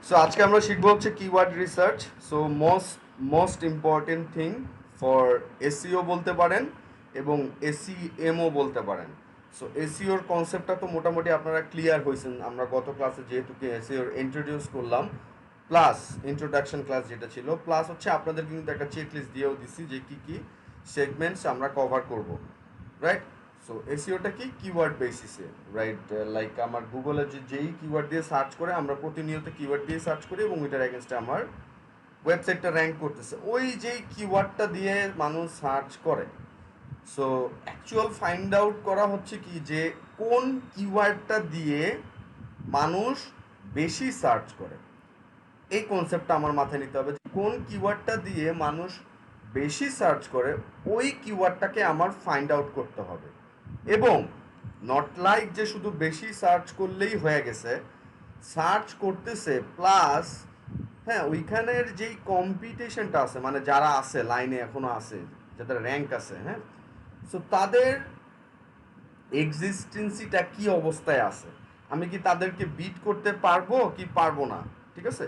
So আজকে আমরা শিখবো হচ্ছে keyword research. So most important thing for SEO বলতে পারেন এবং এসইএমও বলতে পারেন। সো এসইওর কনসেপ্টটা তো মোটামুটি আপনারা ক্লিয়ার হয়েছেন। আমরা গত ক্লাসে যেহেতু এসইওর ইন্ট্রোডিউস করলাম, প্লাস ইন্ট্রোডাকশন ক্লাস যেটা ছিল, প্লাস হচ্ছে আপনাদের কিন্তু একটা চেকলিস্ট দিয়েও দিছি যে কী কী সেগমেন্টস আমরা কভার করব, রাইট? সো এসইওটা কি কিওয়ার্ড বেসিসে, রাইট? লাইক আমার গুগলে যেই কিওয়ার্ড দিয়ে সার্চ করে, আমরা প্রতিনিয়ত কিওয়ার্ড দিয়ে সার্চ করি এবং ওইটার এগেনস্টে আমার ওয়েবসাইটটা র্যাঙ্ক করতেছে ওই যেই কিওয়ার্ডটা দিয়ে মানুষ সার্চ করে। সো অ্যাকচুয়াল ফাইন্ড আউট করা হচ্ছে কি যে কোন কিওয়ার্ডটা দিয়ে মানুষ বেশি সার্চ করে, এই কনসেপ্টটা আমার মাথায় নিতে হবে। কোন কিওয়ার্ডটা দিয়ে মানুষ বেশি সার্চ করে ওই কিওয়ার্ডটাকে আমার ফাইন্ড আউট করতে হবে। এবং নট লাইক যে শুধু বেশি সার্চ করলেই হয়ে গেছে, সার্চ করতেছে প্লাস হ্যাঁ ওইখানের যেই কম্পিটিশনটা আছে, মানে যারা আছে লাইনে এখনো আছে, যাদের র্যাঙ্ক আছে, হ্যাঁ, সো তাদের এক্সিস্টেন্সিটা কি অবস্থায় আছে, আমি কি তাদেরকে বিট করতে পারবো কি পারবো না, ঠিক আছে?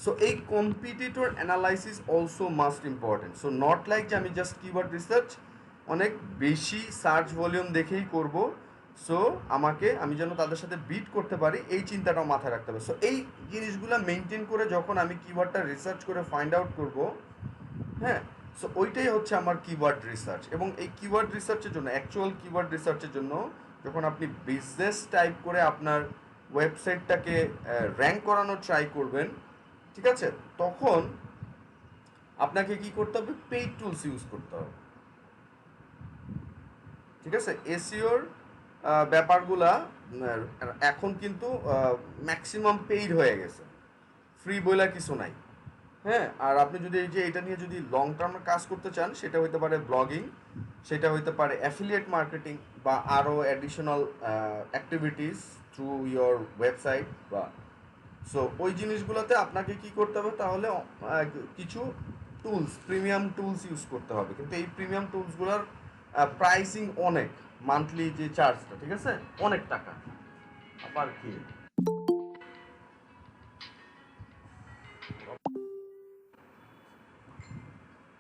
সো এই competitor analysis also must important. So not like যে আমি জাস্ট কিওয়ার্ড রিসার্চ অনেক বেশি সার্চ ভলিউম দেখেই করব, সো আমি যেন তাদের সাথে বিট করতে পারি এই চিন্তাটাও মাথায় রাখতে হবে। সো এই জিনিসগুলো মেনটেন করে যখন আমি কিওয়ার্ডটা রিসার্চ করে ফাইন্ড আউট করব, হ্যাঁ, সো ওইটাই হচ্ছে আমার কিওয়ার্ড রিসার্চ। এবং এই কিওয়ার্ড রিসার্চের জন্য, অ্যাকচুয়াল কিওয়ার্ড রিসার্চের জন্য যখন আপনি বিজনেস টাইপ করে আপনার ওয়েবসাইটটাকে র্যাঙ্ক করানোর ট্রাই করবেন, ঠিক আছে, তখন আপনাকে কি করতে হবে? পেইড টুলস ইউজ করতে হবে, ঠিক আছে? এসইওর ব্যাপারগুলা এখন কিন্তু ম্যাক্সিমাম পেইড হয়ে গেছে, ফ্রি বইলা কিছু নাই। হ্যাঁ, আর আপনি যদি এই যে এটা নিয়ে যদি লং টার্মে কাজ করতে চান, সেটা হইতে পারে ব্লগিং, সেটা হইতে পারে অ্যাফিলিয়েট মার্কেটিং, বা আরও additional activities through your website বা, সো ওই জিনিসগুলোতে আপনাকে কি করতে হবে তাহলে? কিছু টুলস, প্রিমিয়াম টুলস ইউজ করতে হবে। কিন্তু এই প্রিমিয়াম টুলসগুলোর প্রাইসিং অনেক, মান্থলি যে চার্জটা, ঠিক আছে, অনেক টাকা। আবার কি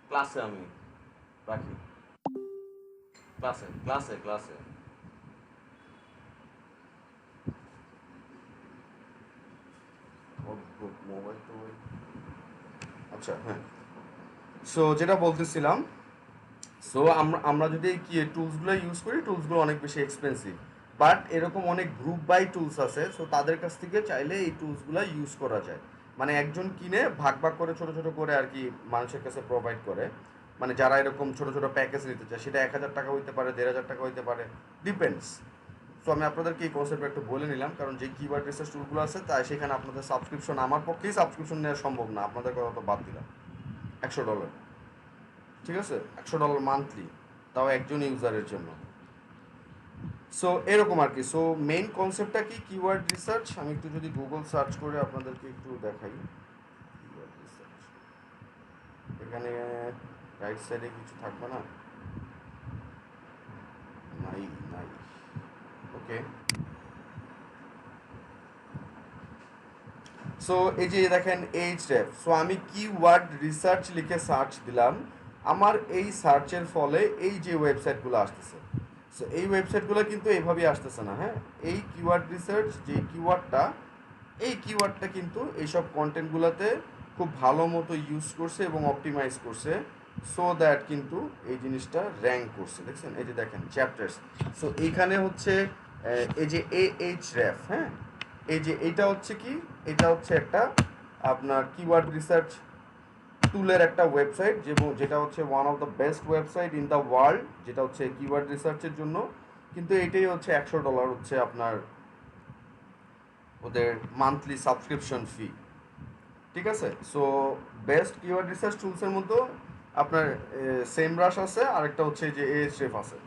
ক্লাসে আমি রাখি, ক্লাসে ক্লাসে ক্লাসে মোবাইল তো আচ্ছা, হ্যাঁ। সো যেটা বলতেছিলাম, সো আমরা যদি এই কি টুলসগুলো ইউজ করি, টুলসগুলো অনেক বেশি এক্সপেন্সিভ, বাট এরকম অনেক গ্রুপ বাই টুলস আছে, সো তাদের কাছ থেকে চাইলে এই টুলসগুলো ইউজ করা যায়। মানে একজন কিনে ভাগ ভাগ করে ছোট ছোট করে আর কি মানুষের কাছে প্রোভাইড করে। মানে যারা এরকম ছোট ছোট প্যাকেজ নিতে চায়, সেটা 1,000 টাকা হইতে পারে, 1,500 টাকা হইতে পারে, ডিপেন্ডস। সো আমি আপনাদেরকে এই কনসেপ্ট একটু বলে নিলাম, কারণ যে কিওয়ার্ড রিসার্চ টুলগুলো আছে তাই সেখানে আপনাদের সাবস্ক্রিপশন, আমার পক্ষেই সাবস্ক্রিপশন নেওয়া সম্ভব না, আপনাদের কথা তো বাদ দিলাম। $100, ঠিক আছে, $100 মান্থলি, তাও একজন ইউজারের জন্য। সো এরকম আর কি। সো মেইন কনসেপ্টটা কি কিওয়ার্ড রিসার্চ, আমি একটু যদি গুগল সার্চ করে আপনাদেরকে একটু দেখাই। কিওয়ার্ড রিসার্চ, এখানে রাইট সাইডে কিছু থাকবে না? নাই, নাই। ওকে, সো এই যে দেখেন এইচরেফ, সো আমি কিওয়ার্ড রিসার্চ লিখে সার্চ দিলাম, আমার এই সার্চের ফলে এই যে ওয়েবসাইটগুলো আসতেছে, সো এই ওয়েবসাইটগুলো কিন্তু এইভাবেই আসতেছে না, হ্যাঁ। এই কিওয়ার্ড রিসার্চ যে কিওয়ার্ডটা, এই কিওয়ার্ডটা কিন্তু এইসব কন্টেন্টগুলোতে খুব ভালো মতো ইউজ করছে এবং অপটিমাইজ করছে, সো দ্যাট কিন্তু এই জিনিসটা র্যাঙ্ক করছে। দেখছেন, এই যে দেখেন চ্যাপ্টার্স, সো এইখানে হচ্ছে এই যে রেফ, হ্যাঁ, এই যে এইটা হচ্ছে কি, এটা হচ্ছে একটা আপনার কিওয়ার্ড রিসার্চ টুলের একটা ওয়েবসাইট, যেটা হচ্ছে one of the best website in the world, যেটা হচ্ছে কিওয়ার্ড রিসার্চের জন্য। কিন্তু এটাই হচ্ছে $100 হচ্ছে আপনার ওদের মান্থলি সাবস্ক্রিপশন ফি, ঠিক আছে? সো বেস্ট কিওয়ার্ড রিসার্চ টুলসের মধ্যে আপনার সেমরাশ আছে, আরেকটা হচ্ছে যে এএসরেফ আছে।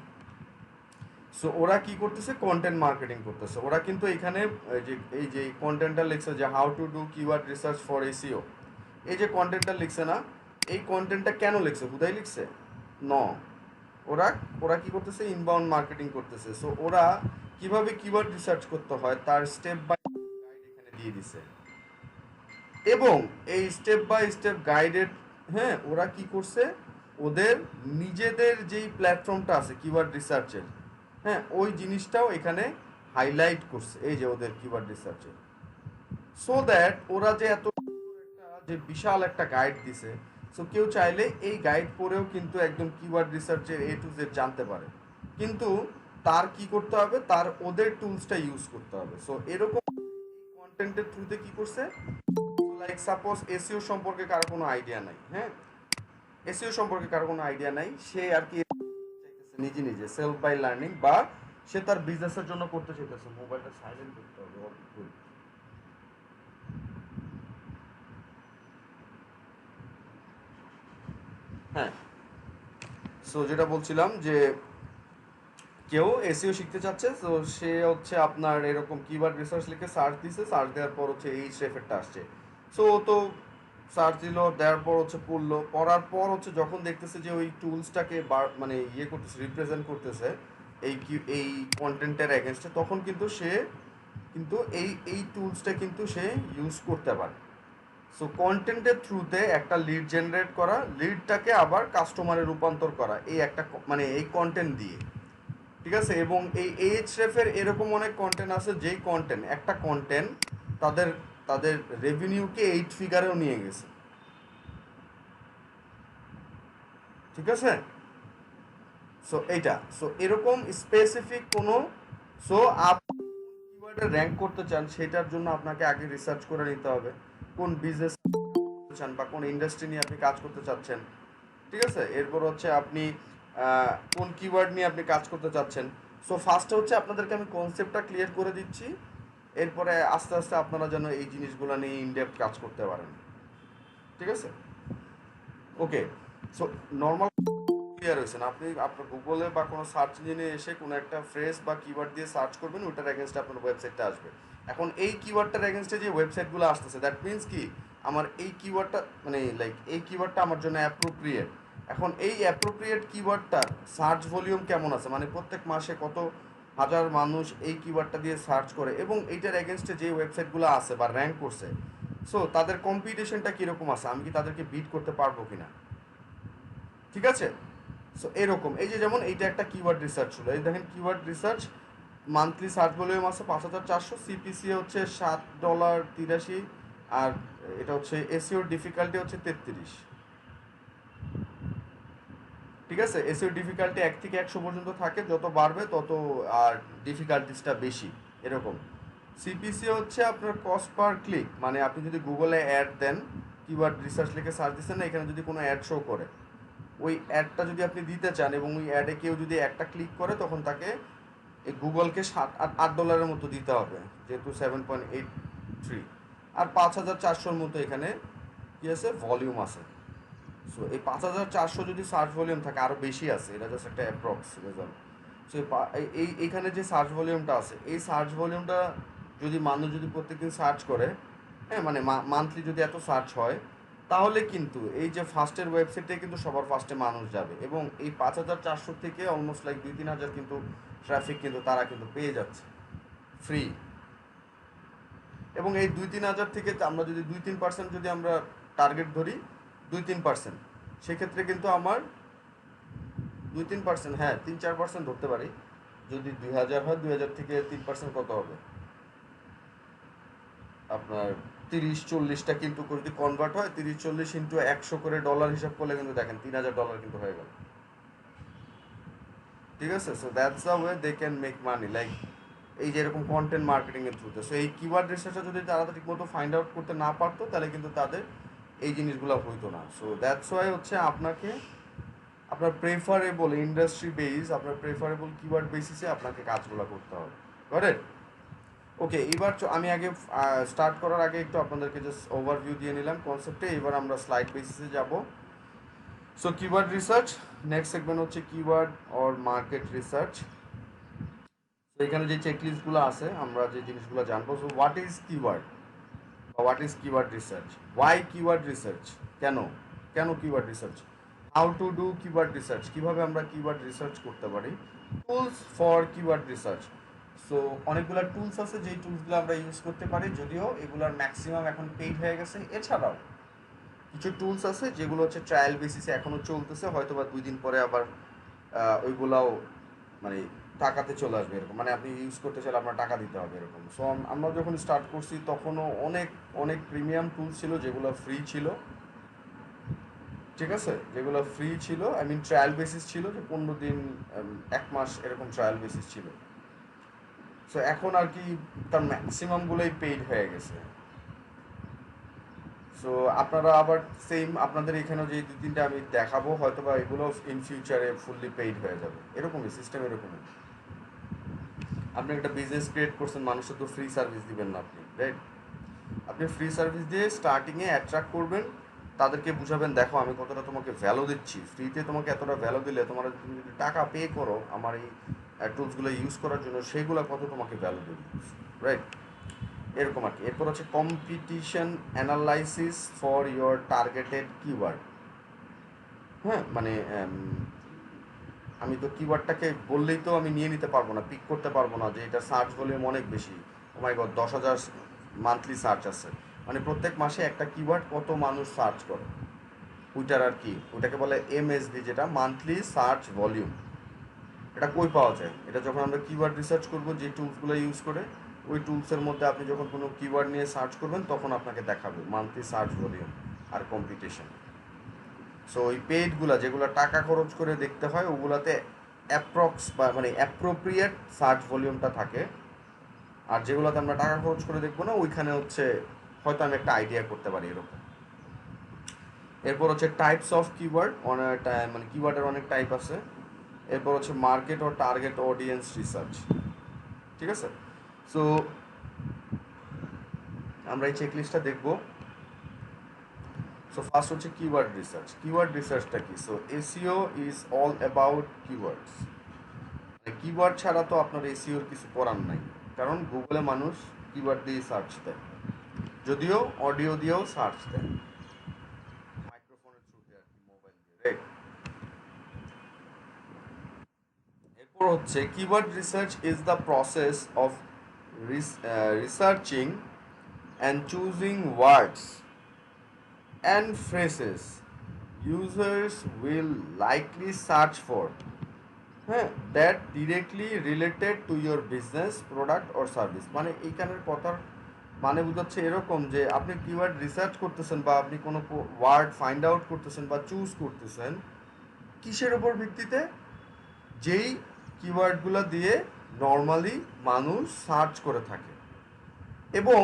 সো ওরা কি করতেছে? কন্টেন্ট মার্কেটিং করতেছে। ওরা কিন্তু এখানে এই যে কন্টেন্টটা লিখছে যে how to do keyword research for SEO, এই যে কন্টেন্টটা লিখছে না, এই কন্টেন্টটা কেন লিখছে? হুদাই লিখছে? ন, ওরা ওরা কি করতেছে? ইনবাউন্ড মার্কেটিং করতেছে। সো ওরা কিভাবে কিওয়ার্ড রিসার্চ করতে হয় তার স্টেপ বাই গাইড এখানে দিয়ে দিছে। এবং এই স্টেপ বাই স্টেপ গাইডেড, হ্যাঁ, ওরা কি করছে, ওদের নিজেদের যেই প্ল্যাটফর্মটা আছে কিওয়ার্ড রিসার্চের, হ্যাঁ, ওই জিনিসটাও এখানে হাইলাইট করছে, এই যে ওদের কিওয়ার্ড রিসার্চে। সো দ্যাট ওরা যে এত যে বিশাল একটা গাইড দিছে, সো কেউ চাইলে এই গাইড পড়েও কিন্তু একদম কিওয়ার্ড রিসার্চের এ টু জেড জানতে পারে, কিন্তু তার কি করতে হবে, তার ওদের টুলসটা ইউজ করতে হবে। সো এরকম কন্টেন্টের থ্রুতে কি করছে, লাইক সাপোজ এসইও সম্পর্কে কারো কোনো আইডিয়া নাই, হ্যাঁ, এসইও সম্পর্কে কারো কোনো আইডিয়া নাই, সে আর কি চাইতেছে নিজে নিজে সেলফ বাই লার্নিং, বা সে তার বিজনেসের জন্য করতে চাইতেছে। মোবাইলটা সাইলেন্ট করতে হবে অবশ্যই। হ্যাঁ, সো যেটা বলছিলাম যে কেউ এসইও শিখতে চাচ্ছে, তো সে হচ্ছে আপনার এরকম কিওয়ার্ড রিসার্চ লিখে সার্চ দিছে, সার্চ দেওয়ার পর হচ্ছে এই রেফারটা আসছে। সো ও তো সার্চ দিল, দেওয়ার পর হচ্ছে পড়লো, পড়ার পর হচ্ছে যখন দেখতেছে যে ওই টুলসটাকে মানে ইয়ে করতেছে, রিপ্রেজেন্ট করতেছে এই কন্টেন্টের এগেনস্টে, তখন কিন্তু সে কিন্তু এই টুলসটা কিন্তু সে ইউজ করতে পারে। সো কন্টেন্টের থ্রুতে একটা লিড জেনারেট করা, লিডটাকে আবার কাস্টমারে রূপান্তর করা, এই একটা মানে এই কন্টেন্ট দিয়ে, ঠিক আছে। এবং এই এইচরেফের এরকম অনেক কন্টেন্ট আছে, যেই কন্টেন্ট, একটা কন্টেন্ট তাদের তাদের রেভিনিউকে 8 ফিগারেও নিয়ে গেছে, ঠিক আছে। সো এইটা, সো এরকম স্পেসিফিক কোনো, সো আপনি কিওয়ার্ডে র্যাঙ্ক করতে চান, সেটার জন্য আপনাকে আগে রিসার্চ করে নিতে হবে কোন বিজনেস চান বা কোন ইন্ডাস্ট্রি নিয়ে আপনি কাজ করতে চাচ্ছেন, ঠিক আছে। এরপর হচ্ছে আপনি কোন কিওয়ার্ড নিয়ে আপনি কাজ করতে চাচ্ছেন। সো ফার্স্টে হচ্ছে আপনাদেরকে আমি কনসেপ্টটা ক্লিয়ার করে দিচ্ছি, এরপরে আস্তে আস্তে আপনারা যেন এই জিনিসগুলো নিয়ে ইনডেপথ কাজ করতে পারেন, ঠিক আছে। ওকে, সো নর্মাল ক্লিয়ার হয়েছে না? আপনি আপনার গুগলে বা কোনো সার্চ ইঞ্জিনে এসে কোনো একটা ফ্রেজ বা কিওয়ার্ড দিয়ে সার্চ করবেন, ওটার এগেনস্টে আপনার ওয়েবসাইটটা আসবে। এখন এই কিওয়ার্ডটার এগেনস্টে যে ওয়েবসাইটগুলো আসতেছে, দ্যাট মিনস কি, আমার এই কিওয়ার্ডটা মানে লাইক এই কিওয়ার্ডটা আমার জন্য অ্যাপ্রোপ্রিয়েট। এখন এই অ্যাপ্রোপ্রিয়েট কিওয়ার্ডটার সার্চ ভলিউম কেমন আছে, মানে প্রত্যেক মাসে কত হাজার মানুষ এই কিওয়ার্ডটা দিয়ে সার্চ করে, এবং এইটার এগেনস্টে যে ওয়েবসাইটগুলো আছে বা র্যাঙ্ক করছে, সো তাদের কম্পিটিশনটা কীরকম আছে, আমি কি তাদেরকে বিট করতে পারবো কিনা, ঠিক আছে। সো এরকম, এই যে যেমন এইটা একটা কিওয়ার্ড রিসার্চ হলো, এই দেখেন keyword research monthly search volume আছে 5,400, সিপিসি হচ্ছে $7.83, আর এটা হচ্ছে এসইওর ডিফিকাল্টি হচ্ছে 33, ঠিক আছে। এসইও ডিফিকাল্টি 1 থেকে 100 পর্যন্ত থাকে, যত বাড়বে তত আর ডিফিকাল্টিসটা বেশি, এরকম। সিপিসি হচ্ছে আপনার কস্ট পার ক্লিক, মানে আপনি যদি গুগলে অ্যাড দেন, কিওয়ার্ড রিসার্চ লিখে সার্চ দিচ্ছেন না, এখানে যদি কোনো অ্যাড শো করে, ওই অ্যাডটা যদি আপনি দিতে চান এবং ওই অ্যাডে কেউ যদি একটা ক্লিক করে, তখন তাকে এই গুগলকে $7-8 মতো দিতে হবে, যেহেতু 7.83, আর 5,400-র মতো এখানে কি আছে, ভলিউম আছে। সো এই 5,400 যদি সার্চ ভলিউম থাকে, আরও বেশি আছে, এটা জাস্ট একটা অ্যাপ্রক্স রেজাল্ট। সো এইখানে যে সার্চ ভলিউমটা আছে, এই সার্চ ভলিউমটা যদি মানুষ যদি প্রত্যেকদিন সার্চ করে, হ্যাঁ, মানে মান্থলি যদি এত সার্চ হয়, তাহলে কিন্তু এই যে ফার্স্টের ওয়েবসাইটে কিন্তু সবার ফার্স্টে মানুষ যাবে, এবং এই 5,400 থেকে অলমোস্ট লাইক 2-3 হাজার কিন্তু ট্রাফিক কিন্তু তারা কিন্তু পেয়ে যাচ্ছে ফ্রি। এবং এই 2-3 হাজার থেকে আমরা যদি 2-3% যদি আমরা টার্গেট ধরি, 2-3%, সেক্ষেত্রে কিন্তু আমার 2-3%, হ্যাঁ 3-4% ধরতে পারি, যদি 2,000 হয়, 2,000 থেকে 3% কত হবে আপনার, 30-40টা কিন্তু যদি কনভার্ট হয়, 30-40 ইন্টু 100 করে ডলার হিসাব করলে কিন্তু দেখেন $3,000 কিন্তু হয়ে গেল, ঠিক আছে। So that's the way they can make money, like এই যে এরকম কন্টেন্ট মার্কেটিং এর থ্রুতে। সো এই কিওয়ার্ড রিসার্চটা যদি তারা ঠিকমতো ফাইন্ড আউট করতে না পারতো, তাহলে কিন্তু তাদের এই জিনিসগুলো হইতো না। সো দ্যাটস ওয়াই হচ্ছে আপনাকে আপনার প্রেফারেবল ইন্ডাস্ট্রি বেস, আপনার প্রেফারেবল কিওয়ার্ড বেসিসে আপনাকে কাজগুলো করতে হবে, করেক্ট। ওকে, এবার আমি আগে স্টার্ট করার আগে একটু আপনাদেরকে জাস্ট ওভারভিউ দিয়ে নিলাম কনসেপ্টে, এবার আমরা স্লাইড বেসিসে যাব। So keyword research, next segment হচ্ছে কিওয়ার্ড অর মার্কেট রিসার্চ। তো এখানে যে চেকলিস্টগুলো আছে, আমরা যে জিনিসগুলো জানবো, সো হোয়াট ইজ কিওয়ার্ড বা what is keyword research, why keyword research, কেন কেন keyword research, how to do keyword research, কীভাবে আমরা কিওয়ার্ড রিসার্চ করতে পারি, tools for keyword research, so অনেকগুলো টুলস আছে যেই টুলসগুলো আমরা ইউজ করতে পারি, যদিও এগুলোর ম্যাক্সিমাম এখন পেইড হয়ে গেছে। এছাড়াও কিছু টুলস আছে যেগুলো হচ্ছে ট্রায়াল বেসিসে এখনও চলতেছে, হয়তো বা 2 দিন পরে আবার ওইগুলাও মানে টাকাতে চলে আসবে এরকম, মানে আপনি ইউজ করতে চাইলে আপনার টাকা দিতে হবে এরকম। সো আমরা যখন স্টার্ট করছি তখনও অনেক অনেক প্রিমিয়াম টুলস ছিল যেগুলো ফ্রি ছিল, ঠিক আছে, যেগুলো ফ্রি ছিল, আই মিন ট্রায়াল বেসিস ছিল, যে 15 দিন 1 মাস এরকম ট্রায়াল বেসিস ছিল। সো এখন আর কি তার ম্যাক্সিমামগুলোই পেইড হয়ে গেছে। সো আপনারা আবার সেম আপনাদের এখানেও যে 2-3টা আমি দেখাবো, হয়তো বা এগুলো ইন ফিউচারে ফুললি পেইড হয়ে যাবে, এরকমই সিস্টেম এরকমই। আপনি একটা বিজনেস ক্রিয়েট করছেন, মানুষের তো ফ্রি সার্ভিস দিবেন না আপনি, রাইট? আপনি ফ্রি সার্ভিস দিয়ে স্টার্টিংয়ে অ্যাট্রাক্ট করবেন, তাদেরকে বুঝাবেন দেখো আমি কতটা তোমাকে ভ্যালু দিচ্ছি, ফ্রিতে তোমাকে এতটা ভ্যালু দিলে তোমার তুমি যদি টাকা পে করো আমার এই টুলসগুলো ইউজ করার জন্য, সেইগুলো কত তোমাকে ভ্যালু দেবে, রাইট? এরকম আর কি। এরপর হচ্ছে competition analysis for your targeted keyword. হ্যাঁ, মানে আমি তো কিওয়ার্ডটাকে বললেই তো আমি নিয়ে নিতে পারবো না, পিক করতে পারবো না যে এটা সার্চ ভলিউম অনেক বেশি, ও মাই গড 10,000 মান্থলি সার্চ আছে, মানে প্রত্যেক মাসে একটা কিওয়ার্ড কত মানুষ সার্চ করে, ওইটার আর কি, ওইটাকে বলে এমএসভি, যেটা মান্থলি সার্চ ভলিউম। এটা কই পাওয়া যায়? এটা যখন আমরা কিওয়ার্ড রিসার্চ করব যে টুলসগুলো ইউজ করে, ওই টুলসের মধ্যে আপনি যখন কোনো কিওয়ার্ড নিয়ে সার্চ করবেন তখন আপনাকে দেখাবে মান্থলি সার্চ ভলিউম আর কম্পিটিশন। সো ওই পেইডগুলো যেগুলো টাকা খরচ করে দেখতে হয়, ওগুলাতে অ্যাপ্রক্স বা মানে অ্যাপ্রোপ্রিয়েট সার্চ ভলিউমটা থাকে, আর যেগুলোতে আমরা টাকা খরচ করে দেখবো না ওইখানে হচ্ছে হয়তো আমি একটা আইডিয়া করতে পারি এরকম। এরপর হচ্ছে টাইপস অফ কিওয়ার্ড, অনেক মানে কিওয়ার্ডের অনেক টাইপ আছে। এরপর হচ্ছে মার্কেট ও টার্গেট অডিয়েন্স রিসার্চ, ঠিক আছে। সো আমরা এই চেকলিস্টটা দেখবো। সো ফার্স্ট হচ্ছে কিওয়ার্ড রিসার্চ। কিওয়ার্ড রিসার্চটা কি? So SEO is all about keywords. Keyword ছাড়া তো আপনার এসইওর কিছু করার নাই, কারণ গুগলে মানুষ কিওয়ার্ড দিয়ে সার্চ দেয়, যদিও অডিও দিয়েও সার্চ দেয়, মাইক্রোফোনের থ্রুতে আর কি, মোবাইল দিয়ে, রাইট? এরপর হচ্ছে keyword research is the process of researching and choosing words and phrases users will likely search for, হ্যাঁ, that directly related to your business product or service. মানে এইখানের কথার মানে বোঝাচ্ছে এরকম যে আপনি কিওয়ার্ড রিসার্চ করতেছেন বা আপনি কোনো ওয়ার্ড ফাইন্ড আউট করতেছেন বা চুজ করতেছেন কিসের উপর ভিত্তিতে? যেই কিওয়ার্ডগুলো দিয়ে নর্মালি মানুষ সার্চ করে থাকে, এবং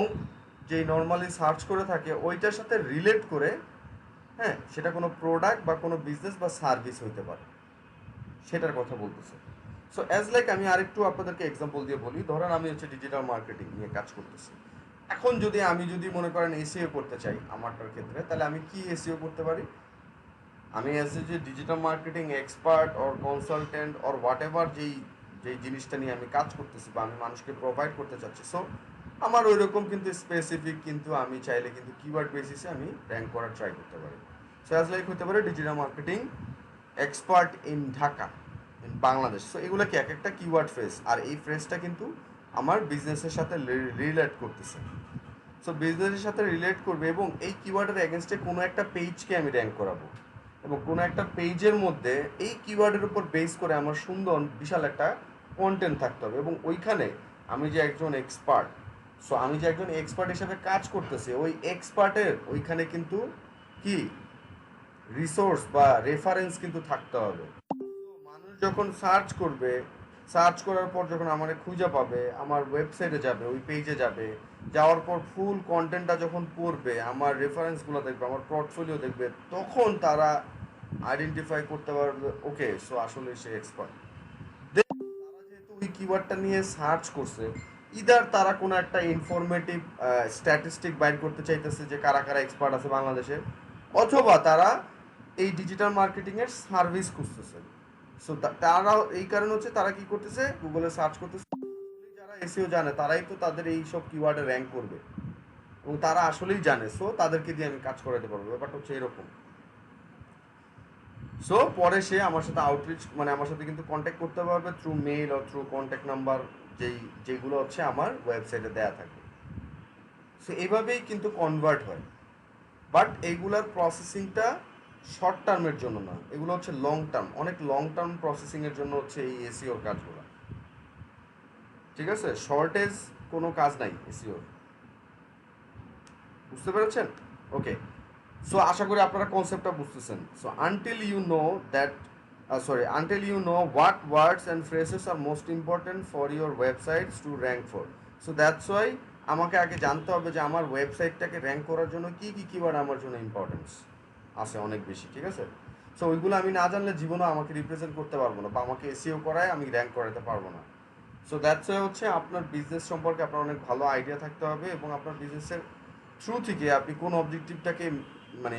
যেই নর্মালি সার্চ করে থাকে ওইটার সাথে রিলেট করে, হ্যাঁ, সেটা কোনো প্রোডাক্ট বা কোনো বিজনেস বা সার্ভিস হইতে পারে, সেটার কথা বলতেছে। সো অ্যাজ লাইক আমি আরেকটু আপনাদেরকে এক্সাম্পল দিয়ে বলি, ধরেন আমি হচ্ছে ডিজিটাল মার্কেটিং নিয়ে কাজ করতেছি। এখন আমি যদি মনে করেন এসইও করতে চাই আমারটার ক্ষেত্রে, তাহলে আমি কি এসইও করতে পারি? আমি অ্যাজ এ যে digital marketing expert or consultant or what ever যেই যেই জিনিসটা নিয়ে আমি কাজ করতেছি বা আমি মানুষকে প্রোভাইড করতে চাচ্ছি, সো আমার ওই রকম কিন্তু স্পেসিফিক, কিন্তু আমি চাইলে কিন্তু কিওয়ার্ড বেসিসে আমি র্যাঙ্ক করার ট্রাই করতে পারি। সো অ্যাজ লাইক হতে পারে digital marketing expert in Dhaka, in Bangladesh. So এগুলো কি এক একটা কিওয়ার্ড ফ্রেজ, আর এই ফ্রেজটা কিন্তু আমার বিজনেসের সাথে রিলেট করতেছে। সো বিজনেসের সাথে রিলেট করবে এবং এই কিওয়ার্ডের এগেনস্টে কোনো একটা পেজকে আমি র্যাঙ্ক করাবো, এবং কোনো একটা পেজের মধ্যে এই কিওয়ার্ডের উপর বেস করে আমার সুন্দর বিশাল একটা কন্টেন্ট থাকতে হবে, এবং ওইখানে আমি যে একজন এক্সপার্ট, সো আমি যে একজন এক্সপার্ট হিসেবে কাজ করতেছি, ওই এক্সপার্টের ওইখানে কিন্তু কি রিসোর্স বা রেফারেন্স কিন্তু থাকতে হবে। মানুষ যখন সার্চ করবে, সার্চ করার পর যখন আমাকে খুঁজে পাবে, আমার ওয়েবসাইটে যাবে, ওই পেজে যাবে, যাওয়ার পর ফুল কন্টেন্টটা যখন পড়বে, আমার রেফারেন্সগুলো দেখবে, আমার পোর্টফোলিও দেখবে, তখন তারা আইডেন্টিফাই করতে পারবে ওকে সো আসলে সে এক্সপার্ট। তারা যেহেতু ওই কিওয়ার্ডটা নিয়ে সার্চ করছে, ইদার তারা কোনো একটা ইনফরমেটিভ স্ট্যাটিস্টিক বাইর করতে চাইতেছে যে কারা কারা এক্সপার্ট আছে বাংলাদেশে, অথবা তারা এই ডিজিটাল মার্কেটিংয়ের সার্ভিস খুঁজতেছে। সো তারা এই কারণে হচ্ছে তারা কি করতেছে, গুগলে সার্চ করতেছে। যারা এসইও জানে তারাই তো তাদের এই সব কিওয়ার্ডে র্যাঙ্ক করবে, এবং তারা আসলেই জানে, সো তাদেরকে দিয়ে আমি কাজ করাতে পারবো। ব্যাপারটা হচ্ছে এরকম। পরে সে আমার সাথে আউটরিচ, মানে আমার সাথে কিন্তু কন্ট্যাক্ট করতে পারবে through mail or through contact number, যেগুলো হচ্ছে আমার ওয়েবসাইটে দেয়া থাকবে। সো এইভাবেই কিন্তু কনভার্ট হয়, বাট এইগুলার প্রসেসিংটা শর্ট টার্মের জন্য না, এগুলো হচ্ছে লং টার্ম, অনেক লং টার্ম প্রসেসিংয়ের জন্য হচ্ছে এই এসিওর কাজগুলো। ঠিক আছে, শর্টেজ কোনো কাজ নাই এসিওর, বুঝতে পেরেছেন? ওকে, সো আশা করি আপনারা কনসেপ্টটা বুঝতেছেন। So until you know that until you know what words and phrases are most important for your websites to rank for. So that's why আমাকে আগে জানতে হবে যে আমার ওয়েবসাইটটাকে র্যাঙ্ক করার জন্য কী কী কিওয়ার্ড আমার জন্য ইম্পর্টেন্স আছে অনেক বেশি। ঠিক আছে, সো ওইগুলো আমি না জানলে জীবনে আমাকে রিপ্রেজেন্ট করতে পারবো না, বা আমাকে এসিও করায় আমি র্যাঙ্ক করাতে পারবো না। সো দ্যাটস ওয়াই হচ্ছে আপনার বিজনেস সম্পর্কে আপনার অনেক ভালো আইডিয়া থাকতে হবে, এবং আপনার বিজনেসের থ্রু থেকে আপনি কোন অবজেক্টিভটাকে, মানে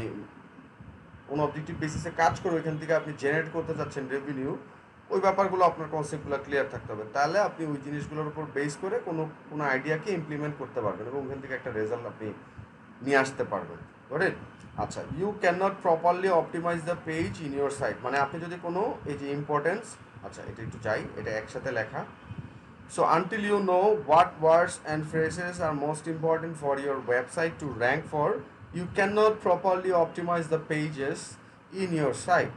কোন অবজেক্টিভ বেসিসে কাজ করে ওইখান থেকে আপনি জেনারেট করতে চাচ্ছেন রেভিনিউ, ওই ব্যাপারগুলো আপনার কনসেপ্টগুলো ক্লিয়ার থাকতে হবে। তাহলে আপনি ওই জিনিসগুলোর উপর বেস করে কোনো আইডিয়াকে ইমপ্লিমেন্ট করতে পারবেন, এবং ওখান থেকে একটা রেজাল্ট আপনি নিয়ে আসতে পারবেন। রাইট? আচ্ছা, you can not properly optimise the page in your site, মানে আপনি যদি কোনো এই যে ইম্পর্টেন্স, আচ্ছা এটা একটু যাই, এটা একসাথে লেখা। So until you know what words and phrases are most important for your website to rank for, you cannot properly optimize the pages in your site,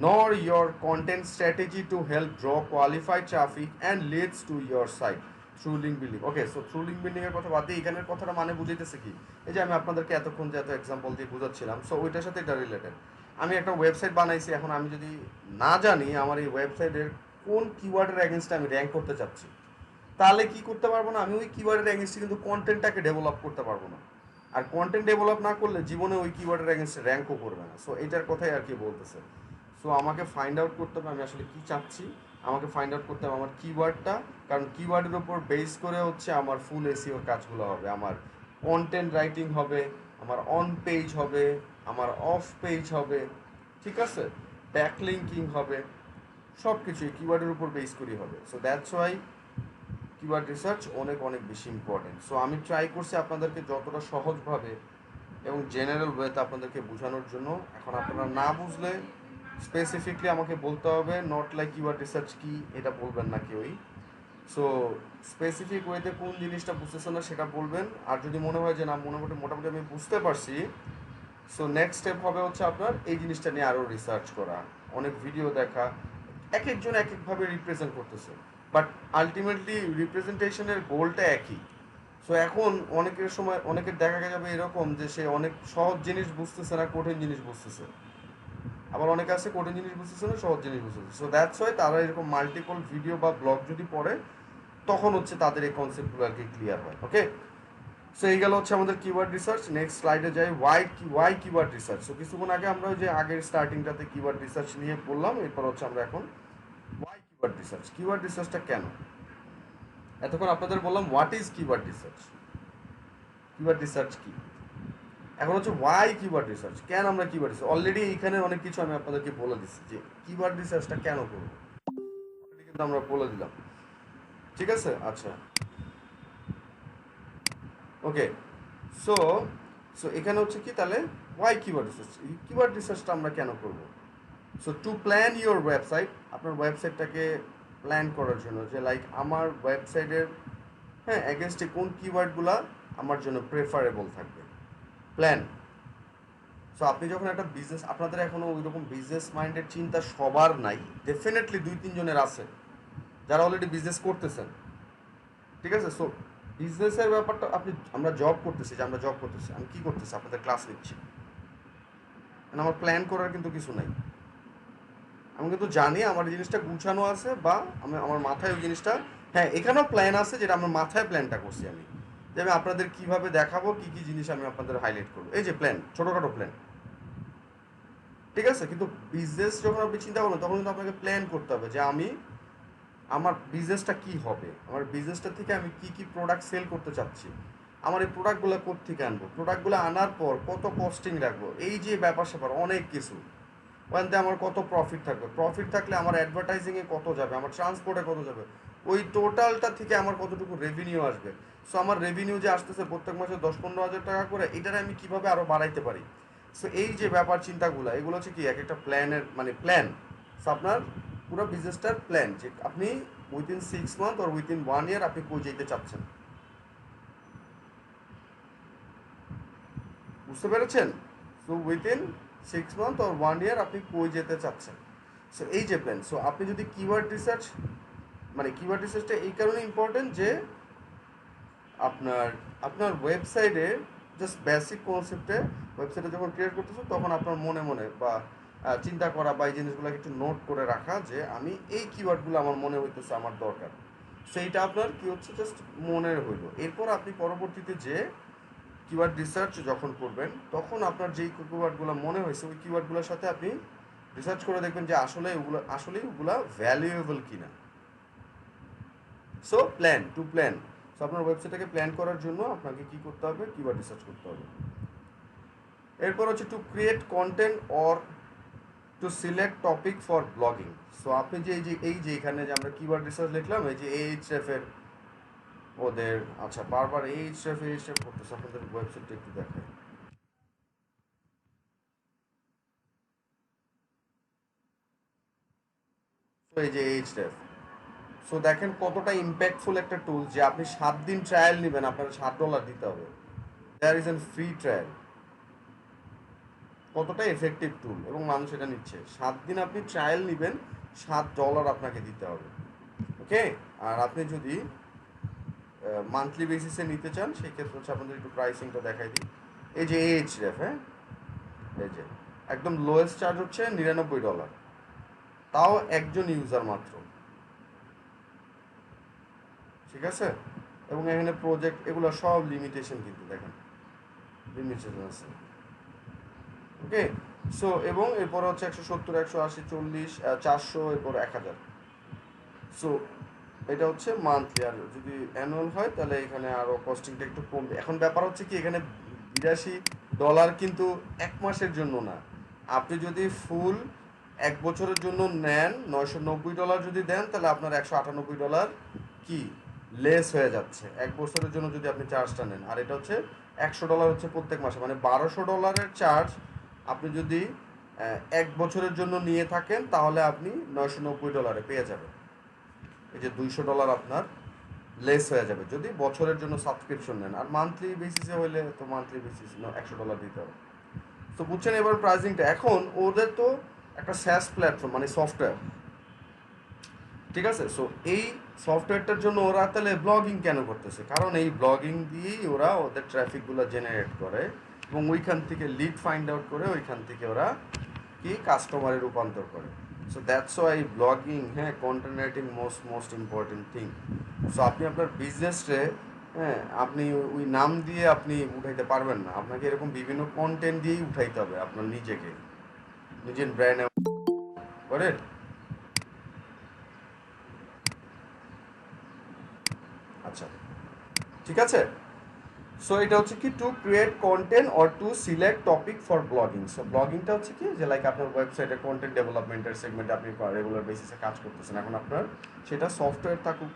nor your content strategy to help draw qualified traffic and leads to your site through link building. Okay, so through link building এর কথা বাদ দিয়ে এখানের কথাটা মানে বুঝাইতেছে কি, এই যে আমি আপনাদেরকে এতক্ষণ যে এত এক্সাম্পল দিয়ে বুঝাচ্ছিলাম, সো ওইটার সাথে এটা রিলেটেড। আমি একটা ওয়েবসাইট বানাইছি, এখন আমি যদি না জানি আমার এই ওয়েবসাইটের কোন কিওয়ার্ডের এগেনস্টে আমি র্যাঙ্ক করতে চাচ্ছি, তাহলে কি করতে পারবো না, আমি ওই কিওয়ার্ডের এগেনস্টে কিন্তু কন্টেন্টটাকে ডেভেলপ করতে পারবো না। আর কন্টেন্ট ডেভেলপ না করলে জীবনে ওই কিওয়ার্ডের এগেনস্টে র্যাঙ্কও করবে না। সো এটার কথাই আর কি বলতেছে। সো আমাকে ফাইন্ড আউট করতে হবে আমি আসলে কী চাচ্ছি, আমাকে ফাইন্ড আউট করতে হবে আমার কিওয়ার্ডটা, কারণ কিওয়ার্ডের উপর বেস করে হচ্ছে আমার ফুল এসিওর কাজগুলো হবে। আমার কন্টেন্ট রাইটিং হবে, আমার অন পেজ হবে, আমার অফ পেজ হবে, ঠিক আছে, ব্যাকলিঙ্কিং হবে, সব কিছু এই কিওয়ার্ডের উপর বেস করেই হবে। So that's Y keyword research অনেক অনেক বেশি ইম্পর্টেন্ট। সো আমি ট্রাই করছি আপনাদেরকে যতটা সহজভাবে এবং জেনারেল ওয়েতে আপনাদেরকে বোঝানোর জন্য। এখন আপনারা না বুঝলে স্পেসিফিকলি আমাকে বলতে হবে, নট লাইক কিওয়ার্ড রিসার্চ কি এটা বলবেন না কেউই। সো স্পেসিফিক ওয়েতে কোন জিনিসটা বুঝতেছেন না সেটা বলবেন, আর যদি মনে হয় যে না মোটামুটি আমি বুঝতে পারছি, সো নেক্সট স্টেপ হবে হচ্ছে আপনার এই জিনিসটা নিয়ে আরও রিসার্চ করা, অনেক ভিডিও দেখা, এক একজন এক একভাবে রিপ্রেজেন্ট করতেছে, বাট আলটিমেটলি রিপ্রেজেন্টেশনের গোলটা একই। সো এখন অনেকের দেখা যাবে এরকম যে সে অনেক সহজ জিনিস বুঝতেছে না, কঠিন জিনিস বুঝতেছে, আবার অনেকে আছে কঠিন জিনিস বুঝতেছে না, সহজ জিনিস বুঝতেছে। সো দ্যাটস ওয়াই তারা এরকম মাল্টিপল ভিডিও বা ব্লগ যদি পড়ে, তখন হচ্ছে তাদের এই কনসেপ্টগুলো আর কি ক্লিয়ার হয়। ওকে, সো এই গেল হচ্ছে আমাদের কিওয়ার্ড রিসার্চ। নেক্সট স্লাইডে যাই, ওয়াই কিওয়ার্ড রিসার্চ। সো কিছুক্ষণ আগে আমরা ওই যে আগের স্টার্টিংটাতে কিওয়ার্ড রিসার্চ নিয়ে বললাম, এরপর হচ্ছে আমরা এখন ওয়াই কিওয়ার্ড রিসার্চ। কিওয়ার্ড রিসার্চটা কেন? এতক্ষণ আপনাদের বললাম what is keyword research, keyword research কি। এখন হচ্ছে ওয়াই কিওয়ার্ড রিসার্চ, কেন আমরা কিওয়ার্ড রিসার্চ, অলরেডি এখানে অনেক কিছু আমি আপনাদেরকে বলে দিচ্ছি যে কিওয়ার্ড রিসার্চটা কেন করবো, কিন্তু আমরা বলে দিলাম। ঠিক আছে, আচ্ছা ওকে। সো সো এখানে হচ্ছে কি তাহলে ওয়াই কিওয়ার্ড রিসার্চ, কিওয়ার্ড রিসার্চটা আমরা কেন করবো? So to plan your website, আপনার ওয়েবসাইটটাকে প্ল্যান করার জন্য, যে লাইক আমার ওয়েবসাইটের হ্যাঁ এগেনস্টে কোন কিওয়ার্ডগুলো আমার জন্য প্রেফারেবল থাকবে, প্ল্যান। সো আপনি যখন একটা বিজনেস, আপনাদের এখনও ওই রকম বিজনেস মাইন্ডের চিন্তা সবার নাই, ডেফিনেটলি 2-3 জনের আছে যারা অলরেডি বিজনেস করতেছেন। ঠিক আছে, সো বিজনেসের ব্যাপারটা আমরা জব করতেছি, যে আমরা জব করতেছি, আমি কী করতেছি, আপনাদের ক্লাস নিচ্ছি, মানে আমার প্ল্যান করার কিন্তু কিছু নাই। আমি কিন্তু জানি আমার এই জিনিসটা গুছানো আছে, বা আমার মাথায় ওই জিনিসটা, হ্যাঁ এখানেও প্ল্যান আছে যেটা আমার মাথায় প্ল্যানটা করছি আমি, যে আমি আপনাদের কীভাবে দেখাবো, কী কী জিনিস আমি আপনাদের হাইলাইট করবো, এই যে প্ল্যান, ছোটোখাটো প্ল্যান। ঠিক আছে, কিন্তু বিজনেস যখন আপনি চিন্তা করবেন তখন কিন্তু আপনাকে প্ল্যান করতে হবে যে আমার বিজনেসটা কী হবে, আমার বিজনেসটা থেকে আমি কী কী প্রোডাক্ট সেল করতে চাচ্ছি, আমার এই প্রোডাক্টগুলো কোত্থেকে আনবো, প্রোডাক্টগুলো আনার পর কত কস্টিং রাখবো, এই যে ব্যাপার স্যাপার অনেক কিছু, ওখানতে আমার কত প্রফিট থাকবে, প্রফিট থাকলে আমার অ্যাডভার্টাইজিংয়ে কত যাবে, আমার ট্রান্সপোর্টে কত যাবে, ওই টোটালটা থেকে আমার কতটুকু রেভিনিউ আসবে। সো আমার রেভিনিউ যে আসতেছে প্রত্যেক মাসে 10-15 হাজার টাকা করে, এটারে আমি কীভাবে আরও বাড়াইতে পারি। সো এই যে ব্যাপার চিন্তাগুলো, এগুলো হচ্ছে কি এক একটা প্ল্যানের মানে প্ল্যান। সো আপনার পুরো বিজনেসটার প্ল্যান, যে আপনি উইথিন 6 মান্থ অর উইথিন 1 ইয়ার আপনি কই যেতে চাচ্ছেন। বুঝতে পেরেছেন? সো উইথিন 6 মান্থ অর 1 ইয়ার আপনি কই যেতে চাচ্ছেন। সো এই যে প্ল্যান। সো আপনি যদি কিওয়ার্ড রিসার্চ, মানে কিওয়ার্ড রিসার্চটা এই কারণে ইম্পর্টেন্ট যে আপনার আপনার ওয়েবসাইটে জাস্ট বেসিক কনসেপ্টে ওয়েবসাইটে যখন ক্রিয়েট করতেছো তখন আপনার মনে মনে বা চিন্তা করা বা এই জিনিসগুলোকে একটু নোট করে রাখা যে আমি এই কিওয়ার্ডগুলো আমার মনে হইতেছে আমার দরকার, সেইটা আপনার কি হচ্ছে জাস্ট মনের হইলো। এরপর আপনি পরবর্তীতে যে কিওয়ার্ড রিসার্চ যখন করবেন তখন আপনার যেই কিওয়ার্ডগুলো মনে হয়েছে ওই কিওয়ার্ডগুলোর সাথে আপনি রিসার্চ করে দেখবেন যে আসলেই ওগুলো ভ্যালুয়েবল কিনা। So plan. সো আপনার ওয়েবসাইটটাকে প্ল্যান করার জন্য আপনাকে কি করতে হবে, কিওয়ার্ড রিসার্চ করতে হবে। এরপর হচ্ছে to create content or to select topic for blogging. So আপনি যে এই যে এখানে যে আমরা কিওয়ার্ড রিসার্চ লিখলাম, এই যে এইচএফ এর ওদের, আচ্ছা বারবার এইচএফ করতেছে, আপনাদের ওয়েবসাইটটা একটু দেখাই। তো এই যে এইচএফ, সো দেখেন কতটা ইম্প্যাক্টফুল একটা টুল, যে আপনি 7 দিন ট্রায়াল নেবেন আপনার $7 দিতে হবে। There is an free trial. কতটা এফেক্টিভ টুল এবং মানুষ এটা নিচ্ছে। 7 দিন আপনি ট্রায়াল নেবেন, $7 আপনাকে দিতে হবে। ওকে। আর আপনি যদি মান্থলি বেসিসে নিতে চান সেই ক্ষেত্রে হচ্ছে আপনাদের একটু প্রাইসিংটা দেখাই দিই। এই যে এইচএফ, হ্যাঁ এই যে একদম লোয়েস্ট চার্জ হচ্ছে $99, তাও একজন ইউজার মাত্র, ঠিক আছে। এবং এখানে প্রজেক্ট এগুলো সব লিমিটেশন, কিন্তু দেখেন লিমিটেশন আছে। ওকে। সো এবং এরপর হচ্ছে 170, 180, 40, 400, এরপর 1000। সো এটা হচ্ছে মান্থলি, আর যদি অ্যানুয়াল হয় তাহলে এখানে আরও কস্টিংটা একটু কমবে। এখন ব্যাপার হচ্ছে কি, এখানে $82 কিন্তু 1 মাসের জন্য না। আপনি যদি ফুল 1 বছরের জন্য নেন, $990 যদি দেন তাহলে আপনার $198 কি লেস হয়ে যাচ্ছে 1 বছরের জন্য যদি আপনি চার্জটা নেন। আর এটা হচ্ছে $100 হচ্ছে প্রত্যেক মাসে, মানে $1200 চার্জ আপনি যদি 1 বছরের জন্য নিয়ে থাকেন তাহলে আপনি $990 পেয়ে যাবেন। এই যে $200 আপনার লেস হয়ে যাবে যদি বছরের জন্য সাবস্ক্রিপশন নেন। আর মান্থলি বেসিসে হলে তো মান্থলি বেসিস $100 দিতে হবে। তো বুঝছেন এবার প্রাইসিংটা। এখন ওদের তো একটা স্যাস প্ল্যাটফর্ম, মানে সফটওয়্যার, ঠিক আছে। সো এই সফটওয়্যারটার জন্য ওরা তাহলে ব্লগিং কেন করতেছে, কারণ এই ব্লগিং দিয়েই ওরা ওদের ট্রাফিকগুলো জেনারেট করে এবং ওইখান থেকে লিড ফাইন্ড আউট করে ওইখান থেকে ওরা কি কাস্টমারে রূপান্তর করে। সো দ্যাটস ওয়াই ব্লগিং, হ্যাঁ, content writing most important thing. So আপনি আপনার বিজনেসে, হ্যাঁ, আপনি ওই নাম দিয়ে আপনি উঠাইতে পারবেন না, আপনাকে এরকম বিভিন্ন কন্টেন্ট দিয়েই উঠাইতে হবে আপনার নিজেকে, নিজের ব্র্যান্ড করে। আচ্ছা, ঠিক আছে। সো এটা হচ্ছে কি to create content or to select topic for blogging. So ব্লগিংটা হচ্ছে কি যে লাইক আপনার ওয়েবসাইটে কন্টেন্ট ডেভেলপমেন্টের সেগমেন্টে আপনি রেগুলার বেসিসে কাজ করতেছেন। এখন আপনার সেটা সফটওয়্যার থাকুক,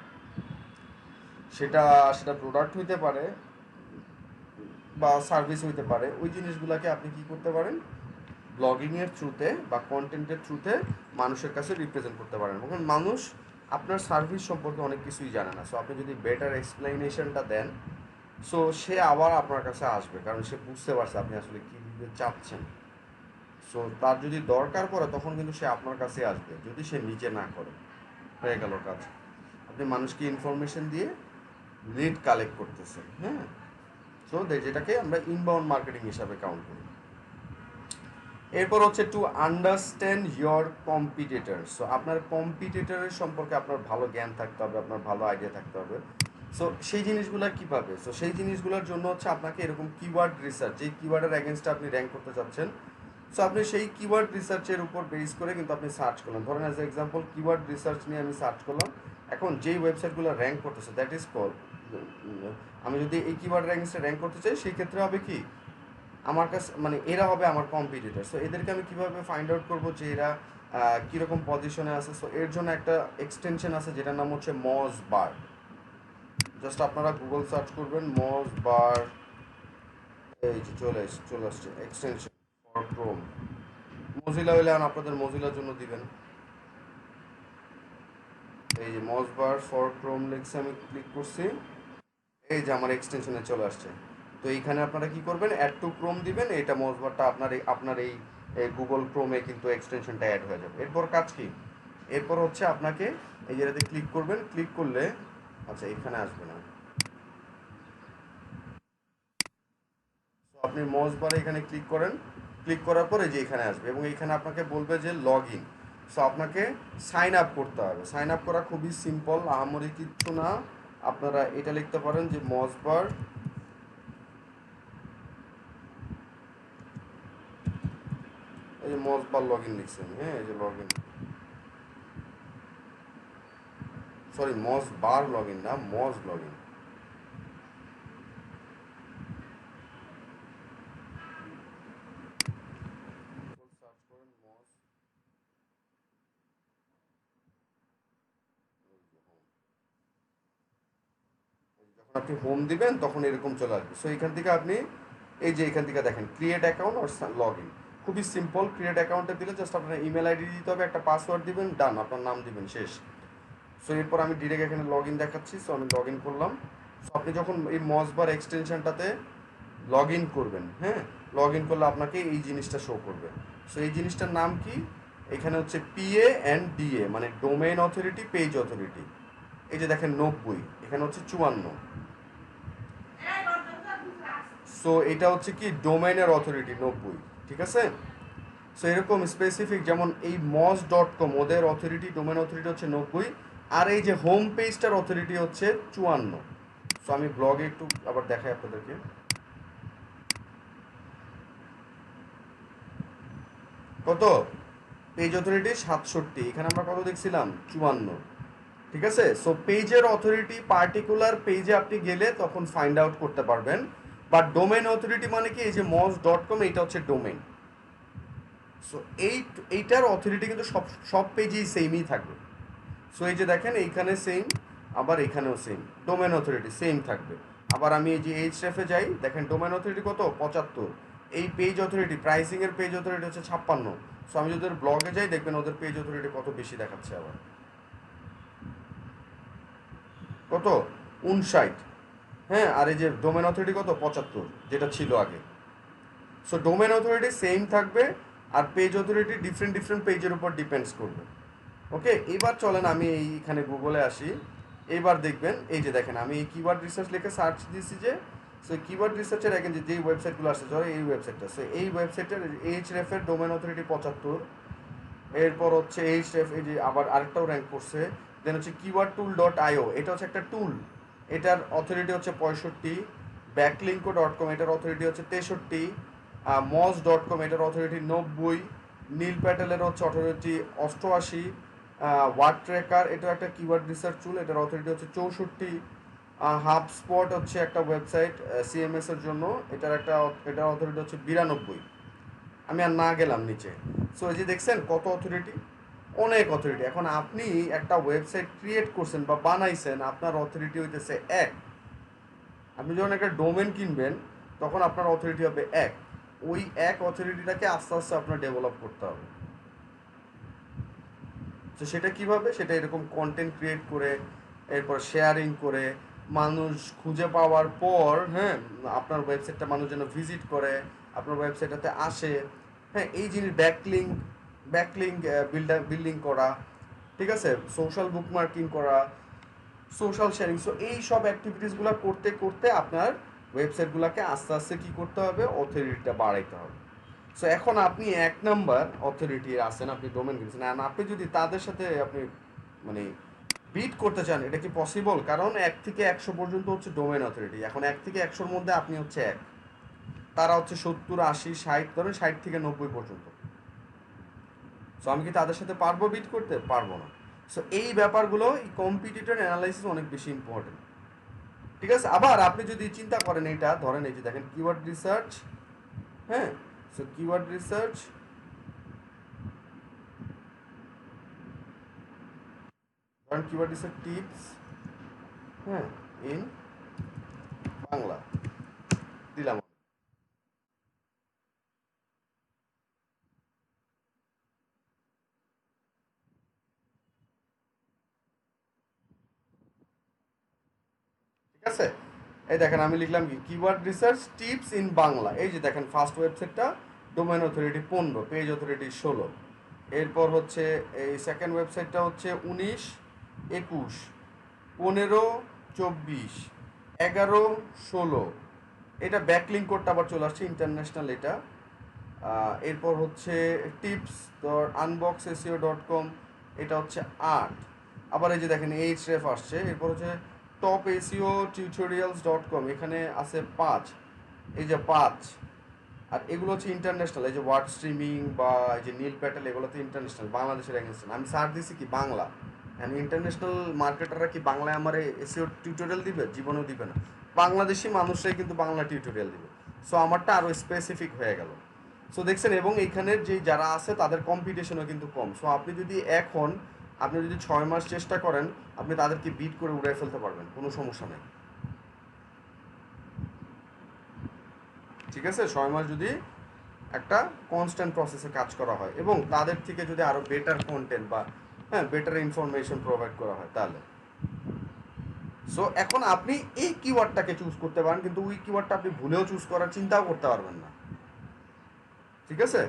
সেটা সেটা প্রোডাক্ট হইতে পারে বা সার্ভিস হইতে পারে, ওই জিনিসগুলোকে আপনি কি করতে পারেন ব্লগিংয়ের থ্রুতে বা কন্টেন্টের থ্রুতে মানুষের কাছে রিপ্রেজেন্ট করতে পারেন। এখন মানুষ আপনার সার্ভিস সম্পর্কে অনেক কিছুই জানে না। সো আপনি যদি বেটার এক্সপ্লেনেশনটা দেন, সো সে আবার আপনার কাছে আসবে, কারণ সে বুঝতে পারছে আপনি আসলে কী দিতে চাচ্ছেন। সো তার যদি দরকার পড়ে তখন কিন্তু সে আপনার কাছে আসবে, যদি সে নিজে না করে। হয়ে গেল কাজ। আপনি মানুষকে ইনফরমেশন দিয়ে লিড কালেক্ট করতেছেন, হ্যাঁ। সো যেটাকে আমরা ইনবাউন্ড মার্কেটিং হিসাবে কাউন্ট করি। এরপর হচ্ছে to understand your competitor. So আপনার কম্পিটিটরের সম্পর্কে আপনার ভালো জ্ঞান থাকতে হবে, আপনার ভালো আইডিয়া থাকতে হবে। সো সেই জিনিসগুলো কীভাবে, সো সেই জিনিসগুলোর জন্য হচ্ছে আপনাকে এরকম কিওয়ার্ড রিসার্চ, যেই কিওয়ার্ডের অ্যাগেনস্টে আপনি র্যাঙ্ক করতে চাচ্ছেন, সো আপনি সেই কিওয়ার্ড রিসার্চের উপর বেস করে কিন্তু আপনি সার্চ করলেন। ধরেন অ্যাজ এক্সাম্পল কিওয়ার্ড রিসার্চ নিয়ে আমি সার্চ করলাম, এখন যেই ওয়েবসাইটগুলো র্যাঙ্ক করতেছে দ্যাট ইজ কল, আমি যদি এই কিওয়ার্ড অ্যাগেনস্টে র্যাঙ্ক করতে চাই সেই ক্ষেত্রে হবে কি আমার কাছে, মানে এরা হবে আমার কম্পিটিটর। সো এদেরকে আমি কীভাবে ফাইন্ড আউট করবো যে এরা কীরকম পজিশনে আছে। সো এর জন্য একটা এক্সটেনশন আছে যেটার নাম হচ্ছে মজ বার। জাস্ট আপনারা গুগল সার্চ করবেন মজ বার, এই যে চলে আসছে এক্সটেনশন ফর ক্রোম। মজিলা হইলে আপনাদের মজিলার জন্য দিবেন। এই যে মসবার ফর ক্রোম লিখছে, আমি ক্লিক করছি, এই যে আমার এক্সটেনশনে চলে আসছে। তো এইখানে আপনারা কি করবেন, অ্যাড টু ক্রোম দিবেন, এটা মসবারটা আপনার এই গুগল ক্রোমে কিন্তু এক্সটেনশনটা অ্যাড হয়ে যাবে। এরপর কাজ কি, এরপর হচ্ছে আপনাকে এই যেটাতে ক্লিক করবেন, ক্লিক করলে আচ্ছা এখানে আসবে না, তো আপনি মাউস বারে এখানে ক্লিক করেন, ক্লিক করার পরে যে এখানে আসবে এবং এখানে আপনাকে বলবে যে লগ ইন। সো আপনাকে সাইন আপ করতে হবে। সাইন আপ করা খুবই সিম্পল, আহামরি কিচ্ছু না। আপনারা এটা লিখতে পারেন যে মসবার, এই যে মসবার লগ ইন লিখছেন, হ্যাঁ এই যে log in, sorry moss bar log in না, মস লগ ইন। সার্চ করেন মস, যখন আপনি হোম দিবেন তখন এরকম চলে আসবে। সো এখান থেকে আপনি এই যে এখান থেকে দেখেন ক্রিয়েট অ্যাকাউন্ট আর লগ ইন, খুবই সিম্পল। ক্রিয়েট অ্যাকাউন্টে দিলে জাস্ট আপনার ইমেল আইডি দিতে হবে, একটা পাসওয়ার্ড দিবেন, ডান, আপনার নাম দিবেন, শেষ। সো এরপর আমি ডিরেক্ট এখানে লগ ইন দেখাচ্ছি, সো আমি লগ ইন করলাম। সো আপনি যখন এই মসবার এক্সটেনশনটাতে লগ ইন করবেন, হ্যাঁ, লগ ইন করলে আপনাকে এই জিনিসটা শো করবে। সো এই জিনিসটার নাম কি, এখানে হচ্ছে পিএ অ্যান্ড ডিএ, মানে ডোমেইন অথরিটি, পেজ অথরিটি। এই যে দেখেন 90, এখানে হচ্ছে 54। সো এটা হচ্ছে কি ডোমেইনের অথরিটি 90, ঠিক আছে। সো এরকম স্পেসিফিক, যেমন এই mos.com ওদের অথরিটি, ডোমেন অথরিটি হচ্ছে 90, আর এই যে হোম পেজটার অথরিটি হচ্ছে 54। সো আমি ব্লগে একটু আবার দেখাই আপনাদেরকে, কত পেজ অথরিটি 67, এখানে আমরা কত দেখছিলাম 54, ঠিক আছে। সো পেজের অথরিটি পার্টিকুলার পেজে আপনি গেলে তখন ফাইন্ড আউট করতে পারবেন। বাট ডোমেন অথরিটি মানে কি, এই যে mos.com এইটা হচ্ছে ডোমেন। সো এইটার অথরিটি কিন্তু সব সব পেজেই সেমই থাকবে। সো এই যে দেখেন এইখানে সেম, আবার এখানেও সেম, ডোমেন অথরিটি সেম থাকবে। আবার আমি এই যে এইচএফে যাই, দেখেন ডোমেন অথরিটি কত 75, এই পেজ অথরিটি, প্রাইসিং এর পেজ অথরিটি হচ্ছে 56। সো আমি যদি ওদের ব্লগে যাই দেখবেন ওদের পেজ অথরিটি কত বেশি দেখাচ্ছে, আবার কত 59। হ্যাঁ, আর এই যে ডোমেন অথরিটি কত 75, যেটা ছিল আগে। সো ডোমেন অথরিটি সেম থাকবে, আর পেজ অথরিটি ডিফারেন্ট ডিফারেন্ট পেজের উপর ডিপেন্ডস করবে। ওকে, এবার চলেন আমি এইখানে গুগলে আসি। এইবার দেখবেন এই যে দেখেন আমি এই কিওয়ার্ড রিসার্চ লিখে সার্চ দিয়েছি যে, সো কিওয়ার্ড রিসার্চের এখন যেই ওয়েবসাইটগুলো আসছে, ধরো এই ওয়েবসাইটটা, সো এই ওয়েবসাইটের এইচরেফের ডোমেন অথরিটি 75, এরপর হচ্ছে এইচরেফ, এই যে আবার আরেকটাও র্যাঙ্ক করছে। দেন হচ্ছে keywordtool.io, এটা হচ্ছে একটা টুল, এটার অথরিটি হচ্ছে 65। ব্যাকলিঙ্কো.com, এটার অথরিটি হচ্ছে 63। মস.com, এটার অথরিটি 90। নীল প্যাটেলের হচ্ছে অথরিটি 88। ওয়ার্ড ট্র্যাকার, এটাও একটা কিওয়ার্ড রিসার্চ টুল, এটার অথরিটি হচ্ছে 64। হাবস্পট হচ্ছে একটা ওয়েবসাইট সিএমএস এর জন্য, এটার অথরিটি হচ্ছে 92। আমি আর না গেলাম নিচে। সো এই যে দেখছেন কত অথরিটি, অনেক অথরিটি। এখন আপনি একটা ওয়েবসাইট ক্রিয়েট করছেন বা বানাইছেন, আপনার অথরিটি হইতেছে এক। আপনি যখন একটা ডোমেন কিনবেন তখন আপনার অথরিটি হবে এক। ওই এক অথরিটিটাকে আস্তে আস্তে আপনার ডেভেলপ করতে হবে। তো সেটা কিভাবে, সেটা এরকম কন্টেন্ট ক্রিয়েট করে, এরপর শেয়ারিং করে, মানুষ খুঁজে পাওয়ার পর, হ্যাঁ, আপনার ওয়েবসাইটটা মানুষ যেন ভিজিট করে, আপনার ওয়েবসাইটটাতে আসে, হ্যাঁ, এই জিনিস ব্যাকলিং বিল্ডিং করা, ঠিক আছে, সোশ্যাল বুকমার্কিং করা, সোশ্যাল শেয়ারিং। সো এই সব অ্যাক্টিভিটিসগুলো করতে করতে আপনার ওয়েবসাইটগুলোকে আস্তে আস্তে কী করতে হবে, অথরিটিটা বাড়াইতে হবে। সো এখন আপনি 1 নাম্বার অথরিটি আছেন, আপনি ডোমেন কিনছেন, আর আপনি যদি তাদের সাথে আপনি মানে বিট করতে চান, এটা কি পসিবল? কারণ 1 থেকে 100 পর্যন্ত হচ্ছে ডোমেন অথরিটি। এখন 1 থেকে 100-র মধ্যে আপনি হচ্ছে এক, তারা হচ্ছে 70, 80, 60, ধরেন 60 থেকে 90 পর্যন্ত। সো আমি কি তাদের সাথে পারবো বিট করতে? পারবো না। সো এই ব্যাপারগুলো, এই কম্পিটিটর অ্যানালাইসিস অনেক বেশি ইম্পর্টেন্ট, ঠিক আছে। আবার আপনি যদি চিন্তা করেন, এইটা ধরেন এই যে দেখেন কিওয়ার্ড রিসার্চ, হ্যাঁ, সো কিওয়ার্ড রিসার্চ, ধরেন কিওয়ার্ড রিসার্চ টিপস, হ্যাঁ, ইন বাংলা দিলাম। আছে? এই দেখেন আমি লিখলাম কি keyword research tips in Bangla. এই যে দেখেন ফার্স্ট ওয়েবসাইটটা ডোমেন অথরিটি 15, পেজ অথরিটি 16। এরপর হচ্ছে এই সেকেন্ড ওয়েবসাইটটা হচ্ছে 19, 21, 15, 24, 11, 16। এটা ব্যাকলিঙ্ক কোডটা আবার চলে আসছে ইন্টারন্যাশনাল এটা। এরপর হচ্ছে টিপস unboxseo.com, এটা হচ্ছে 8। আবার এই যে দেখেন এইচরেফ আসছে। এরপর হচ্ছে টপ এসিও টিউটোরিয়ালস.com, এখানে আছে 5, এই যে 5। আর এগুলো হচ্ছে ইন্টারন্যাশনাল, এই যে ওয়ার্ড স্ট্রিমিং বা এই যে নীল প্যাটেল, এগুলো তো ইন্টারন্যাশনাল, বাংলাদেশের এগেনস্ট। আমি সার্চ দিছি কি বাংলা, ইন্টারন্যাশনাল মার্কেটাররা কি বাংলায় আমার এসিও টিউটোরিয়াল দিবে? জীবনেও দিবে না। বাংলাদেশি মানুষরাই কিন্তু বাংলা টিউটোরিয়াল দিবে। সো আমারটা আরও স্পেসিফিক হয়ে গেল। সো দেখছেন, এবং এইখানের যে যারা আছে তাদের কম্পিটিশনও কিন্তু কম। সো আপনি যদি আপনি যদি 6 মাস চেষ্টা করেন, আপনি তাদেরকে বিট করে উড়াই ফেলতে পারবেন, কোনো সমস্যা নেই। ঠিক আছে, 6 মাস যদি একটা কনস্ট্যান্ট প্রসেসে কাজ করা হয় এবং তাদের থেকে যদি আরও বেটার কন্টেন্ট বা বেটার ইনফরমেশন প্রোভাইড করা হয় তাহলে। সো এখন আপনি এই কিওয়ার্ডটাকে চুজ করতে পারেন, কিন্তু ওই কিওয়ার্ডটা আপনি ভুলেও চুজ করার চিন্তাও করতে পারবেন না। ঠিক আছে?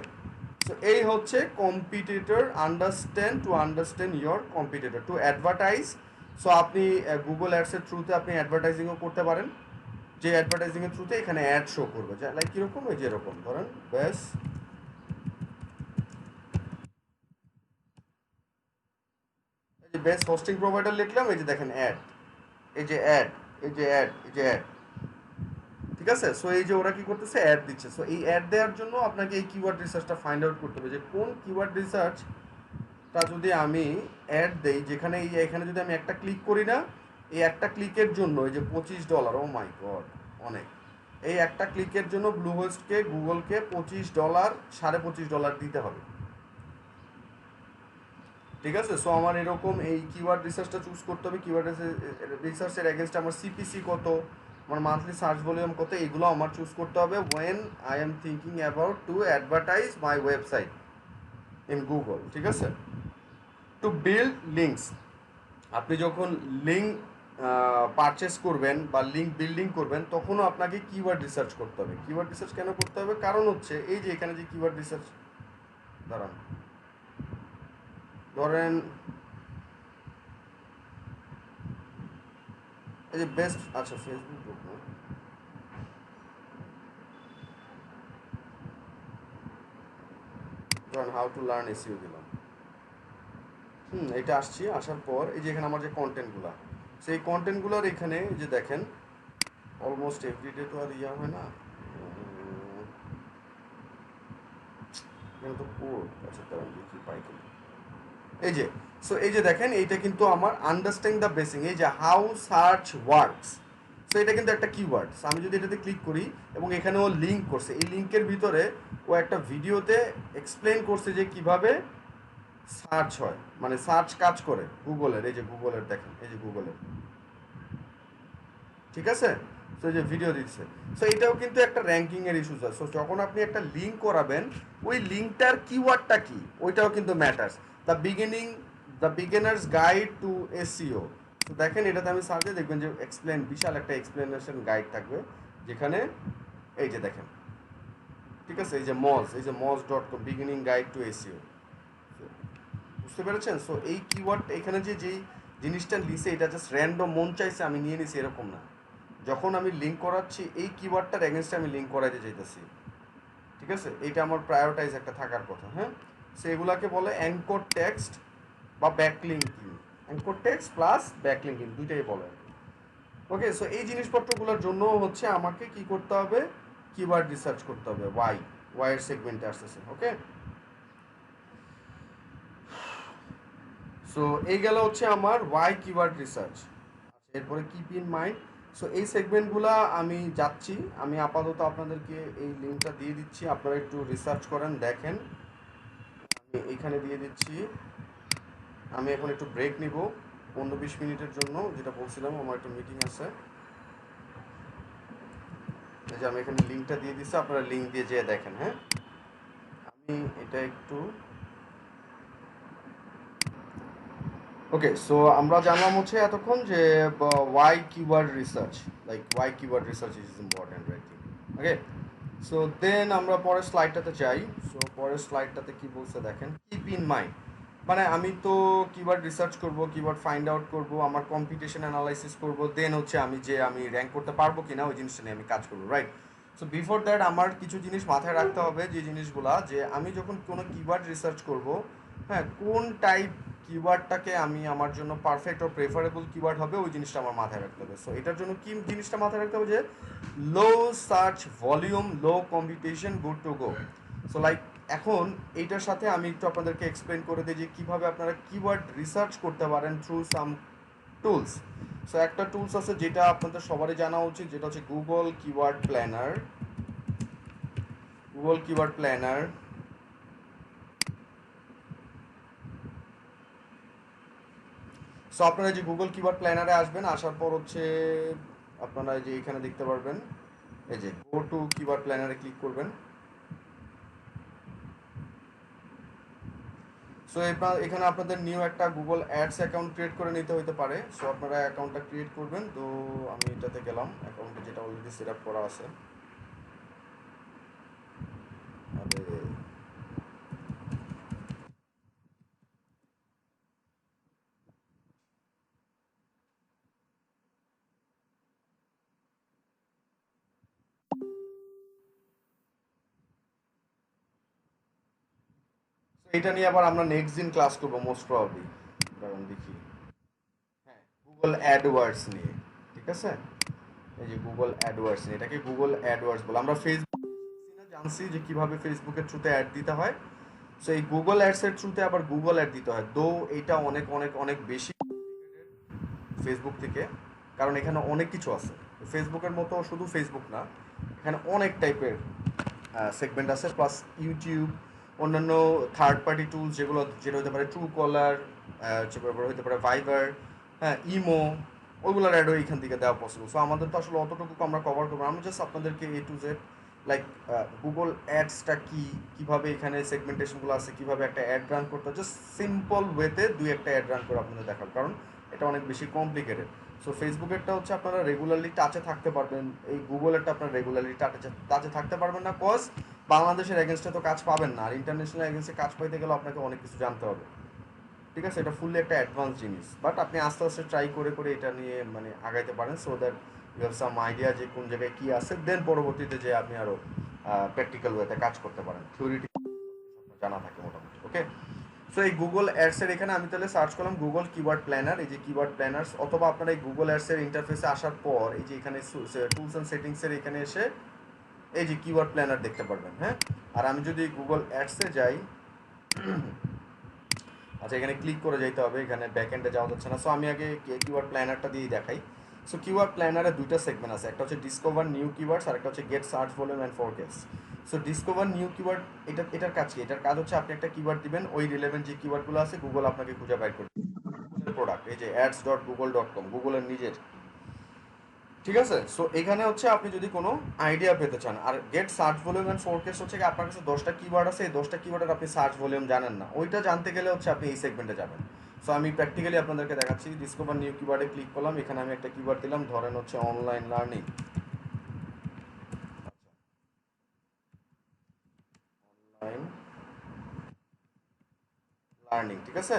সো এই হচ্ছে competitor, understand your competitor to advertise. So আপনি গুগল অ্যাডসের থ্রুতে আপনি অ্যাডভার্টাইজিংও করতে পারেন, যে অ্যাডভার্টাইজিংয়ের থ্রুতে এখানে অ্যাড শো করবে, যে লাইক কীরকম, ওই যেরকম ধরেন ব্যাস, এই যে বেস্ট হোস্টিং প্রোভাইডার লিখলাম, এই যে দেখেন অ্যাড, এই যে অ্যাড, এই যে অ্যাড, এই যে অ্যাড। ঠিক আছে? সো এই যে ওরা কি করতেছে, অ্যাড দিচ্ছে। সো এই অ্যাড দেওয়ার জন্য আপনাকে এই কিওয়ার্ড রিসার্চটা ফাইন্ড আউট করতে হবে যে কোন কিওয়ার্ড রিসার্চটা যদি আমি অ্যাড দেই, যেখানে এখানে যদি আমি একটা ক্লিক করি না, এই একটা ক্লিকের জন্য এই যে $25, ও মাই গড অনেক। এই একটা ক্লিকের জন্য ব্লু হোস্টকে, গুগলকে $25, $25.5 দিতে হবে। ঠিক আছে? সো আমার এরকম এই কিওয়ার্ড রিসার্চটা চুজ করতে হবে। কিওয়ার্ড রিসার্চের এগেনস্ট আমার সিপিসি কত, আমার মান্থলি সার্চ ভলিউম কত, এগুলো আমার চুজ করতে হবে when I am thinking about to advertise my website in Google. ঠিক আছে? টু বিল্ড লিঙ্কস, আপনি যখন লিঙ্ক পারচেস করবেন বা লিঙ্ক বিল্ডিং করবেন, তখনও আপনাকে কিওয়ার্ড রিসার্চ করতে হবে। কিওয়ার্ড রিসার্চ কেন করতে হবে? কারণ হচ্ছে এই যে এখানে যে কিওয়ার্ড রিসার্চ, দাঁড়ান, ধরেন এই যে বেস্ট, আচ্ছা ফেসবুক গ্রুপ না, ধরেন হাউ টু লার্ন এসইও দিলাম। এটা আসছি, আসার পর এই যে এখানে আমার যে কন্টেন্টগুলো, সেই কন্টেন্টগুলোর এখানে এই যে দেখেন অলমোস্ট এভরিডে তো আর ইয়া হয় না, এখানে তো কোড, আচ্ছা তারা দেখি পাই কিনা। এই যে, সো এই যে দেখেন এইটা কিন্তু আমার আন্ডারস্ট্যান্ডিং দ্য বেসিক, এই যে হাউ সার্চ ওয়ার্কস। সো এটা কিন্তু একটা কিওয়ার্ড। আমি যদি এটাতে ক্লিক করি এবং এখানে ও লিঙ্ক করছে, এই লিঙ্কের ভিতরে ও একটা ভিডিওতে এক্সপ্লেন করছে যে কিভাবে সার্চ হয়, মানে সার্চ কাজ করে গুগলের। এই যে গুগলের দেখেন, এই যে গুগলের, ঠিক আছে? সো এই যে ভিডিও দিচ্ছে। সো এটাও কিন্তু একটা র্যাঙ্কিংয়ের ইস্যুস আছে। সো যখন আপনি একটা লিঙ্ক করাবেন, ওই লিঙ্কটার কিওয়ার্ডটা কি ওইটাও কিন্তু matters. The beginners guide to SEO. তো দেখেন এটাতে আমি সার্চে দেখবেন যে বিশাল একটা এক্সপ্লেনেশন গাইড থাকবে, যেখানে এই যে দেখেন, ঠিক আছে, এই যে mos.com beginning guide to SEO. বুঝতে পেরেছেন? সো এই কিওয়ার্ড এখানে যেই জিনিসটা লিখছে, এটা জাস্ট র্যান্ডম মন চাইছে আমি নিয়ে নিছি এরকম না। যখন আমি লিঙ্ক করাচ্ছি, এই কিওয়ার্ডটার এগেনস্টে আমি লিঙ্ক করাইতে চাইতেছি। ঠিক আছে? এইটা আমার প্রায়োরিটাইজ একটা থাকার কথা। হ্যাঁ, সো এগুলাকে বলে অ্যাঙ্কর টেক্সট বা ব্যাকলিঙ্কিং। অ্যাঙ্কর টেক্সট প্লাস ব্যাকলিঙ্কিং দুইটাই বলে। ওকে, সো এই জিনিসপত্রগুলোর জন্য হচ্ছে আমাকে কি করতে হবে, কিওয়ার্ড রিসার্চ করতে হবে। ওয়াইয়ের সেগমেন্টে আসতেছে। ওকে, সো এই গেল হচ্ছে আমার ওয়াই কিওয়ার্ড রিসার্চ। এরপরে কিপ ইন মাইন্ড, সো এই সেগমেন্টগুলো আমি যাচ্ছি, আমি আপাতত আপনাদেরকে এই লিঙ্কটা দিয়ে দিচ্ছি, আপনারা একটু রিসার্চ করেন, দেখেন। আমি এইখানে দিয়ে দিচ্ছি। আমি এখন একটু ব্রেক নিব 15-20 মিনিটের জন্য, যেটা বলছিলাম আমার একটা মিটিং আছে। এই যে আমি এখানে লিঙ্কটা দিয়ে দিচ্ছি, আপনারা লিঙ্ক দিয়ে যেয়ে দেখেন। হ্যাঁ, আমি এটা একটু ওকে, সো আমরা জানলাম হচ্ছে এতক্ষণ যে why keyword research, like why keyword research is important right. Okay, so then আমরা পরের স্লাইডটাতে যাই। সো পরের স্লাইডটাতে কি বলছে দেখেন, কিপ ইন মাইন্ড, মানে আমি তো কিওয়ার্ড রিসার্চ করব, কিওয়ার্ড ফাইন্ড আউট করব, আমার কম্পিটিশন অ্যানালাইসিস করব, দেন হচ্ছে আমি র্যাঙ্ক করতে পারবো কিনা ওই জিনিসটা নিয়ে আমি কাজ করবো, রাইট। সো বিফোর দ্যাট আমার কিছু জিনিস মাথায় রাখতে হবে, যে জিনিসগুলা যে আমি যখন কোনো কিওয়ার্ড রিসার্চ করব, হ্যাঁ, কোন টাইপ কিওয়ার্ডটাকে আমি আমার জন্য পারফেক্ট ও প্রেফারেবল কিওয়ার্ড হবে ওই জিনিসটা আমার মাথায় রাখতে হবে। সো এটার জন্য কি জিনিসটা মাথায় রাখতে হবে, যে low search volume, low competition, good to go. So like এখন এইটার সাথে আমি একটু আপনাদেরকে এক্সপ্লেন করে দিই যে কীভাবে আপনারা কিওয়ার্ড রিসার্চ করতে পারেন থ্রু সাম টুলস। সো একটা টুলস আছে যেটা আপনাদের সবারই জানা উচিত, যেটা হচ্ছে Google keyword planner. Google keyword planner, so আপনারা যে গুগল কিওয়ার্ড প্ল্যানারে আসবেন, আসার পর হচ্ছে আপনারা যে এখানে দেখতে পারবেন, এই যে গো টু কিওয়ার্ড প্ল্যানারে ক্লিক করবেন। সো এখানে আপনাদের নিউ একটা গুগল অ্যাডস অ্যাকাউন্ট ক্রিয়েট করে নিতে হতে পারে। সো আপনারা অ্যাকাউন্টটা ক্রিয়েট করবেন। তো আমি এটাতে গেলাম, অ্যাকাউন্টে যেটা অলরেডি সেট আপ করা আছে। আরে এটা নিয়ে আবার আমরা নেক্সট দিন ক্লাস করবো মোস্ট প্রবাবলি, কারণ দেখি, হ্যাঁ, গুগল অ্যাডওয়ার্ডস নিয়ে, ঠিক আছে। এই যে গুগল অ্যাডওয়ার্ডস নিয়ে, এটাকে গুগল অ্যাডওয়ার্ডস বলে। আমরা ফেসবুক জানছি যে কিভাবে ফেসবুকের থ্রুতে অ্যাড দিতে হয়। সো এই গুগল অ্যাডসের থ্রুতে আবার গুগল অ্যাড দিতে হয়, দো এটা অনেক অনেক অনেক বেশি ফেসবুক থেকে, কারণ এখানে অনেক কিছু আছে। ফেসবুকের মতো শুধু ফেসবুক না, এখানে অনেক টাইপের সেগমেন্ট আছে, প্লাস ইউটিউব, অন্যান্য থার্ড পার্টি টুলস যেগুলো, যেটা হতে পারে ট্রু কলার, হতে পারে ভাইবার, হ্যাঁ, ইমো, ওইগুলোর অ্যাডও এখান থেকে দেওয়া পসিবল। সো আমাদের তো আসলে অতটুকু আমরা কভার করবো, আমরা জাস্ট আপনাদেরকে এ টু জেড লাইক গুগল অ্যাডসটা কি, কীভাবে এখানে সেগমেন্টেশনগুলো আছে, কীভাবে একটা অ্যাড রান করতে হয়, জাস্ট সিম্পল ওয়েতে দুই একটা অ্যাড রান করে আপনাদের দেখাবো, কারণ এটা অনেক বেশি কমপ্লিকেটেড। সো ফেসবুকেরটা হচ্ছে আপনারা রেগুলারলি টাচে থাকতে পারবেন, এই গুগলেরটা আপনারা রেগুলারলি টাচে থাকতে পারবেন না, কজ বাংলাদেশের এগেনস্টে তো কাজ পাবেন না, আর ইন্টারন্যাশনাল এগেনস্টে কাজ পাইতে গেলে আপনাকে অনেক কিছু জানতে হবে, ঠিক আছে। এটা ফুললি একটা অ্যাডভান্স জিনিস, বাট আপনি আস্তে আস্তে ট্রাই করে করে এটা নিয়ে মানে আগাইতে পারেন, so that you have some idea যে কোন জায়গায় কী আছে, দেন পরবর্তীতে যে আপনি আরও প্র্যাকটিক্যাল ওয়েতে কাজ করতে পারেন, থিওরিটিক্যাল জানা থাকে মোটামুটি। ওকে, সো এই গুগল অ্যাডসের এখানে আমি তাহলে সার্চ করলাম গুগল কিওয়ার্ড প্ল্যানার, এই যে কিওয়ার্ড প্ল্যানার্স, অথবা আপনারা এই গুগল অ্যাডসের ইন্টারফেসে আসার পর এই যে এখানে টুলস অ্যান্ড সেটিংসের এখানে এসে এই যে কিওয়ার্ড প্ল্যানার দেখতে পারবেন, হ্যাঁ। আর আমি যদি গুগল অ্যাডসে যাই, আচ্ছা এখানে ক্লিক করে যাইতে হবে, এখানে ব্যাক এন্ডে যাওয়া যাচ্ছে না। সো আমি আগে কিওয়ার্ড প্ল্যানারটা দিয়ে দেখাই। সো কিওয়ার্ড প্ল্যানারে দুইটা সেগমেন্ট আছে, একটা হচ্ছে ডিসকভার নিউ কিওয়ার্ডস, আর একটা হচ্ছে get search volume and forecast. So discover new keyword, এটার কাজ কি? এটার কাজ হচ্ছে আপনি একটা কিওয়ার্ড দিবেন, ওই রিলেভেন্ট যে কিওয়ার্ডগুলো আছে গুগল আপনাকে খুঁজে বের করবে। গুগলের প্রোডাক্ট, এই যে ads.google.com, গুগলের নিজের, ঠিক আছে। সো এখানে হচ্ছে আপনি যদি কোনো আইডিয়া পেতে চান, আর get search volume and forecast হচ্ছে কি আপনার কাছে 10টা কিওয়ার্ড আছে, এই 10টা কিওয়ার্ডের আপনি সার্চ ভলিউম জানেন না, ওইটা জানতে গেলে হচ্ছে আপনি এই সেগমেন্টে যাবেন। সো আমি প্র্যাকটিক্যালি আপনাদেরকে দেখাচ্ছি। ডিসকভার নিউ কিওয়ার্ডে ক্লিক করলাম, এখানে আমি একটা কিওয়ার্ড দিলাম, ধরেন হচ্ছে অনলাইন লার্নিং, অনলাইন লার্নিং, ঠিক আছে।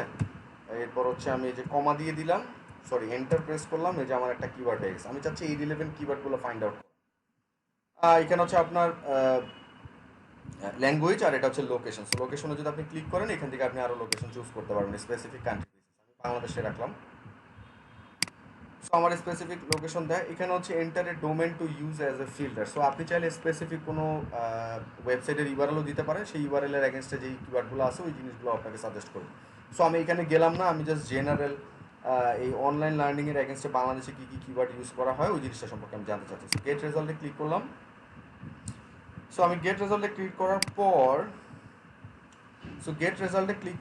এরপর হচ্ছে আমি এই যে কমা দিয়ে দিলাম, সরি এন্টার প্রেস করলাম, এই যে আমার একটা কিওয়ার্ড হয়ে গেছে। আমি চাচ্ছি এই রিলেভেন্ট কিওয়ার্ডগুলো ফাইন্ড আউট। এখানে হচ্ছে আপনার ল্যাঙ্গুয়েজ, আর এটা হচ্ছে লোকেশন। সো লোকেশনে যদি আপনি ক্লিক করেন, এখান থেকে আপনি আরও লোকেশন চুজ করতে পারবেন স্পেসিফিক কান্ট্রি বেসিস। আমি বাংলাদেশে রাখলাম। সো আমার স্পেসিফিক লোকেশন দেয়, এখানে হচ্ছে enter a domain to use as a filter. So আপনি চাইলে স্পেসিফিক কোনো ওয়েবসাইটের ইউআরএলও দিতে পারেন, সেই ইউআরএলের এগেনস্টে যেই কিওয়ার্ডগুলো আছে ওই জিনিসগুলো আপনাকে সাজেস্ট করবে। সো আমি এখানে গেলাম না, আমি জাস্ট জেনারেল এই অনলাইন লার্নিংয়ের এগেনস্টে বাংলাদেশে কী কী কিওয়ার্ড ইউজ করা হয় ওই জিনিসটা সম্পর্কে আমি জানতে চাচ্ছি। সো গেট রেজাল্টে ক্লিক করলাম। সো আমি গেট রেজাল্টে ক্লিক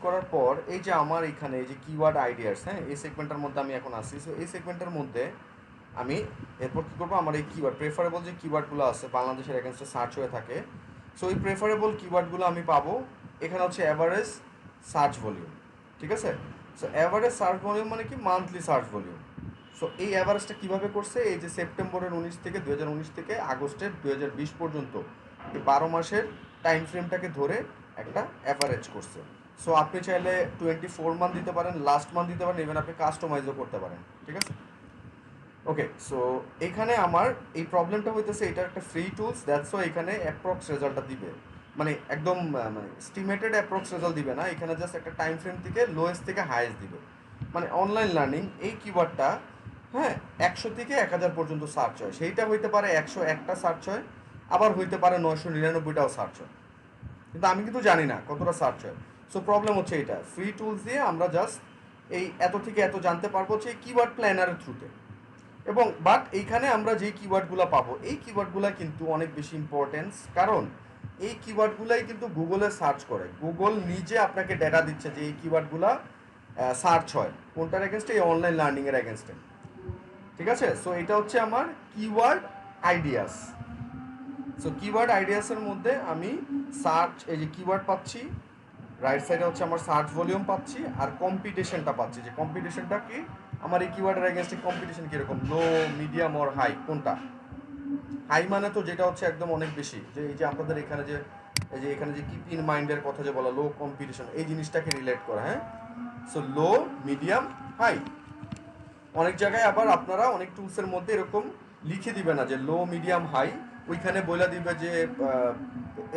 করার পর, এই যে আমার এখানে এই যে কিওয়ার্ড আইডিয়াস, হ্যাঁ, এই সেগমেন্টের মধ্যে আমি এখন আসছি। সো এই সেগমেন্টের মধ্যে আমি এরপর কী করবো, আমার এই কিওয়ার্ড প্রেফারেবল যে কিওয়ার্ডগুলো আছে বাংলাদেশের এগেনস্টে সার্চ হয়ে থাকে, সো এই প্রেফারেবল কিওয়ার্ডগুলো আমি পাবো। এখানে হচ্ছে অ্যাভারেজ সার্চ ভলিউম, ঠিক আছে। সো অ্যাভারেজ সার্চ ভলিউম মানে কি মান্থলি সার্চ ভলিউম। সো এই অ্যাভারেজটা কীভাবে করছে, এই যে সেপ্টেম্বরের 19 থেকে 2019 থেকে আগস্টের 2020 পর্যন্ত এই 12 মাসের টাইম ফ্রেমটাকে ধরে একটা অ্যাভারেজ করছে। সো আপনি চাইলে 24 মান্থ দিতে পারেন, লাস্ট মান্থ দিতে পারেন, ইভেন আপনি কাস্টমাইজও করতে পারেন, ঠিক আছে। ওকে, সো এখানে আমার এই প্রবলেমটা হইতেছে, এটা একটা ফ্রি টুলস, দ্যাটস ওয়াই এখানে অ্যাপ্রক্স রেজাল্টটা দিবে, মানে একদম মানে স্টিমেটেড অ্যাপ্রক্স রেজাল্ট দিবে না, এখানে জাস্ট একটা টাইম ফ্রেম থেকে লোয়েস্ট থেকে হাইয়েস্ট দিবে। মানে অনলাইন লার্নিং এই কিওয়ার্ডটা, হ্যাঁ, 100 থেকে 1000 পর্যন্ত সার্চ হয়, সেইটা হইতে পারে 101টা সার্চ হয়, আবার হইতে পারে 999টাও সার্চ হয়, কিন্তু আমি কিন্তু জানি না কতটা সার্চ হয়। সো প্রবলেম হচ্ছে এটা, ফ্রি টুলস দিয়ে আমরা জাস্ট এই এত থেকে এত জানতে পারবো হচ্ছে এই কিওয়ার্ড প্ল্যানারের থ্রুতে। এবং বাট এইখানে আমরা যেই কিওয়ার্ডগুলো পাবো এই কিওয়ার্ডগুলো কিন্তু অনেক বেশি ইম্পর্টেন্স, কারণ এই কিওয়ার্ডগুলাই কিন্তু গুগলে সার্চ করে, গুগল নিজে আপনাকে ডেটা দিচ্ছে যে এই কিওয়ার্ডগুলো সার্চ হয় কোনটার এগেনস্টে, এই অনলাইন লার্নিংয়ের এগেনস্টে, ঠিক আছে। সো এটা হচ্ছে আমার কিওয়ার্ড আইডিয়াস। সো কিওয়ার্ড আইডিয়াসের মধ্যে আমি সার্চ, এই যে কিওয়ার্ড পাচ্ছি, রাইট সাইডে হচ্ছে আমার সার্চ ভলিউম পাচ্ছি, আর কম্পিটিশনটা পাচ্ছি, যে কম্পিটিশনটা কি আমার এই কিওয়ার্ডের এগেনস্টে কম্পিটিশন কীরকম, লো, মিডিয়াম অর হাই, কোনটা। হাই মানে তো যেটা হচ্ছে একদম অনেক বেশি, যে এই যে আপনাদের এখানে যে এই যে এখানে যে কিপ ইন মাইন্ডের কথা যে বলা, লো কম্পিটিশন, এই জিনিসটাকে রিলেট করে, হ্যাঁ। So low, medium, high. অনেক জায়গায় আবার আপনারা অনেক টুলসের মধ্যে এরকম লিখে দিবে না যে লো, মিডিয়াম, হাই, ওইখানে বলে দিবে যে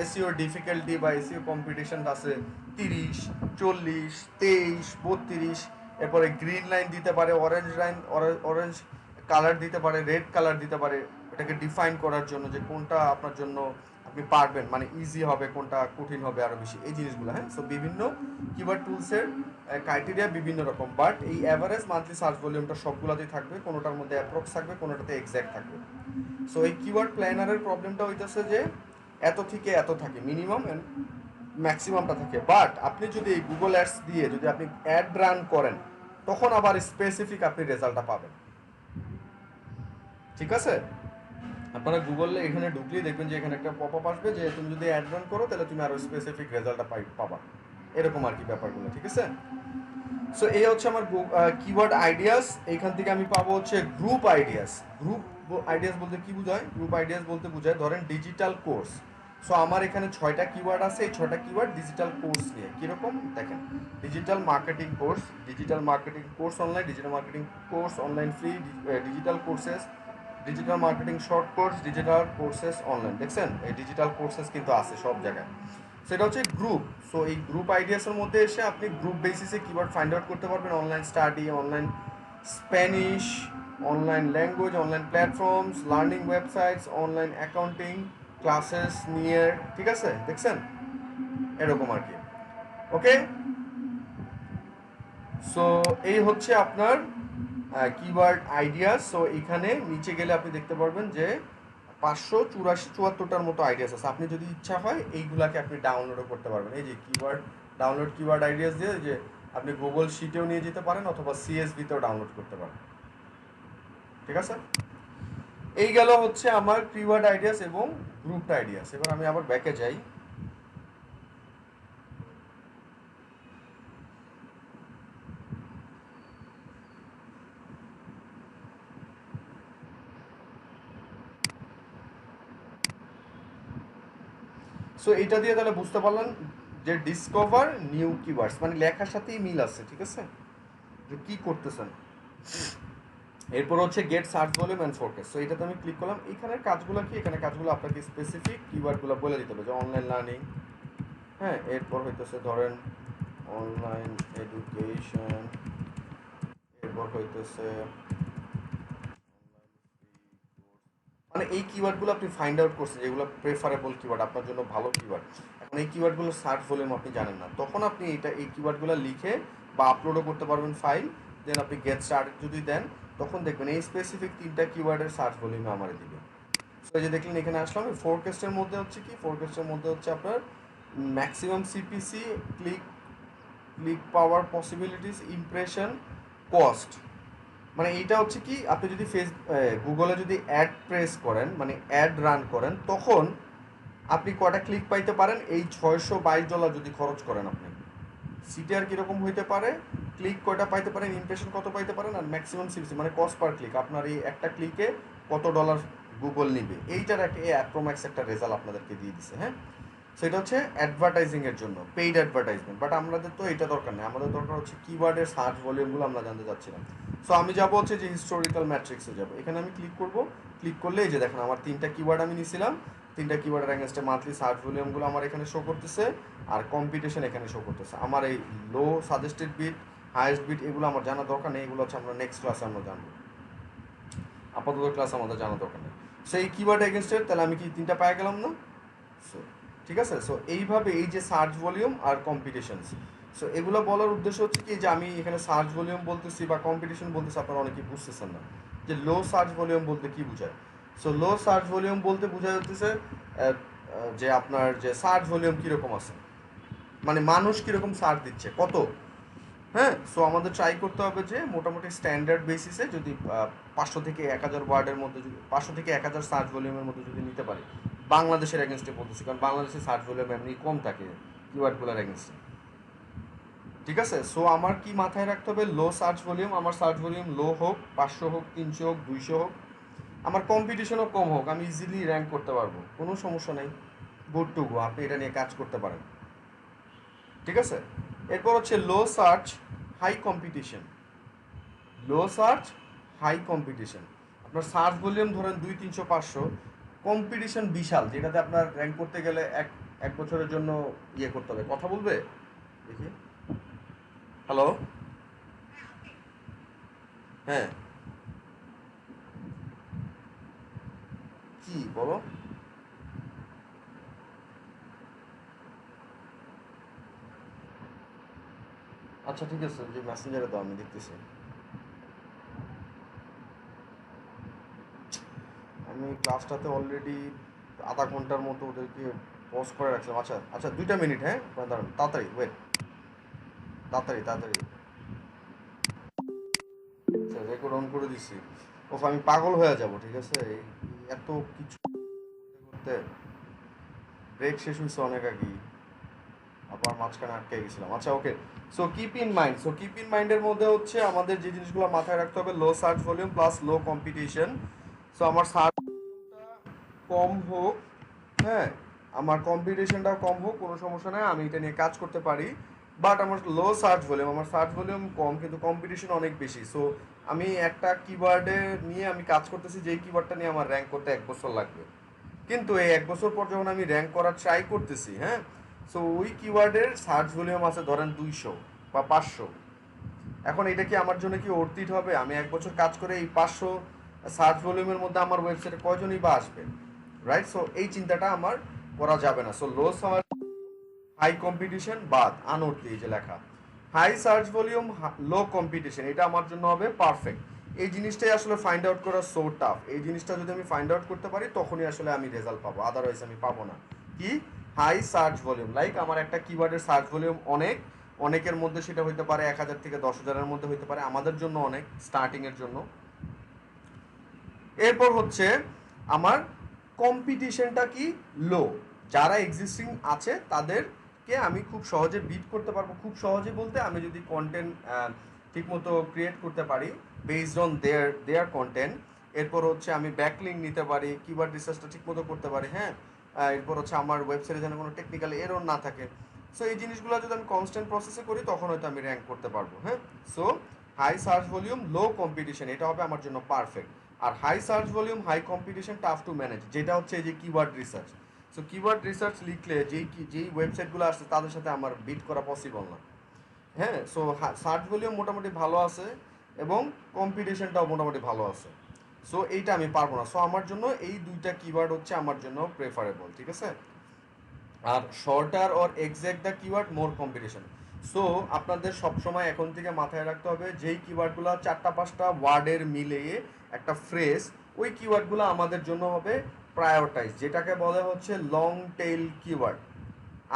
এসইও ডিফিকাল্টি বা এসইও কম্পিটিশন আছে 30, 40, 23, 32, এরপরে গ্রিন লাইন দিতে পারে, অরেঞ্জ লাইন, অরেঞ্জ কালার দিতে পারে, রেড কালার দিতে পারে, এটাকে ডিফাইন করার জন্য যে কোনটা আপনার জন্য আপনি পারবেন, মানে ইজি হবে, কোনটা কঠিন হবে আরও বেশি, এই জিনিসগুলো, হ্যাঁ। সো বিভিন্ন কিওয়ার্ড টুলসের ক্রাইটেরিয়া বিভিন্ন রকম, বাট এই অ্যাভারেজ মান্থলি সার্চ ভলিউমটা সবগুলোতেই থাকবে, কোনোটার মধ্যে অ্যাপ্রক্স থাকবে, কোনোটাতে এক্স্যাক্ট থাকবে। সো এই কিওয়ার্ড প্ল্যানারের প্রবলেমটা হইতেছে যে এত থেকে এত থাকে মিনিমাম, অ্যান্ড ম্যাক্সিমামটা থাকে, বাট আপনি যদি এই গুগল অ্যাডস দিয়ে যদি আপনি অ্যাড রান করেন, তখন আবার স্পেসিফিক আপনি রেজাল্টটা পাবেন, ঠিক আছে। আপনারা গুগলে এখানে ঢুকলেই দেখবেন যে এখানে একটা পপ আপ আসবে যে তুমি যদি অ্যাড রান করো তাহলে তুমি আরও স্পেসিফিক রেজাল্টটা পাবা, এরকম আর কি ব্যাপারগুলো, ঠিক আছে। সো এই হচ্ছে আমার কিওয়ার্ড আইডিয়াস। এইখান থেকে আমি পাবো হচ্ছে গ্রুপ আইডিয়াস। গ্রুপ আইডিয়াস বলতে কি বোঝায়, গ্রুপ আইডিয়াস বলতে বোঝায় ধরেন ডিজিটাল কোর্স। সো আমার এখানে 6টা কিওয়ার্ড আছে, এই 6টা কিওয়ার্ড ডিজিটাল কোর্স নিয়ে। কীরকম দেখেন, digital marketing course, digital marketing course online, digital marketing course online free, digital courses, digital marketing short course, digital courses online, দেখছেন এই ডিজিটাল কোর্সেস কিন্তু আছে সব জায়গায়। সেটা হচ্ছে গ্রুপ। সো এই গ্রুপ আইডিয়াসের মধ্যে এসে আপনি গ্রুপ বেসিসে কিওয়ার্ড ফাইন্ড আউট করতে পারবেন, online study, online Spanish, online language, online platforms, learning websites, online accounting classes নিয়ে, ঠিক আছে, দেখছেন এরকম আর কি। ওকে, সো এই হচ্ছে আপনার কিওয়ার্ড আইডিয়াস। সো এখানে নিচে গেলে আপনি দেখতে পারবেন যে 584টার মতো আইডিয়াস আছে, আপনি যদি ইচ্ছা হয় এইগুলাকে আপনি ডাউনলোডও করতে পারবেন। এই যে কিওয়ার্ড ডাউনলোড, কিওয়ার্ড আইডিয়াস দিয়ে যে আপনি গুগল শিটেও নিয়ে যেতে পারেন অথবা সিএসভিতেও ডাউনলোড করতে পারেন, ঠিক আছে। এই গেল হচ্ছে আমার কিওয়ার্ড আইডিয়াস এবং গ্রুপড আইডিয়াস। এবার আমি আবার ব্যাকে যাই। সো এটা দিয়ে তাহলে বুঝতে পারলাম যে ডিসকভার নিউ কিওয়ার্ডস, মানে লেখার সাথেই মিল আছে, ঠিক আছে, যে কী করতেছেন। এরপর হচ্ছে get search volume and forecast. So এটাতে আমি ক্লিক করলাম। এখানের কাজগুলো কি, এখানে কাজগুলো আপনাকে স্পেসিফিক কিওয়ার্ডগুলো বলে দিতে হবে, যে অনলাইন লার্নিং, হ্যাঁ, এরপর হইতেছে ধরেন অনলাইন এডুকেশন, এরপর হইতেছে মানে এই কিওয়ার্ডগুলো আপনি ফাইন্ড আউট করছেন যেগুলো প্রেফারেবল কিওয়ার্ড, আপনার জন্য ভালো কিওয়ার্ড। এখন এই কিওয়ার্ডগুলো সার্চ ভলিউম আপনি জানেন না, তখন আপনি এই কিওয়ার্ডগুলো লিখে বা আপলোডও করতে পারবেন ফাইল, দেন আপনি গেট স্টার্ট যদি দেন, তখন দেখবেন এই স্পেসিফিক 3টা কিওয়ার্ডের সার্চ ভলিউমে আমার দিবে। সো এই যে দেখলেন এখানে আসলাম। ফোরকাস্টের মধ্যে হচ্ছে কি, ফোরকাস্টের মধ্যে হচ্ছে আপনার ম্যাক্সিমাম সিপিসি, ক্লিক পাওয়ার পসিবিলিটিস, ইমপ্রেশন, কস্ট। মানে এইটা হচ্ছে কি, আপনি যদি গুগলে যদি অ্যাড প্রেস করেন, মানে অ্যাড রান করেন, তখন আপনি কটা ক্লিক পাইতে পারেন, এই $622 যদি খরচ করেন আপনি। সিটিআর কীরকম হইতে পারে, ক্লিক কয়টা পাইতে পারেন, ইমপ্রেশন কত পাইতে পারেন, আর ম্যাক্সিমাম সিপিসি মানে কস্ট পার ক্লিক, আপনার এই একটা ক্লিকে কত ডলার গুগল নিবে, এইটার একটা অ্যাপ্রোম্যাক্স একটা রেজাল্ট আপনাদেরকে দিয়ে দিছে। হ্যাঁ, সেটা হচ্ছে অ্যাডভার্টাইজিংয়ের জন্য, পেইড অ্যাডভার্টাইজমেন্ট। বাট আমাদের তো এটা দরকার নেই, আমাদের দরকার হচ্ছে কিওয়ার্ডের সার্চ ভলিউমগুলো আমরা জানতে চাচ্ছিলাম। সো আমি যাবো হচ্ছে যে হিস্টোরিক্যাল ম্যাট্রিক্সে যাবো, এখানে আমি ক্লিক করব। ক্লিক করলে এই যে দেখেন আমার 3টা কিওয়ার্ড আমি নিয়েছিলাম, 3টা কিওয়ার্ডের অ্যাগেন্স্টে মান্থলি সার্চ ভলিউমগুলো আমার এখানে শো করতেছে, আর কম্পিটিশন এখানে শো করতেছে। আমার এই লো সাজেস্টেড বিট, হাইয়েস্ট বিট এগুলো আমার জানা দরকার নেই, এগুলো হচ্ছে আমরা নেক্সট ক্লাসে আমরা জানবো, আপাতত ক্লাস আমাদের জানা দরকার নেই। সেই কিওয়ার্ড এগেনস্টের তাহলে আমি কি 3টা পায়ে গেলাম না? সো ঠিক আছে। সো এইভাবে এই যে সার্চ ভলিউম আর কম্পিটিশনস, সো এগুলো বলার উদ্দেশ্য হচ্ছে কি যে আমি এখানে সার্চ ভলিউম বলতেছি বা কম্পিটিশন বলতেছি, আপনারা অনেকেই বুঝতেছেন না যে লো সার্চ ভলিউম বলতে কি বোঝায়। সো লো সার্চ ভলিউম বলতে বোঝা যাচ্ছে যে আপনার যে সার্চ ভলিউম কীরকম আছে, মানে মানুষ কীরকম সার্চ দিচ্ছে কত। হ্যাঁ, সো আমাদের ট্রাই করতে হবে যে মোটামুটি স্ট্যান্ডার্ড বেসিসে যদি 500 থেকে 1000 ওয়ার্ডের মধ্যে, যদি 500 থেকে 1000 সার্চ ভলিউমের মধ্যে যদি নিতে পারি, বাংলাদেশের এগেনস্টে বলতেছি, কারণ বাংলাদেশের সার্চ ভলিউম এমনি কম থাকে কিওয়ার্ডগুলোর এগেনস্টে। ঠিক আছে। সো আমার কি মাথায় রাখতে হবে, লো সার্চ ভলিউম, আমার সার্চ ভলিউম লো হোক, 500 হোক, 300 হোক, 200 হোক, আমার কম্পিটিশনও কম হোক, আমি ইজিলি র্যাঙ্ক করতে পারবো, কোনো সমস্যা নেই। গুড টু গো, আপনি এটা নিয়ে কাজ করতে পারেন। ঠিক আছে। এরপর হচ্ছে লো সার্চ হাই কম্পিটিশন। লো সার্চ হাই কম্পিটিশন, আপনার সার্চ ভলিউম ধরেন 200, 300, 500, কম্পিটিশন বিশাল, যেটাতে আপনার র্যাঙ্ক করতে গেলে এক এক বছরের জন্য ইয়ে করতে হবে। কথা বলবে দেখি, হ্যালো, হ্যাঁ কি বলো? আচ্ছা ঠিক আছে, যে মেসেঞ্জারে দাও, আমি দেখতেছি। আমি ক্লাসটাতে অলরেডি আধা ঘন্টার মতো ওদেরকে পজ করে রাখছিলাম। আচ্ছা আচ্ছা, 2টা মিনিট, হ্যাঁ দাঁড়ান, তাড়াতাড়ি ওয়েট, তাড়াতাড়ি তাড়াতাড়ি। আচ্ছা, রেকর্ড অন করে দিছি। ওফ, আমি পাগল হয়ে যাব। ঠিক আছে, এত কিছু করতে ব্রেক শেষ হয়েছে অনেক আগেই, আবার মাঝখানে আটকে গেছিলাম। আচ্ছা okay. So keep in mind, so keep in মাইন্ডের মধ্যে হচ্ছে আমাদের যে জিনিসগুলো মাথায় রাখতে হবে, low search volume plus low competition. So আমার সার্চ কম হোক, হ্যাঁ, আমার কম্পিটিশনটাও কম হোক, কোনো সমস্যা নেই, আমি এটা নিয়ে কাজ করতে পারি। বাট আমার লো সার্চ ভলিউম, আমার সার্চ ভলিউম কম কিন্তু কম্পিটিশন অনেক বেশি। সো আমি একটা কিওয়ার্ডে নিয়ে আমি কাজ করতেছি, যেই কিওয়ার্ডটা নিয়ে আমার র্যাঙ্ক করতে 1 বছর লাগবে, কিন্তু এই 1 বছর পর যখন আমি র্যাঙ্ক করার ট্রাই করতেছি, হ্যাঁ, সো ওই কিওয়ার্ডের সার্চ ভলিউম আছে ধরেন 200 বা 500। এখন এটা কি আমার জন্য কি অর্থিত হবে? আমি 1 বছর কাজ করে এই 500 সার্চ ভলিউমের মধ্যে আমার ওয়েবসাইটে কয়জনই বা আসবে, রাইট? সো এই চিন্তাটা আমার করা যাবে না। So low search high competition বাদ আনঅর্থী, এই যে লেখা high search volume low competition, এটা আমার জন্য হবে পারফেক্ট। এই জিনিসটাই আসলে ফাইন্ড আউট করা সো টাফ। এই জিনিসটা যদি আমি ফাইন্ড আউট করতে পারি তখনই আসলে আমি রেজাল্ট পাবো, আদারওয়াইজ আমি পাবো না। কি হাই সার্চ ভলিউম, লাইক আমার একটা কিওয়ার্ডের সার্চ ভলিউম অনেক, অনেকের মধ্যে সেটা হইতে পারে 1000 থেকে 10,000-এর মধ্যে হইতে পারে, আমাদের জন্য অনেক স্টার্টিংয়ের জন্য। এরপর হচ্ছে আমার কম্পিটিশনটা কি লো, যারা এক্সিস্টিং আছে তাদেরকে আমি খুব সহজে বিট করতে পারবো। খুব সহজে বলতে আমি যদি কন্টেন্ট ঠিকমতো ক্রিয়েট করতে পারি বেসড অন দেয়ার কন্টেন্ট। এরপর হচ্ছে আমি ব্যাকলিঙ্ক নিতে পারি, কিওয়ার্ড রিসার্চটা ঠিকমতো করতে পারি, হ্যাঁ। এরপর হচ্ছে আমার ওয়েবসাইটে যেন কোনো টেকনিক্যাল এরর না থাকে। সো এই জিনিসগুলো যদি আমি কনস্ট্যান্ট প্রসেসে করি তখন হয়তো আমি র্যাঙ্ক করতে পারবো, হ্যাঁ। So high search volume low competition, এটা হবে আমার জন্য পারফেক্ট। আর high search volume high competition tough to manage, যেটা হচ্ছে এই যে keyword research. So keyword research লিখলে যেই ওয়েবসাইটগুলো আসছে তাদের সাথে আমার বিট করা পসিবল না, হ্যাঁ। সো সার্চ ভলিউম মোটামুটি ভালো আছে এবং কম্পিটিশনটাও মোটামুটি ভালো আছে। সো এইটা আমি পারবো না। সো আমার জন্য এই 2টা কিওয়ার্ড হচ্ছে আমার জন্য প্রেফারেবল, ঠিক আছে। আর shorter or exact the keyword more competition. So আপনাদের সবসময় এখন থেকে মাথায় রাখতে হবে যেই কিওয়ার্ডগুলো 4টা 5টা ওয়ার্ডের মিলিয়ে একটা ফ্রেজ, ওই কিওয়ার্ডগুলো আমাদের জন্য হবে প্রায়োরিটাইজ, যেটাকে বলা হচ্ছে লং টেইল কিওয়ার্ড।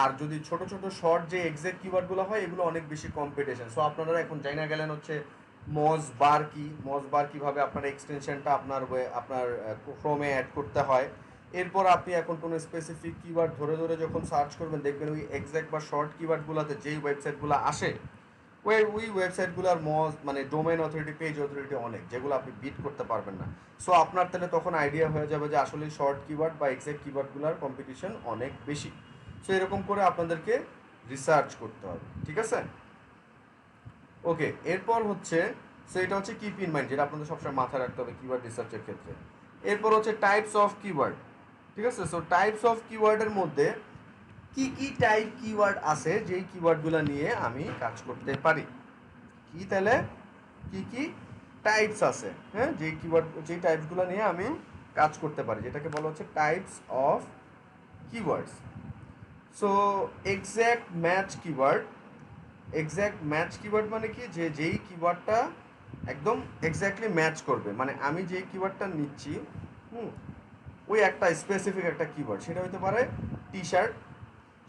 আর যদি ছোট ছোট শর্ট যে এক্সাক্ট কিওয়ার্ডগুলো হয় এগুলো অনেক বেশি কম্পিটিশন। সো আপনারা এখন জানা গেলেন হচ্ছে মজ বার কি, মজ বার কীভাবে আপনার এক্সটেনশনটা আপনার ক্রোমে অ্যাড করতে হয়। এরপর আপনি এখন কোনো স্পেসিফিক কিওয়ার্ড ধরে ধরে যখন সার্চ করবেন দেখবেন ওই এক্সাক্ট বা শর্ট কিওয়ার্ডগুলোতে যেই ওয়েবসাইটগুলো আসে ওই ওয়েবসাইটগুলোর মানে ডোমেইন অথরিটি, পেজ অথরিটি অনেক, যেগুলো আপনি বিট করতে পারবেন না। সো আপনার তাহলে তখন আইডিয়া হয়ে যাবে যে আসলে শর্ট কিওয়ার্ড বা এক্সাক্ট কিওয়ার্ডগুলোর কম্পিটিশন অনেক বেশি। সো এরকম করে আপনাদেরকে রিসার্চ করতে হবে, ঠিক আছে? ওকে, এরপর হচ্ছে, সো এটা হচ্ছে কিপ ইন মাইন্ড, যেটা আপনাদের সবসময় মাথায় রাখতে হবে কিওয়ার্ড রিসার্চের ক্ষেত্রে। এরপর হচ্ছে টাইপস অফ কিওয়ার্ড, ঠিক আছে? সো টাইপস অফ কিওয়ার্ডের মধ্যে কি কি টাইপ কিওয়ার্ড আছে যেই কিওয়ার্ডগুলো নিয়ে আমি কাজ করতে পারি, কি তাহলে কি কি টাইপস আছে, হ্যাঁ, যেই কিওয়ার্ড, যেই টাইপসগুলো নিয়ে আমি কাজ করতে পারি, যেটাকে বলা হচ্ছে types of keywords. So exact match keyword, exact match keyword মানে কি, যে যেই কিওয়ার্ডটা একদম এক্স্যাক্টলি ম্যাচ করবে, মানে আমি যেই কিওয়ার্ডটা নিচ্ছি, হুম, ওই একটা স্পেসিফিক একটা কিওয়ার্ড, সেটা হতে পারে টি শার্ট,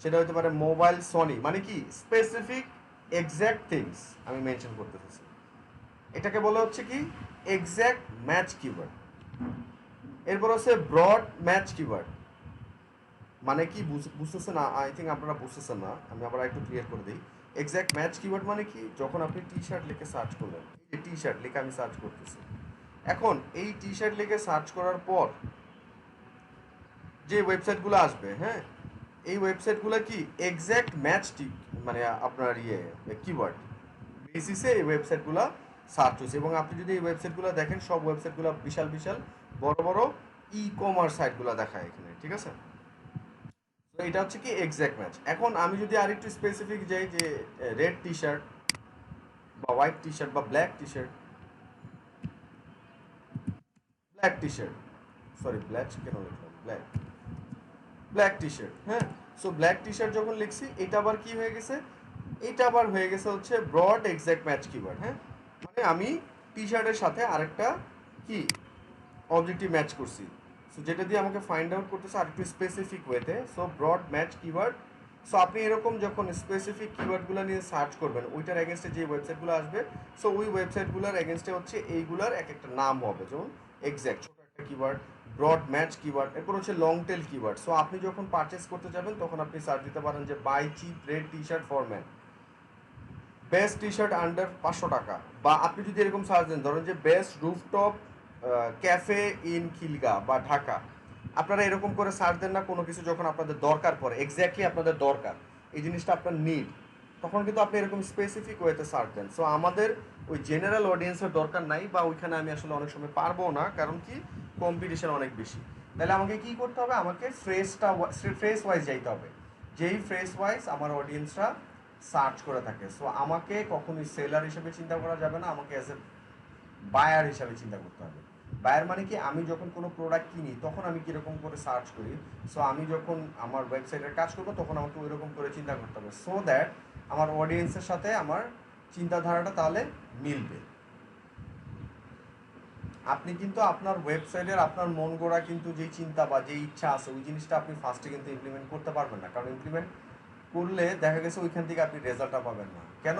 সেটা হতে পারে মোবাইল সনি, মানে কি স্পেসিফিক এক্স্যাক্ট থিংস আমি মেনশন করতেছি, এটাকে বলা হচ্ছে কি এক্স্যাক্ট ম্যাচ কিওয়ার্ড। এরপর হচ্ছে ব্রড ম্যাচ কিওয়ার্ড, মানে কি বুঝতেছেন না? আই থিঙ্ক আপনারা বুঝতেছেন না, আমি আবার একটু ক্লিয়ার করে দিই। এক্স্যাক্ট ম্যাচ কিওয়ার্ড মানে কি, যখন আপনি টি শার্ট লিখে সার্চ করলেন, এই টি শার্ট লিখে আমি সার্চ করতেছি, এখন এই টি শার্ট লিখে সার্চ করার পর যে ওয়েবসাইটগুলো আসবে, হ্যাঁ, এই ওয়েবসাইটগুলো কি এক্স্যাক্ট ম্যাচ, মানে আপনার কিওয়ার্ড বেসিসে এই ওয়েবসাইটগুলো সার্চ হয়েছে। এবং আপনি যদি এই ওয়েবসাইটগুলো দেখেন, সব ওয়েবসাইটগুলো বিশাল বিশাল বড় বড় ই কমার্স সাইটগুলো দেখায় এখানে, ঠিক আছে? তো এটা হচ্ছে কি এক্স্যাক্ট ম্যাচ। এখন আমি যদি আরেকটু স্পেসিফিক যাই, যে রেড টি শার্ট বা হোয়াইট টি শার্ট বা black T shirt, black T shirt, sorry black কেন লিখলাম, ব্ল্যাক, ব্ল্যাক টি শার্ট, হ্যাঁ। সো ব্ল্যাক টি শার্ট যখন লিখছি, এটা আবার কি হয়ে গেছে, এটা আবার হয়ে গেছে হচ্ছে ব্রড এক্স্যাক্ট ম্যাচ কিওয়ার্ড, হ্যাঁ, মানে আমি টি শার্টের সাথে আরেকটা কি অবজেক্টিভ ম্যাচ করছি। সো যেটা দিয়ে আমাকে ফাইন্ড আউট করতেছে আর একটু স্পেসিফিক ওয়েতে, so broad match keyword. So আপনি এরকম যখন স্পেসিফিক কিওয়ার্ডগুলো নিয়ে সার্চ করবেন, ওইটার এগেনস্টে যে ওয়েবসাইটগুলো আসবে, সো ওই ওয়েবসাইটগুলোর এগেনস্টে হচ্ছে এইগুলার এক একটা নাম হবে, যেমন এক্স্যাক্ট ছোট একটা কিওয়ার্ড, ব্রড ম্যাচ কিওয়ার্ড, এরপর হচ্ছে লং টেল কিওয়ার্ড। সো আপনি যখন পারচেস করতে যাবেন, তখন আপনি সার্চ দিতে পারেন যে buy cheap red T shirt for man, best T shirt under 500 টাকা। বা আপনি যদি এরকম সার্চ দেন, ধরেন যে best rooftop cafe in Khilgaon বা ঢাকা, আপনারা এরকম করে সার্চ দেন না কোনো কিছু যখন আপনাদের দরকার পড়ে, এক্স্যাক্টলি আপনাদের দরকার, এই জিনিসটা আপনার নিড, তখন কিন্তু আপনি এরকম স্পেসিফিক ওয়েতে সার্চ দেন। সো আমাদের ওই জেনারেল অডিয়েন্সের দরকার নাই, বা ওইখানে আমি আসলে অনেক সময় পারবো না, কারণ কি কম্পিটিশন অনেক বেশি। তাহলে আমাকে কি করতে হবে, আমাকে ফ্রেস ওয়াইজ যাইতে হবে, যেই ফ্রেস ওয়াইজ আমার অডিয়েন্সরা সার্চ করে থাকে। সো আমাকে কখনোই সেলার হিসেবে চিন্তা করা যাবে না, আমাকে অ্যাজ এ বায়ার হিসাবে চিন্তা করতে হবে। বায়ার মানে কি, আমি যখন কোনো প্রোডাক্ট কিনি তখন আমি কীরকম করে সার্চ করি, সো আমি যখন আমার ওয়েবসাইটের কাজ করবো তখন আমাকে ওই রকম করে চিন্তা করতে হবে, সো দ্যাট আমার অডিয়েন্সের সাথে আমার চিন্তাধারাটা তাহলে মিলবে। আপনি কিন্তু আপনার ওয়েবসাইটের আপনার মন গড়া কিন্তু যেই চিন্তা বা যেই ইচ্ছা আছে, ওই জিনিসটা আপনি ফার্স্টে কিন্তু ইমপ্লিমেন্ট করতে পারবেন না, কারণ ইমপ্লিমেন্ট করলে দেখা গেছে ওইখান থেকে আপনি রেজাল্টটা পাবেন না। কেন?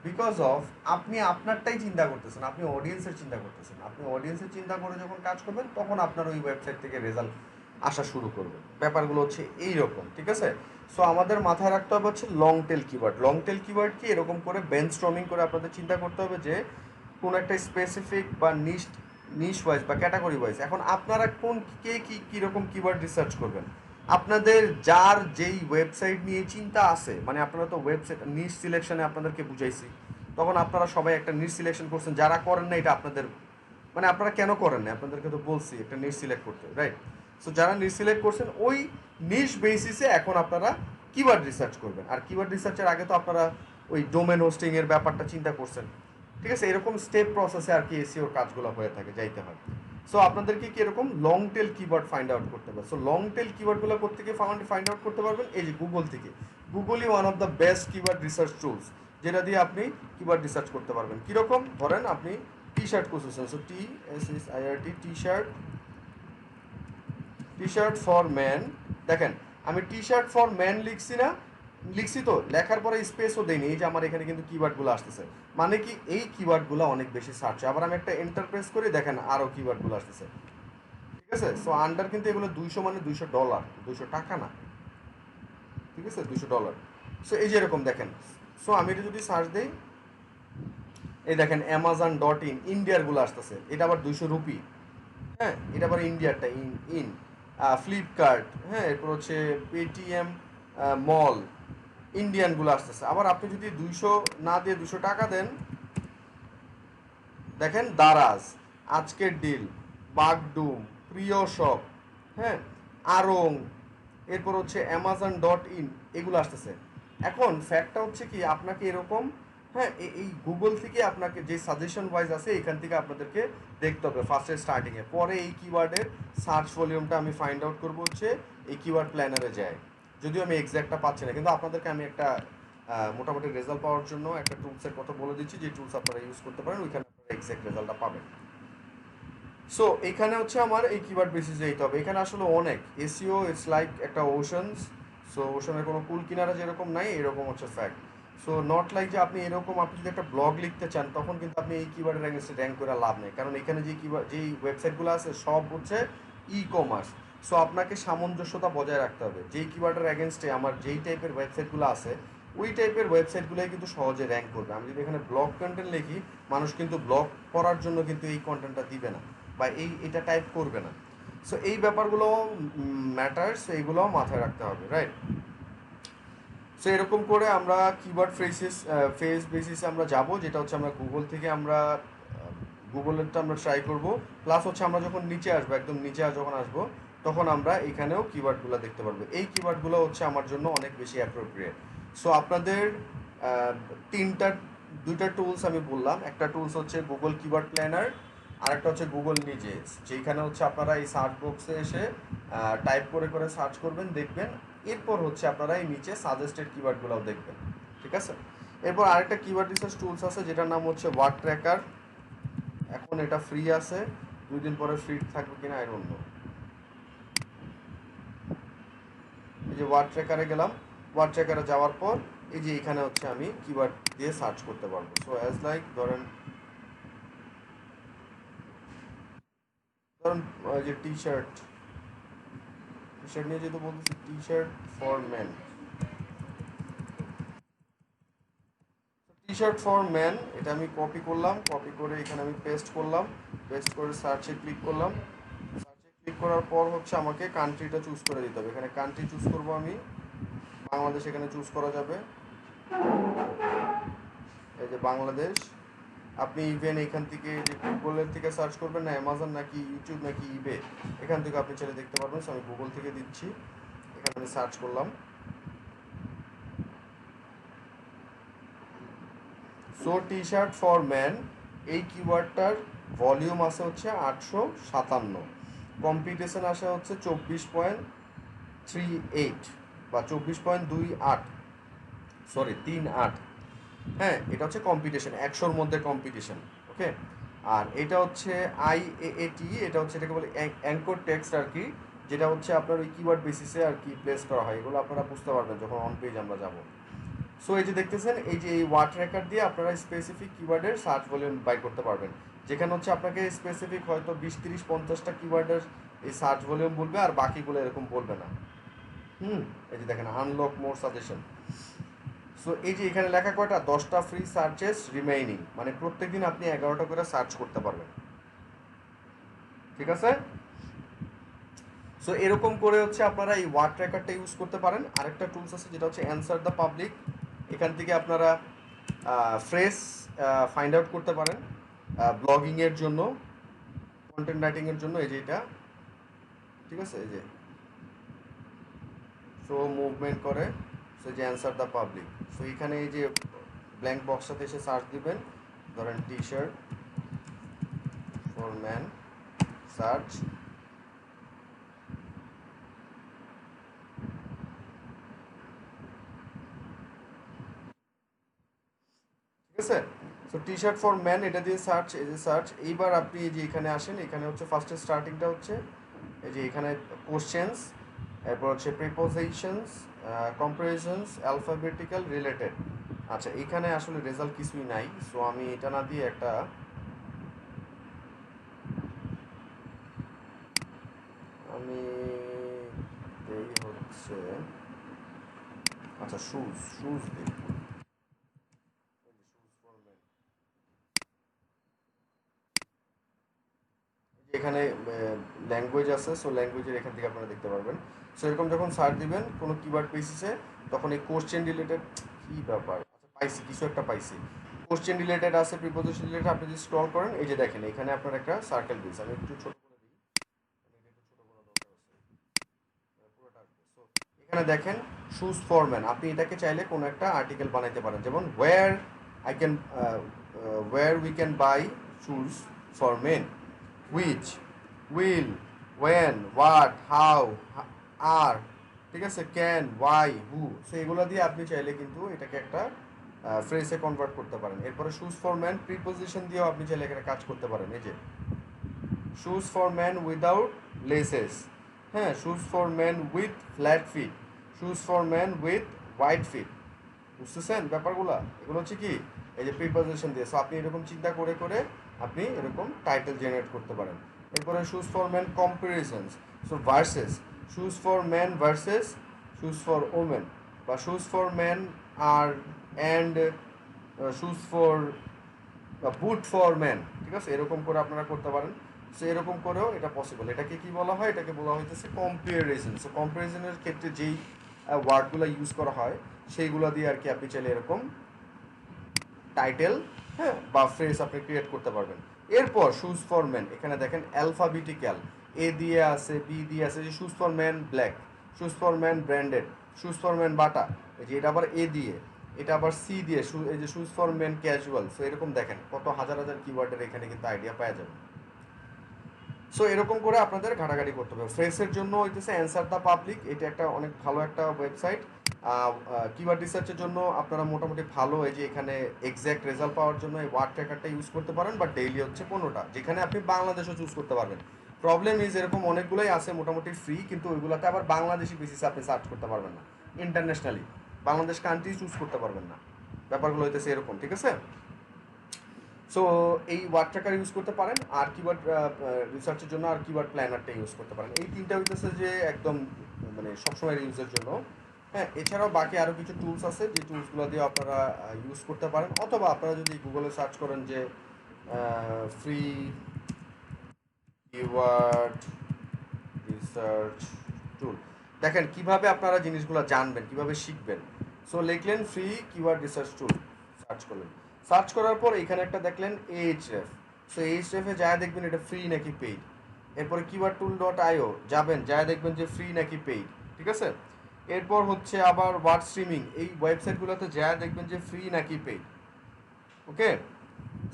বিকজ অফ আপনি আপনারটাই চিন্তা করতেছেন, আপনি অডিয়েন্সের চিন্তা করতেছেন। আপনি অডিয়েন্সের চিন্তা করে যখন কাজ করবেন, তখন আপনার ওই ওয়েবসাইট থেকে রেজাল্ট আসা শুরু করবে। ব্যাপারগুলো হচ্ছে এই রকম, ঠিক আছে? সো আমাদের মাথায় রাখতে হবে হচ্ছে long tail keyword. Long tail keyword কি, এরকম করে ব্রেনস্টর্মিং করে আপনাদের চিন্তা করতে হবে যে কোন একটা স্পেসিফিক বা নিশ ওয়াইজ বা ক্যাটাগরি ওয়াইজ, এখন আপনারা কোন কে কি কীরকম কিওয়ার্ড রিসার্চ করবেন, আপনাদের যার যেই ওয়েবসাইট নিয়ে চিন্তা আছে, মানে আপনারা তো ওয়েবসাইট নিশ সিলেকশনে আপনাদেরকে বুঝাইছি, তখন আপনারা সবাই একটা নিশ সিলেকশন করছেন, যারা করেন না এটা আপনাদের, মানে আপনারা কেন করেন না, আপনাদেরকে তো বলছি একটা নিশ সিলেক্ট করতে, রাইট? সো যারা নিশ সিলেক্ট করছেন, ওই নিশ বেসিসে এখন আপনারা কিওয়ার্ড রিসার্চ করবেন। আর কিওয়ার্ড রিসার্চের আগে তো আপনারা ওই ডোমেন হোস্টিং এর ব্যাপারটা চিন্তা করছেন, ঠিক আছে? এরকম স্টেপ প্রসেসে আর কি এসিওর কাজগুলো হয়ে থাকে, যাইতে হয়। সো আপনাদেরকে কি এরকম long tail keyword find out করতে হবে। সো লং টেল কিওয়ার্ডগুলো কোত্থেকে ফাইন্ড আউট করতে পারবেন, এই যে গুগল থেকে। গুগলই one of the best keyword research tools, যেটা দিয়ে আপনি কিওয়ার্ড রিসার্চ করতে পারবেন। কীরকম, ধরেন আপনি টি শার্ট খুঁজতেছেন, so TSHIRT T shirt for man, দেখেন আমি টি শার্ট ফর ম্যান লিখছি না, লিখছি তো, লেখার পরে স্পেসও দেয়নি, এই যে আমার এখানে কিন্তু কিওয়ার্ডগুলো আসতেছে, মানে কি এই কিওয়ার্ডগুলো অনেক বেশি সার্চ হয়। আবার আমি একটা এন্টার প্রেস করি, দেখেন আরও কিওয়ার্ডগুলো আসতেছে, ঠিক আছে? সো আন্ডার কিন্তু এগুলো 200 মানে $200, 200 টাকা না, ঠিক আছে, $200। সো এই যে এরকম দেখেন। সো আমি এটা যদি সার্চ দিই, এই দেখেন amazon.in ইন্ডিয়ার গুলো আসতেছে, এটা আবার 200 রুপি। হ্যাঁ, এটা আবার ইন্ডিয়ারটা ইন ইন ফ্লিপকার্ট, হ্যাঁ, এরপর হচ্ছে পেটিএম মল, ইন্ডিয়ান গুলো আসতেছে। আবার আপনি যদি 200 না দিয়ে 200 টাকা দেন, দেখেন দারাজ, আজকের ডিল, বাগডুম, প্রিয় শপ, হ্যাঁ, আড়ং, এরপর হচ্ছে amazon.in, এগুলো আসতেছে। এখন ফ্যাক্টটা হচ্ছে কি, আপনাকে এরকম, হ্যাঁ, এই গুগল থেকে আপনাকে যে সাজেশন ওয়াইজ আছে এখান থেকে আপনাদেরকে দেখতে হবে ফার্স্টে স্টার্টিংয়ে, পরে এই কিওয়ার্ডের সার্চ ভলিউমটা আমি ফাইন্ড আউট করবো হচ্ছে এই কিওয়ার্ড প্ল্যানারে যায়। যদিও আমি এক্স্যাক্টটা পাচ্ছি না, কিন্তু আপনাদেরকে আমি একটা মোটামুটি রেজাল্ট পাওয়ার জন্য একটা টুলসের কথা বলে দিচ্ছি, যে টুলস আপনারা ইউজ করতে পারেন, ওইখানে আপনারা এক্স্যাক্ট রেজাল্টটা পাবেন। সো এখানে হচ্ছে আমার এই কিওয়ার্ড বেসিসে যেতে হবে। এখানে আসলে অনেক এসইও, ইটস লাইক একটা ওশানস। সো ওশানের কোনো কুল কিনারা যেরকম নাই, এরকম হচ্ছে ফ্যাক্ট। সো নট লাইক যে আপনি এরকম, আপনি যদি একটা ব্লগ লিখতে চান তখন কিন্তু আপনি এই কিওয়ার্ডের অ্যাগেন্সে র্যাঙ্ক করে লাভ নেই, কারণ এখানে যে কিওয়ার্ড, যেই ওয়েবসাইটগুলো আছে সব হচ্ছে ই কমার্স। সো আপনাকে সামঞ্জস্যতা বজায় রাখতে হবে, যেই কিওয়ার্ডের অ্যাগেনস্টে আমার যেই টাইপের ওয়েবসাইটগুলো আছে ওই টাইপের ওয়েবসাইটগুলোই কিন্তু সহজে র্যাঙ্ক করবে। আমি যদি এখানে ব্লগ কন্টেন্ট লিখি, মানুষ কিন্তু ব্লগ পড়ার জন্য কিন্তু এই কন্টেন্টটা দিবে না, বা এটা টাইপ করবে না। সো এই ব্যাপারগুলো ম্যাটার্স, এইগুলো মাথায় রাখতে হবে, রাইট? সো এরকম করে আমরা কিওয়ার্ড ফেস বেসিসে আমরা যাব, যেটা হচ্ছে আমরা গুগল থেকে আমরা গুগলেরটা আমরা ট্রাই করব। প্লাস হচ্ছে আমরা যখন নিচে আসবো, একদম নিচে যখন আসবো, তখন আমরা এখানেও কিওয়ার্ডগুলো দেখতে পারবো। এই কিওয়ার্ডগুলো হচ্ছে আমার জন্য অনেক বেশি অ্যাপ্রোপ্রিয়েট। সো আপনাদের আহ, তিনটা দুইটা টুলস আমি বললাম, একটা টুলস হচ্ছে গুগল কিওয়ার্ড প্ল্যানার, আর একটা হচ্ছে গুগল নিজে, যেখানে হচ্ছে আপনারা এই সার্চ বক্সে এসে টাইপ করে করে সার্চ করবেন, দেখবেন। এরপর হচ্ছে আপনারা এই নিচে সাজেস্টেড কিওয়ার্ডগুলোও দেখবেন, ঠিক আছে? এরপর আরেকটা কিওয়ার্ড রিসার্চ টুলস আছে যেটার নাম হচ্ছে ওয়ার্ড ট্র্যাকার। এখন এটা ফ্রি আছে, 2 দিন পরে ফ্রি থাকবে কিনা আই ডোন্ট নো। এই যে ওয়ার্ড ট্র্যাকারে গেলাম, ওয়ার্ড ট্র্যাকারে যাওয়ার পর এই যে এখানে হচ্ছে আমি কিওয়ার্ড দিয়ে সার্চ করতে পারবো। সো অ্যাজ লাইক ধরেন ধরেন যে টি শার্ট, টি শার্ট নিয়ে যেহেতু বলতেছি, T shirt for men, T shirt for man, এটা আমি কপি করলাম, কপি করে এখানে আমি পেস্ট করলাম, পেস্ট করে সার্চে ক্লিক করলাম। সার্চে ক্লিক করার পর হচ্ছে আমাকে কান্ট্রিটা চুজ করে দিতে হবে। এখানে কান্ট্রি চুজ করব আমি, বাংলাদেশ এখানে চুজ করা যাবে, এই যে বাংলাদেশ। আপনি ইভেন এখান থেকে যে গুগলের থেকে সার্চ করবেন, না অ্যামাজন নাকি ইউটিউব নাকি ইবে, এখান থেকে আপনি ছেড়ে দেখতে পারবেন। আমি গুগল থেকে দিচ্ছি, এখানে আমি সার্চ করলাম। So T shirt for man, এই কিওয়ার্ডটার ভলিউম আছে হচ্ছে 857, কম্পিটিশন আসে হচ্ছে 24.38 বা 24.28, সরি 38। হ্যাঁ, এটা হচ্ছে কম্পিটিশন, 100-র মধ্যে কম্পিটিশন, ওকে। আর এটা হচ্ছে IAAT, এটা হচ্ছে এটাকে বলে অ্যাঙ্কর টেক্সট আর কি, যেটা হচ্ছে আপনার ওই কিওয়ার্ড বেসিসে আর কি প্লেস করা হয়। এগুলো আপনারা বুঝতে পারবেন যখন অন পেজ আমরা যাব। সো এই যে দেখতেছেন, এই যে এই ওয়ার্ড ট্র্যাকার দিয়ে আপনারা স্পেসিফিক কিওয়ার্ডের সার্চ ভলিউম বাই করতে পারবেন, যেখানে হচ্ছে আপনাকে স্পেসিফিক হয়তো 20, 30, 50টা কিওয়ার্ডের এই সার্চ ভলিউম বলবে, আর বাকিগুলো এরকম বলবে না। এই যে দেখেন আনলক মোর সাজেশন। সো এই যে এখানে লেখা কয়টা, 10টা ফ্রি সার্চেস রিমেইনিং, মানে প্রত্যেকদিন আপনি 11টা করে সার্চ করতে পারবেন, ঠিক আছে? সো এরকম করে হচ্ছে আপনারা এই ওয়ার্ড ট্র্যাকারটা ইউজ করতে পারেন। আরেকটা টুলস আছে যেটা হচ্ছে অ্যান্সার দ্য পাবলিক, এখান থেকে আপনারা ফ্রেস ফাইন্ড আউট করতে পারেন ব্লগিংয়ের জন্য, কন্টেন্ট রাইটিংয়ের জন্য। এই যে এটা, ঠিক আছে, এই যে শো মুভমেন্ট করে, সো যে অ্যান্সার দ্য পাবলিক। সো এখানে এই যে ব্ল্যাঙ্ক বক্সটাতে এসে সার্চ দিবেন, ধরেন টি শার্ট ফর ম্যান, সার্চ। ঠিক আছে? So T shirt for man, এটা দিয়ে সার্চ, এই যে সার্চ। এইবার আপনি এই যে এখানে আসেন, এখানে হচ্ছে ফার্স্টে স্টার্টিংটা হচ্ছে এই যে এখানে কোশ্চেন্স, এরপর হচ্ছে প্রিপোজিশনস, কম্পারিজনস, অ্যালফাবেটিক্যাল, রিলেটেড। আচ্ছা, এখানে আসলে রেজাল্ট কিছুই নাই, সো আমি এটা না দিয়ে একটা, আমি এই হচ্ছে, আচ্ছা শুজ, শুজ দিই, শুজ ফর মেন। আছে, সো ল্যাঙ্গুয়েজের এখান থেকে আপনারা দেখতে পারবেন। সো এরকম যখন সার্চ দিবেন কোনো কিওয়ার্ড বেসিসে, তখন এই কোশ্চেন রিলেটেড কী ব্যাপার, আচ্ছা পাইছি, কিছু একটা পাইছি, কোশ্চেন রিলেটেড আছে, প্রিপোজিশন রিলেটেড, আপনি যদি স্ক্রল করেন এই যে দেখেন এখানে আপনার একটা সার্কেল দিয়েছে, আমি একটু ছোট করে দিই, মানে এটা একটু ছোট করা দরকার আছে, পুরোটা আসবে। সো এখানে দেখেন শুজ ফর ম্যান, আপনি এটাকে চাইলে কোনো একটা আর্টিকেল বানাইতে পারেন, যেমন I can where we can buy shoes for men, which, will, when, what, how, are, ঠিক আছে, ক্যান, ওয়াই, হু। সো এগুলো দিয়ে আপনি চাইলে কিন্তু এটাকে একটা ফ্রেজে কনভার্ট করতে পারেন। এরপরে শুজ ফর ম্যান প্রিপোজিশন দিয়েও আপনি চাইলে এখানে কাজ করতে পারেন। এই যে shoes for man without laces, হ্যাঁ, shoes for man with flat feet, shoes for man with white feet. বুঝতেছেন ব্যাপারগুলো? এগুলো হচ্ছে কি এই যে প্রিপোজিশন দিয়ে। সো আপনি এরকম চিন্তা করে করে আপনি এরকম টাইটেল জেনারেট করতে পারেন। এরপরে shoes for man comparisons, so versus, shoes for man versus shoes for women, বা শুজ ফর ম্যান আর and shoes for boot for man, ঠিক আছে, এরকম করে আপনারা করতে পারেন। সো এরকম করেও এটা পসিবল। এটাকে কি বলা হয়? এটাকে বলা হইতেছে কম্পারিজন। সো কম্পারিজনের ক্ষেত্রে যেই ওয়ার্ডগুলো ইউজ করা হয় সেইগুলো দিয়ে আর কি আপনি চাইলে এরকম টাইটেল, হ্যাঁ, বা ফ্রেজ আপনি ক্রিয়েট করতে পারবেন। এরপর শুজ ফর ম্যান, এখানে দেখেন অ্যালফাবেটিক্যাল, এ দিয়ে আছে, বি দিয়ে আছে, যে shoes for man black, shoes for man branded, shoes for man Bata, এই যে এটা আবার এ দিয়ে, এটা আবার সি দিয়ে, এই যে shoes for man casual. So এরকম দেখেন কত হাজার হাজার কিওয়ার্ডের এখানে কিন্তু আইডিয়া পাওয়া যাবে। সো এরকম করে আপনাদের ঘাটাঘাটি করতে হবে। ফ্রেসের জন্য হইতেছে অ্যান্সার দ্য পাবলিক, এটা একটা অনেক ভালো একটা ওয়েবসাইট। কিওয়ার্ড রিসার্চের জন্য আপনারা মোটামুটি ভালো, এই যে এখানে এক্স্যাক্ট রেজাল্ট পাওয়ার জন্য এই ওয়ার্ড ট্র্যাকারটা ইউজ করতে পারেন, বাট ডেইলি হচ্ছে 15টা, যেখানে আপনি বাংলাদেশও চুজ করতে পারবেন। প্রবলেম ইজ এরকম অনেকগুলোই আছে মোটামুটি ফ্রি, কিন্তু ওইগুলোতে আবার বাংলাদেশি বেসিসে আপনি সার্চ করতে পারবেন না, ইন্টারন্যাশনালি বাংলাদেশ কান্ট্রি চুজ করতে পারবেন না। ব্যাপারগুলো হইতেছে এরকম, ঠিক আছে? সো এই ওয়ার্ড ট্র্যাকার ইউজ করতে পারেন, আর কিওয়ার্ড রিসার্চের জন্য আর কিওয়ার্ড প্ল্যানারটা ইউজ করতে পারেন। এই তিনটা হইতেছে যে একদম মানে সবসময় ইউজের জন্য। হ্যাঁ, এছাড়াও বাকি আরও কিছু টুলস আছে, যে টুলসগুলো দিয়ে আপনারা ইউজ করতে পারেন, অথবা আপনারা যদি গুগলে সার্চ করেন যে ফ্রি কিওয়ার্ড রিসার্চ টুল, দেখেন কিভাবে আপনারা জিনিসগুলো জানবেন, কিভাবে শিখবেন। সো লিখলেন ফ্রি কিওয়ার্ড রিসার্চ টুল, সার্চ করলেন, সার্চ করার পর এখানে একটা দেখলেন এইচএফ। সো এইচএফে যা দেখবেন এটা ফ্রি নাকি পেইড। এরপরে কিওয়ার্ড টুল ডট আইও যাবেন, যা দেখবেন যে ফ্রি নাকি পেইড, ঠিক আছে? এরপর হচ্ছে আবার ওয়ার্ড স্ট্রিমিং, এই ওয়েবসাইটগুলোতে যা দেখবেন যে ফ্রি নাকি পেইড। ওকে,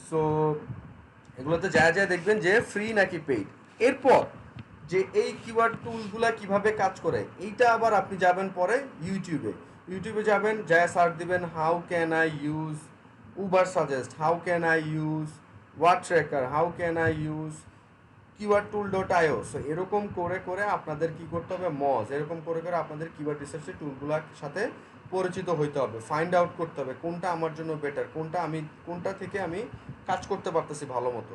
সো এগুলোতে যা যা দেখবেন যে ফ্রি নাকি পেইড। এরপর যে এই কিওয়ার্ড টুলগুলা কিভাবে কাজ করে এইটা আবার আপনি যাবেন পরে ইউটিউবে যাবেন, যা সার্চ দিবেন how can I use Ubersuggest, how can I use Wordtracker, how can I use keyword tool dot IO. So এরকম করে করে আপনাদের কি করতে হবে, এরকম করে করে আপনাদের কিওয়ার্ড রিসার্চের টুলগুলোর সাথে পরিচিত হইতে হবে, ফাইন্ড আউট করতে হবে কোনটা আমার জন্য বেটার, কোনটা থেকে আমি কাজ করতে পারতেছি ভালো মতো।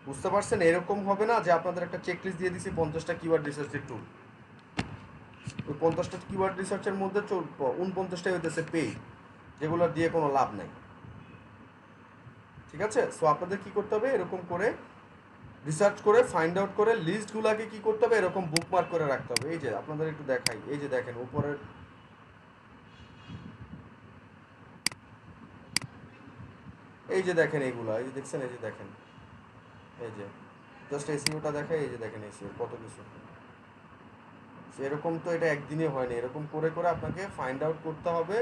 বুঝতে পারছেন? এরকম হবে না যে আপনাদের একটা চেকলিস্ট দিয়ে দিছি 50টা কিওয়ার্ড রিসার্চের টুল, ওই 50টা কিওয়ার্ড রিসার্চের মধ্যে 49টাই হইতেছে পেইড, যেগুলো দিয়ে কোনো লাভ নাই, ঠিক আছে? সো আপনাদের কি করতে হবে, এরকম করে রিসার্চ করে ফাইন্ড আউট করে লিস্টগুলোকে কি করতে হবে, এরকম বুকমার্ক করে রাখতে হবে। এই যে আপনাদের একটু দেখাই, এই যে দেখেন উপরের, এই যে দেখেন এইগুলো, এই যে দেখছেন, এই যে দেখেন, এই যে জাস্ট এসইওটা দেখাই, এই যে দেখেন এসইও কত কিছু। সেরকম তো এটা একদিনে হয়নি, এরকম করে করে আপনাকে ফাইন্ড আউট করতে হবে।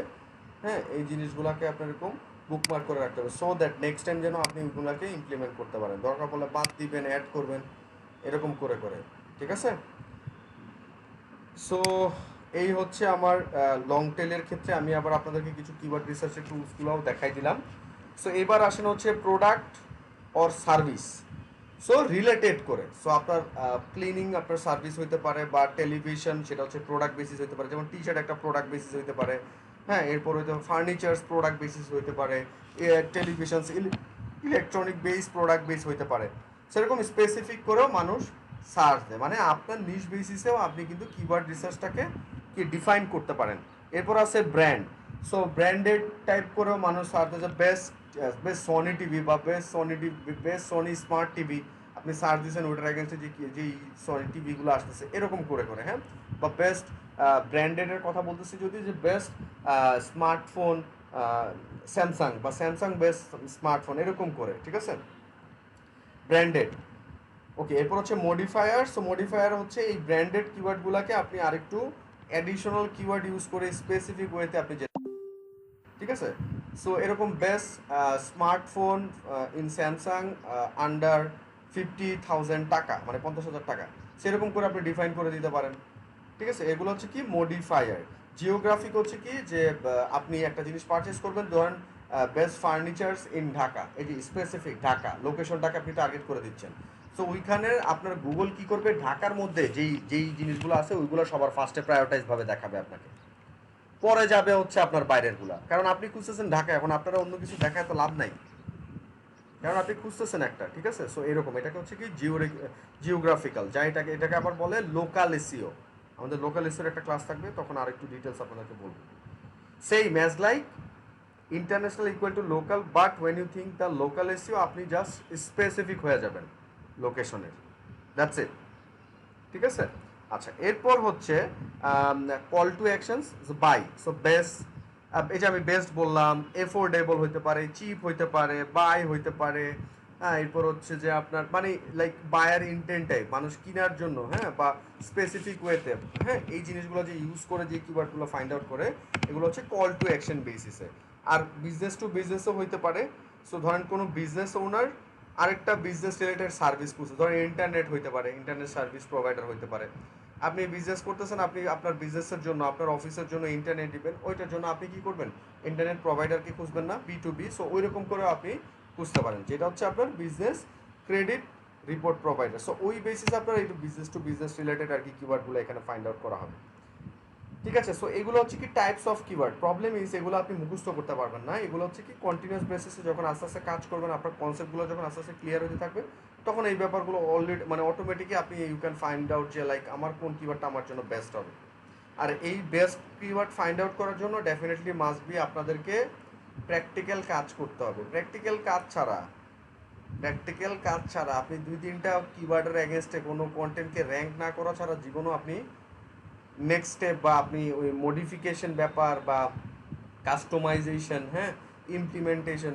হ্যাঁ, এই জিনিসগুলোকে আপনার এরকম বুকমার্ক করে রাখতে হবে, সো দ্যাট নেক্সট টাইম যেন আপনি ওইগুলোকে ইমপ্লিমেন্ট করতে পারেন, দরকার পড়লে বাদ দিবেন, অ্যাড করবেন, এরকম করে করে, ঠিক আছে? সো এই হচ্ছে আমার লং টেলের ক্ষেত্রে আমি আবার আপনাদেরকে কিছু কিওয়ার্ড রিসার্চের টুলসগুলোও দেখাই দিলাম। সো এবার আসেন হচ্ছে product or service, so related করে। সো আপনার ক্লিনিং আপনার সার্ভিস হইতে পারে, বা টেলিভিশন সেটা হচ্ছে প্রোডাক্ট বেসিস হইতে পারে, যেমন টি শার্ট একটা প্রোডাক্ট বেসিস হইতে পারে। হ্যাঁ, এরপর হইতে ফার্নিচার্স প্রোডাক্ট বেসিস হইতে পারে, television electronic base product base হইতে পারে। সেরকম স্পেসিফিক করেও মানুষ সার্চ দেয়, মানে আপনার নিশ বেসিসেও আপনি কিন্তু কিওয়ার্ড রিসার্চটাকে কি ডিফাইন করতে পারেন। এরপর আছে ব্র্যান্ড, সো ব্র্যান্ডেড টাইপ করেও মানুষ সার্চ দেয়, বেস্ট বেস্ট সনি টিভি, বা বেস্ট সনি স্মার্ট টিভি, আপনি আপনি সার্চ দিচ্ছেন ওইটার এগেনস্টে যেই সরি টিভিগুলো আসতেছে এরকম করে করে, হ্যাঁ, বা বেস্ট ব্র্যান্ডেডের কথা বলতেছি যদি, যে বেস্ট স্মার্টফোন স্যামসাং, বা স্যামসাং বেস্ট স্মার্টফোন, এরকম করে, ঠিক আছে, ব্র্যান্ডেড। ওকে, এরপর হচ্ছে মডিফায়ার। সো মডিফায়ার হচ্ছে এই ব্র্যান্ডেড কিওয়ার্ডগুলোকে আপনি আরেকটু অ্যাডিশনাল কিওয়ার্ড ইউজ করে স্পেসিফিক ওয়েতে আপনি, ঠিক আছে। সো এরকম best smartphone in Samsung under 50,000 টাকা, মানে 50,000 টাকা, সেরকম করে আপনি ডিফাইন করে দিতে পারেন, ঠিক আছে। এগুলো হচ্ছে কি মডিফায়ার। জিওগ্রাফিক হচ্ছে কি যে আপনি একটা জিনিস পারচেস করবেন, ধরেন বেস্ট ফার্নিচার্স ইন ঢাকা, এই যে স্পেসিফিক ঢাকা লোকেশনটাকে আপনি টার্গেট করে দিচ্ছেন। সো ওইখানে আপনার গুগল কি করবে, ঢাকার মধ্যে যেই যেই জিনিসগুলো আছে ওইগুলো সবার ফার্স্টে প্রায়োরিটাইজ ভাবে দেখাবে আপনাকে, পরে যাবে হচ্ছে আপনার বাইরের গুলা, কারণ আপনি খুঁজতেছেন ঢাকা, এখন আপনারা অন্য কিছু দেখায় তো লাভ নাই, কারণ আপনি খুঁজতেছেন একটা, ঠিক আছে। সো এরকম এটাকে হচ্ছে কি জিওগ্রাফিক্যাল, যা এটাকে আবার বলে লোকাল এসিও। আমাদের লোকাল এসিওর একটা ক্লাস থাকবে, তখন আরেকটু ডিটেলস আপনাদেরকে বলবো। সেই ম্যাজ like international equal to local, but when you think the local SEO, আপনি জাস্ট স্পেসিফিক হয়ে যাবেন লোকেশনের, দ্যাটস ইট, ঠিক আছে। আচ্ছা, এরপর হচ্ছে call to actions, bye. So best, এই যে আমি বেস্ট বললাম, এফোর্ডেবল হইতে পারে, চিপ হইতে পারে, বাই হইতে পারে, হ্যাঁ। এরপর হচ্ছে যে আপনার মানে লাইক বায়ার ইন্টেন্টে মানুষ কেনার জন্য, হ্যাঁ, বা স্পেসিফিক ওয়েতে, হ্যাঁ, এই জিনিসগুলো যে ইউজ করে যে কিওয়ার্ডগুলো ফাইন্ড আউট করে, এগুলো হচ্ছে কল টু অ্যাকশন বেসিসে। আর বিজনেস টু বিজনেসও হইতে পারে। সো ধরেন কোনো বিজনেস ওনার আরেকটা বিজনেস রিলেটেড সার্ভিস খুঁজছে, ধরেন ইন্টারনেট হইতে পারে, ইন্টারনেট সার্ভিস প্রোভাইডার হইতে পারে। আপনি বিজনেস করতেছেন, আপনি আপনার বিজনেসের জন্য, আপনার অফিসের জন্য ইন্টারনেট দিবেন, ওইটার জন্য আপনি কি করবেন, ইন্টারনেট প্রোভাইডারকে খুঁজবেন না, B2B। সো ওই রকম করে আপনি খুঁজতে পারেন, যেটা হচ্ছে আপনার business credit report provider. So ওই বেসিসে আপনার এই বিজনেস টু বিজনেস রিলেটেড আর কি কিওয়ার্ডগুলো এখানে ফাইন্ড আউট করা হবে, ঠিক আছে। সো এগুলো হচ্ছে কি types of keyword. Problem is এগুলো আপনি মুখস্থ করতে পারবেন না, এগুলো হচ্ছে কি কন্টিনিউয়াস বেসিসে যখন আস্তে আস্তে কাজ করবেন, আপনার কনসেপ্টগুলো যখন আস্তে আস্তে ক্লিয়ার হতে থাকবে, তখন এই ব্যাপারগুলো অলরেডি মানে অটোমেটিকই আপনি ইউ ক্যান ফাইন্ড আউট যে লাইক আমার কোন কিওয়ার্ডটা আমার জন্য বেস্ট হবে। আর এই বেস্ট কিওয়ার্ড ফাইন্ড আউট করার জন্য ডেফিনেটলি মাস্ট বি আপনাদেরকে প্র্যাকটিক্যাল কাজ করতে হবে। প্র্যাকটিক্যাল কাজ ছাড়া আপনি 2-3টা কিওয়ার্ডের এগেনস্টে কোনো কন্টেন্টকে র্যাঙ্ক না করা ছাড়া জীবনও আপনি নেক্সট স্টেপ, বা আপনি ওই মডিফিকেশন ব্যাপার বা কাস্টমাইজেশন, হ্যাঁ, ইমপ্লিমেন্টেশন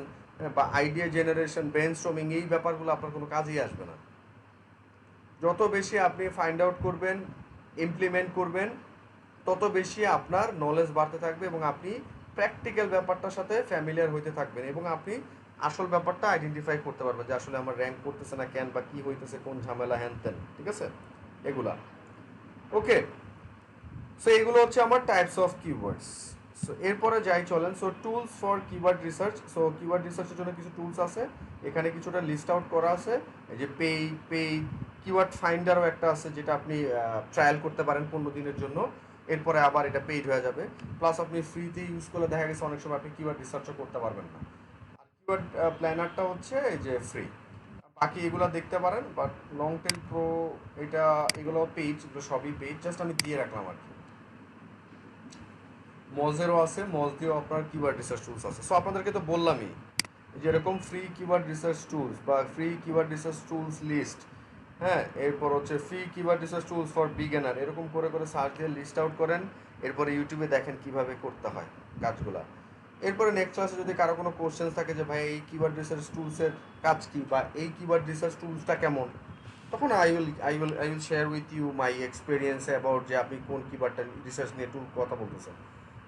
বা আইডিয়া জেনারেশন, ব্রেনস্টর্মিং, এই ব্যাপারগুলো আপনার কোনো কাজেই আসবে না। যত বেশি আপনি ফাইন্ড আউট করবেন, ইমপ্লিমেন্ট করবেন, তত বেশি আপনার নলেজ বাড়তে থাকবে এবং আপনি প্র্যাকটিক্যাল ব্যাপারটার সাথে ফ্যামিলিয়ার হইতে থাকবেন, এবং আপনি আসল ব্যাপারটা আইডেন্টিফাই করতে পারবেন যে আসলে আমার র্যাঙ্ক করতেছে না কেন, বা কী হইতেছে, কোন ঝামেলা, হ্যান তেন, ঠিক আছে, এগুলা। ওকে, সো এগুলো হচ্ছে আমার টাইপস অফ কিওয়ার্ডস। সো এরপরে যাই চলেন। So tools for keyword research. So keyword রিসার্চের জন্য কিছু টুলস আছে, এখানে কিছুটা লিস্ট আউট করা আছে। এই যে কিওয়ার্ড ফাইন্ডারও একটা আছে, যেটা আপনি ট্রায়াল করতে পারেন 15 দিনের জন্য, এরপরে আবার এটা পেইড হয়ে যাবে। প্লাস আপনি ফ্রিতে ইউজ করলে দেখা গেছে অনেক সময় আপনি কিওয়ার্ড রিসার্চও করতে পারবেন না। আর কিওয়ার্ড প্ল্যানারটা হচ্ছে এই যে ফ্রি, বাকি এগুলো দেখতে পারেন। বাট লং টেল প্রো এটা, এগুলো পেজ, এগুলো সবই পেজ, জাস্ট আমি দিয়ে রাখলাম আর কি। মজেরও আছে, মজ দিয়েও আপনার কিওয়ার্ড রিসার্চ টুলস আছে। সো আপনাদেরকে তো বললামই যেরকম ফ্রি কিওয়ার্ড রিসার্চ টুলস বা free keyword research tools list, হ্যাঁ, এরপর হচ্ছে free keyword research tools for beginner, এরকম করে করে সার্চ দিয়ে লিস্ট আউট করেন, এরপরে ইউটিউবে দেখেন কিভাবে করতে হয় কাজগুলা। এরপরে নেক্সট ক্লাসে যদি কারো কোনো কোশ্চেন থাকে যে ভাই এই কিওয়ার্ড রিসার্চ টুলসের কাজ কী, বা এই কিওয়ার্ড রিসার্চ টুলসটা কেমন, তখন I will share with you my experience about যে আপনি কোন কিওয়ার্ডটা রিসার্চ নিয়ে টুল কথা বলতেছেন।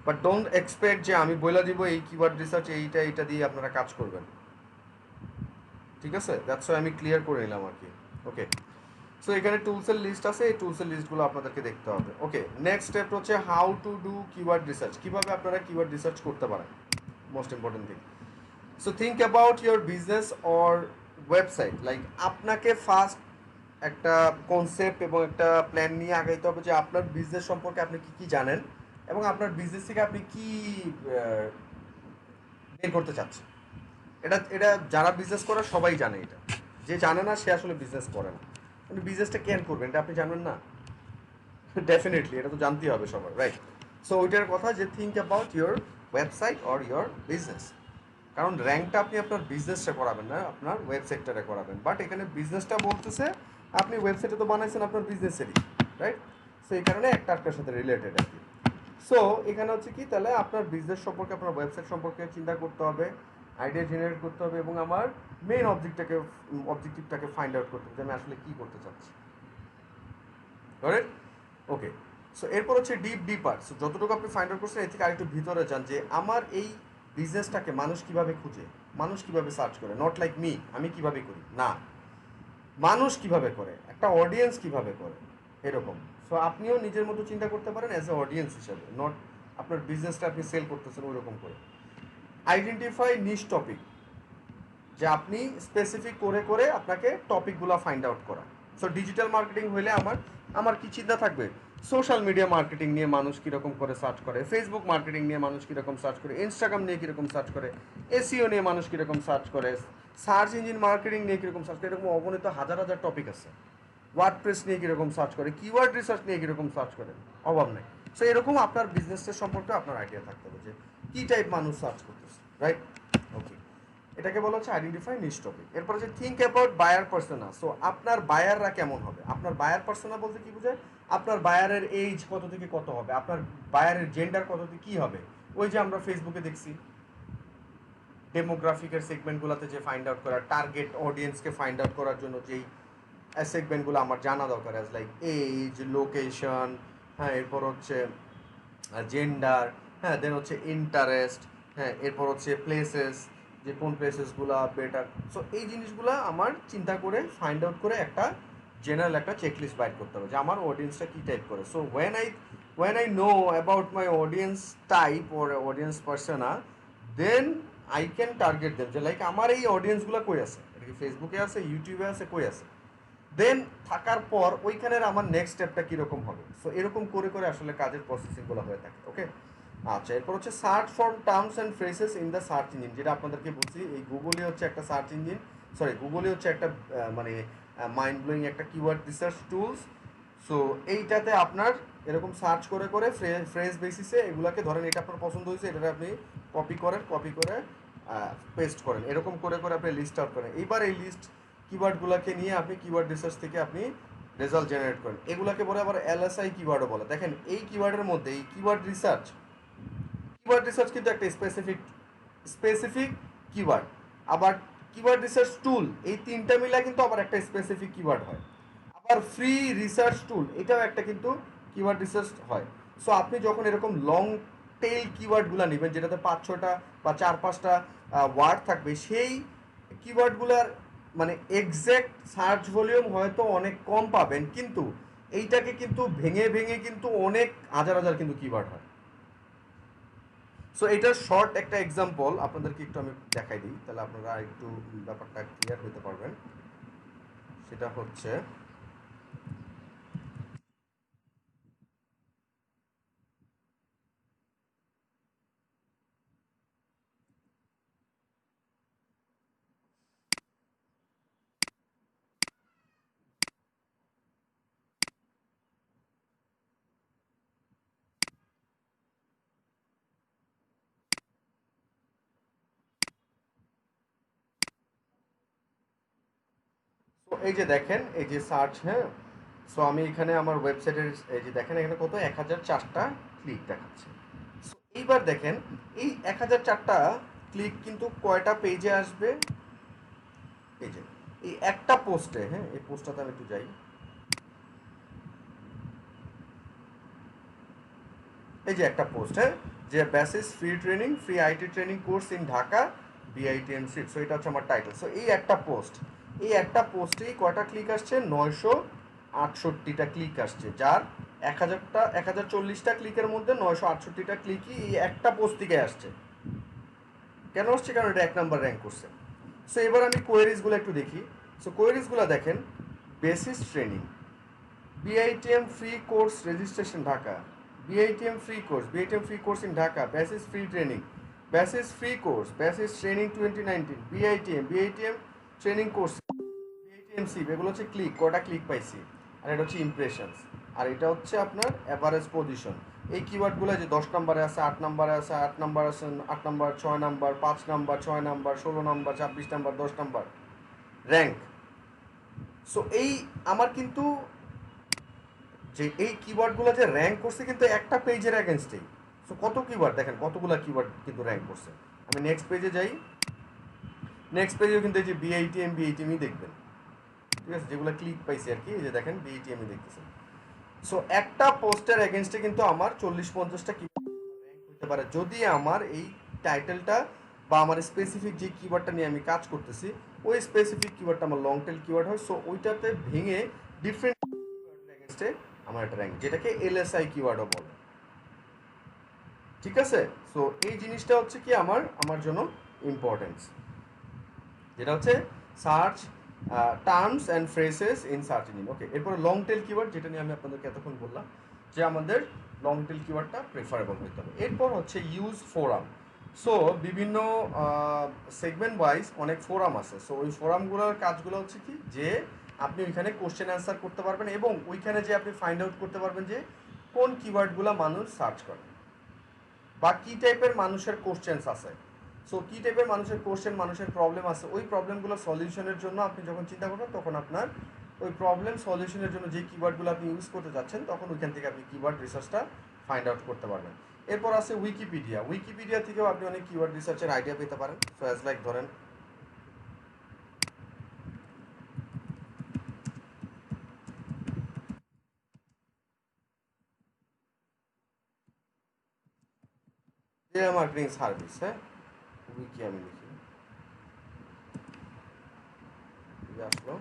বাট ডোন্ট এক্সপেক্ট যে আমি বলে দিব এই কিওয়ার্ড রিসার্চ এইটা দিয়ে আপনারা কাজ করবেন, ঠিক আছে। দ্যাটস ওয়াই আমি ক্লিয়ার করে নিলাম আর কি। ওকে, সো এখানে টুলসের লিস্ট আছে, এই টুলসের লিস্টগুলো আপনাদেরকে দেখতে হবে। ওকে, নেক্সট স্টেপ হচ্ছে how to do keyword research, কীভাবে আপনারা কিওয়ার্ড রিসার্চ করতে পারেন, most important thing. So think about your business or website. Like আপনাকে ফার্স্ট একটা কনসেপ্ট এবং একটা প্ল্যান নিয়ে আগাইতে হবে যে আপনার বিজনেস সম্পর্কে আপনি কী কী জানেন, এবং আপনার বিজনেস থেকে আপনি কী বের করতে চাচ্ছেন। এটা এটা যারা বিজনেস করে সবাই জানে, এটা যে জানে না সে আসলে বিজনেস করে না। আপনি বিজনেসটা কেন করবেন এটা আপনি জানবেন না, ডেফিনেটলি এটা তো জানতেই হবে সবার, রাইট। সো ওইটার কথা যে think about your website or your business. কারণ র্যাঙ্কটা আপনি আপনার বিজনেসটা করাবেন না, আপনার ওয়েবসাইটটারে করাবেন। বাট এখানে বিজনেসটা বলতেছে আপনি ওয়েবসাইটে তো বানাইছেন আপনার বিজনেসেরই, রাইট? সো এই কারণে একটা একটার সাথে রিলেটেড আর কি। সো এখানে হচ্ছে কি, তাহলে আপনার বিজনেস সম্পর্কে, আপনার ওয়েবসাইট সম্পর্কে চিন্তা করতে হবে, আইডিয়া জেনারেট করতে হবে, এবং আমার মেইন অবজেক্টিভটাকে ফাইন্ড আউট করতে হবে যে আমি আসলে কী করতে চাচ্ছি, রাইট? ওকে। সো এরপর হচ্ছে ডিপার। সো যতটুকু আপনি ফাইন্ড আউট করছেন এর থেকে আরেকটু ভিতরে যান যে আমার এই বিজনেসটাকে মানুষ কিভাবে খুঁজে, মানুষ কিভাবে সার্চ করে, নট লাইক মি আমি কিভাবে করি, না, মানুষ কিভাবে করে, একটা অডিয়েন্স কিভাবে করে, এরকম। সো আপনিও নিজের মতো চিন্তা করতে পারেন অ্যাজ এ অডিয়েন্স হিসাবে, নট আপনার বিজনেসটা আপনি সেল করতেছেন ওই রকম করে। আইডেন্টিফাই নিশ টপিক, যে আপনি স্পেসিফিক করে করে আপনাকে টপিকগুলো ফাইন্ড আউট করা। সো ডিজিটাল মার্কেটিং হইলে আমার আমার কি চিন্তা থাকবে, সোশ্যাল মিডিয়া মার্কেটিং নিয়ে মানুষ কীরকম করে সার্চ করে, ফেসবুক মার্কেটিং নিয়ে মানুষ কীরকম সার্চ করে, ইনস্টাগ্রাম নিয়ে কীরকম সার্চ করে, এসইও নিয়ে মানুষ কীরকম সার্চ করে, সার্চ ইঞ্জিন মার্কেটিং নিয়ে কীরকম সার্চ করে, এরকম অগণিত হাজার হাজার টপিক আছে। ওয়ার্ডপ্রেস নিয়ে কীরকম সার্চ করে, কিওয়ার্ড রিসার্চ নিয়ে কীরকম সার্চ করে, অভাব নেই। সো এরকম আপনার বিজনেসের সম্পর্কে আপনার আইডিয়া থাকতে হবে যে কী টাইপ মানুষ সার্চ করতেছে, রাইট? ওকে, এটাকে বলা হচ্ছে আইডেন্টিফাই নিশ টপিক। এরপর হচ্ছে think about buyer persona. So আপনার বায়াররা কেমন হবে, আপনার বায়ার পার্সোনা বলতে কি বোঝায়, আপনার বায়ারের এইজ কত থেকে কত হবে, আপনার বায়ারের জেন্ডার কত থেকে কী হবে। ওই যে আমরা ফেসবুকে দেখছি ডেমোগ্রাফিকের সেগমেন্টগুলোতে যে ফাইন্ড আউট করা, টার্গেট অডিয়েন্সকে ফাইন্ড আউট করার জন্য যেই সেগমেন্টগুলো আমার জানা দরকার, অ্যাজ লাইক এজ, লোকেশন, হ্যাঁ, এরপর হচ্ছে জেন্ডার, হ্যাঁ, দেন হচ্ছে ইন্টারেস্ট, হ্যাঁ, এরপর হচ্ছে প্লেসেস, যে কোন প্লেসেসগুলো বেটার। সো এই জিনিসগুলো আমার চিন্তা করে ফাইন্ড আউট করে একটা জেনারেল একটা চেকলিস্ট বাইট করতে হবে যে আমার অডিয়েন্সটা কী টাইপ করে। So when I know about my audience type or audience persona, then I can target them, যে লাইক আমার এই অডিয়েন্সগুলো কই আছে, এটা কি ফেসবুকে আছে, ইউটিউবে আছে, কই আছে। দেন থাকার পর ওইখানের আমার নেক্সট স্টেপটা কীরকম হবে। সো এরকম করে করে আসলে কাজের প্রসেসিংগুলো হয়ে থাকে। ওকে, আচ্ছা, এরপর হচ্ছে search for terms and phrases in the search engine, যেটা আপনাদেরকে বলছি এই গুগলই হচ্ছে একটা সার্চ ইঞ্জিন, সরি গুগলই হচ্ছে একটা মানে মাইন্ড ব্লোয়িং একটা কিওয়ার্ড রিসার্চ টুলস। সো এইটাতে আপনার এরকম সার্চ করে করে ফ্রেজ বেসিসে এগুলাকে ধরেন, এটা আপনার পছন্দ হয়েছে, এটাতে আপনি কপি করে পেস্ট করেন, এরকম করে করে আপনি লিস্ট আউট করেন। এইবার এই লিস্ট কিওয়ার্ডগুলোকে নিয়ে আপনি কিওয়ার্ড রিসার্চ থেকে আপনি রেজাল্ট জেনারেট করেন। এগুলাকে বলে আবার এলএসআই কিওয়ার্ডও বলে। দেখেন এই কিওয়ার্ডের মধ্যে এই কিওয়ার্ড রিসার্চ কিন্তু একটা স্পেসিফিক কিওয়ার্ড, আবার কিওয়ার্ড রিসার্চ টুল, এই তিনটা মিলা কিন্তু আবার একটা স্পেসিফিক কিওয়ার্ড হয়। আবার ফ্রি রিসার্চ টুল, এটাও একটা কিন্তু কিওয়ার্ড রিসার্চ হয়। সো আপনি যখন এরকম লং টেইল কিওয়ার্ডগুলো নেবেন, যেটাতে 5-6টা বা 4-5টা ওয়ার্ড থাকবে, সেই কিওয়ার্ডগুলার মানে এক্স্যাক্ট সার্চ ভলিউম হয়তো অনেক কম পাবেন, কিন্তু এইটাকে কিন্তু ভেঙে ভেঙে কিন্তু অনেক হাজার হাজার কিন্তু কিওয়ার্ড হয়। সো এটার শর্ট একটা এক্সাম্পল আপনাদেরকে একটু আমি দেখাই দিই, তাহলে আপনারা একটু ব্যাপারটা ক্লিয়ার হতে পারবেন। সেটা হচ্ছে তো এই যে দেখেন এই যে সার্চ, হ্যাঁ। সো আমি এখানে আমার ওয়েবসাইটের এই যে দেখেন এখানে কত 1004টা ক্লিক দেখাচ্ছে। সো এইবার দেখেন এই 1004টা ক্লিক কিন্তু কয়টা পেজে আসবে, এই যে এই একটা পোস্টে, হ্যাঁ, এই পোস্টটাতে আমি একটু যাই, এই যে একটা পোস্ট, হ্যাঁ, যে BASIS free IT training course in Dhaka BITM seat. So এটা হচ্ছে আমার টাইটেল। সো এই একটা পোস্টেই কয়টা ক্লিক আসছে, 968টা ক্লিক আসছে, যার 1040টা ক্লিকের মধ্যে 968টা ক্লিকই এই একটা পোস্ট থেকে আসছে। কেন আসছে, কারণ এটা 1 নাম্বার র্যাঙ্ক করছে। সো এবার আমি কোয়েরিজগুলো একটু দেখি। সো কোয়েরিজগুলো দেখেন, basis training, BITM free course registration Dhaka, BITM free course in Dhaka, basis free training, basis free course, basis training 2019, BITM training course, BITM SIP, এগুলো হচ্ছে কটা ক্লিক পাইছি, আর এটা হচ্ছে ইমপ্রেশনস, আর এটা হচ্ছে আপনার অ্যাভারেজ পজিশন। এই কিওয়ার্ডগুলো যে 10 নম্বরে আছে, 8 নম্বরে আছে, 8 নাম্বার আছে, 8 number, 6 number, 5 number, 6 number, 16 number, 26 number, 10 number rank. So এই আমার কিন্তু যে এই কিওয়ার্ডগুলো যে র্যাঙ্ক করছে কিন্তু একটা পেজের অ্যাগেনস্টেই। সো কত কিওয়ার্ড দেখেন, কতগুলো কিওয়ার্ড কিন্তু র্যাঙ্ক করছে। আমি নেক্সট পেজে যাই, নেক্সট পেজেও কিন্তু এই যে বিআইটিএম বিআইটিএমই দেখবেন, ঠিক আছে, যেগুলো ক্লিক পাইছে আর কি, এই যে দেখেন বিআইটিএমই দেখতেছেন। সো একটা পোস্টের এগেনস্টে কিন্তু আমার 40-50টা কিওয়ার্ড র্যাঙ্ক হতে পারে, যদি আমার এই টাইটেলটা বা আমার স্পেসিফিক যে কিওয়ার্ডটা নিয়ে আমি কাজ করতেছি ওই স্পেসিফিক কিওয়ার্ডটা আমার লং টেল কিওয়ার্ড হয়। সো ওইটাতে ভেঙে ডিফারেন্ট কিওয়ার্ডের এগেনস্টে আমার একটা র্যাঙ্ক, যেটাকে এলএসআই কিওয়ার্ডও বলে, ঠিক আছে। সো এই জিনিসটা হচ্ছে কি আমার আমার জন্য ইম্পর্টেন্স, যেটা হচ্ছে search terms and phrases in search engine. Okay, এরপরে লং টেল কিওয়ার্ড, যেটা নিয়ে আমি আপনাদেরকে এতক্ষণ বললাম যে আমাদের লং টেল কিওয়ার্ডটা প্রেফারেবল হতে হবে। এরপর হচ্ছে ইউজ ফোরাম। সো বিভিন্ন সেগমেন্ট ওয়াইজ অনেক ফোরাম আছে। সো ওই ফোরামগুলোর কাজগুলো হচ্ছে কি, যে আপনি ওইখানে কোশ্চেন অ্যান্সার করতে পারবেন এবং ওইখানে যে আপনি ফাইন্ড আউট করতে পারবেন যে কোন কিওয়ার্ডগুলো মানুষ সার্চ করে বা কী টাইপের মানুষের কোশ্চেন্স আছে। সো কী টাইপের মানুষের কোশ্চেন, মানুষের প্রবলেম আছে, ওই প্রবলেমগুলো সলিউশনের জন্য আপনি যখন চিন্তা করবেন তখন আপনার ওই প্রবলেম সলিউশনের জন্য যে কিওয়ার্ডগুলো আপনি ইউজ করতে যাচ্ছেন তখন ওইখান থেকে আপনি কিওয়ার্ড রিসার্চটা ফাইন্ড আউট করতে পারবেন। এরপর আছে উইকিপিডিয়া। উইকিপিডিয়া থেকেও আপনি অনেক কিওয়ার্ড রিসার্চের আইডিয়া পেতে পারেন। সো অ্যাজ লাইক ধরেন ডিজিটাল মার্কেটিং সার্ভিস, হ্যাঁ, উইকি আমি লিখি, আসলো।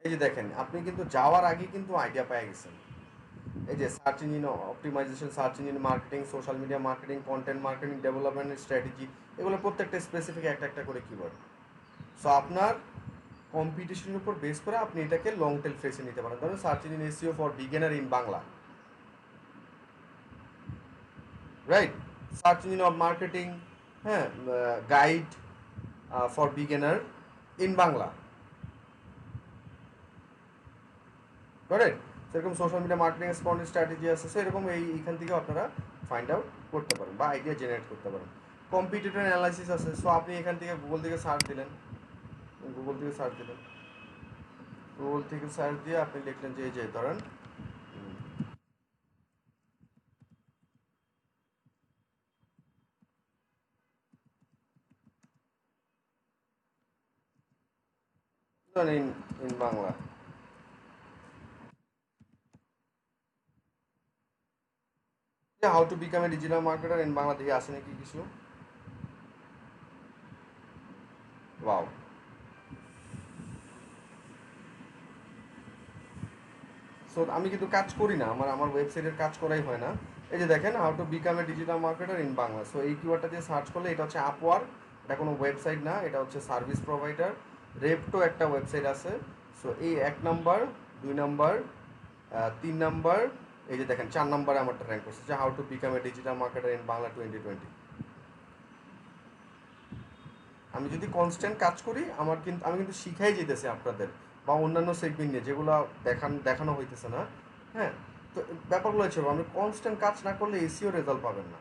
এই যে দেখেন, আপনি কিন্তু যাওয়ার আগে কিন্তু আইডিয়া পেয়ে গেছেন। এই যে search engine optimisation, search engine marketing, social media marketing, content marketing, development strategy, এগুলো প্রত্যেকটা স্পেসিফিক একটা একটা করে কিওয়ার্ড। সো আপনার কম্পিটিশনের উপর বেস করে আপনি এটাকে লং টেল ফ্রেসে নিতে পারেন। ধরুন search engine SEO for beginner in Bangla, right, search engine of marketing, হ্যাঁ, guide for beginner in Bangla, correct. সেরকম social media marketing sponsor strategy আছে, সেরকম এইখান থেকে আপনারা ফাইন্ড আউট করতে পারেন বা আইডিয়া জেনারেট করতে পারেন। কম্পিটিটর অ্যানালাইসিস আছে। সো আপনি এখান থেকে গুগল থেকে সার্চ দিলেন, গুগল থেকে সার্চ দিলেন, গুগল থেকে সার্চ দিয়ে আপনি লিখলেন যে এই যে ধরেন ইন ইন বাংলা, যে how to become a digital marketer in Bangla থেকে আসে নাকি কিছু। ওয়াও, সো আমি কিন্তু কাজ করি না, আমার আমার ওয়েবসাইটের কাজ করাই হয় না। এই যে দেখেন how to become a digital marketer in Bangla. So এই কিওয়ার্ডটা দিয়ে সার্চ করলে এটা হচ্ছে আপওয়ার্ক, এটা কোনো ওয়েবসাইট না, এটা হচ্ছে সার্ভিস প্রোভাইডার। রেপটো একটা ওয়েবসাইট আছে। সো এই 1 নাম্বার, 2 নাম্বার, 3 নাম্বার, এই যে দেখেন 4 নাম্বারে আমারটা র্যাঙ্ক করছে, যে how to become a digital marketer in Bangla 2020। আমি যদি কনস্ট্যান্ট কাজ করি আমার কিন্তু আমি কিন্তু শিখাই যেতেছি আপনাদের বা অন্যান্য সেগমেন্ট নিয়ে যেগুলো দেখানো হইতেছে না, হ্যাঁ। তো ব্যাপারগুলো হচ্ছে আপনি কনস্ট্যান্ট কাজ না করলে এসিও রেজাল্ট পাবেন না।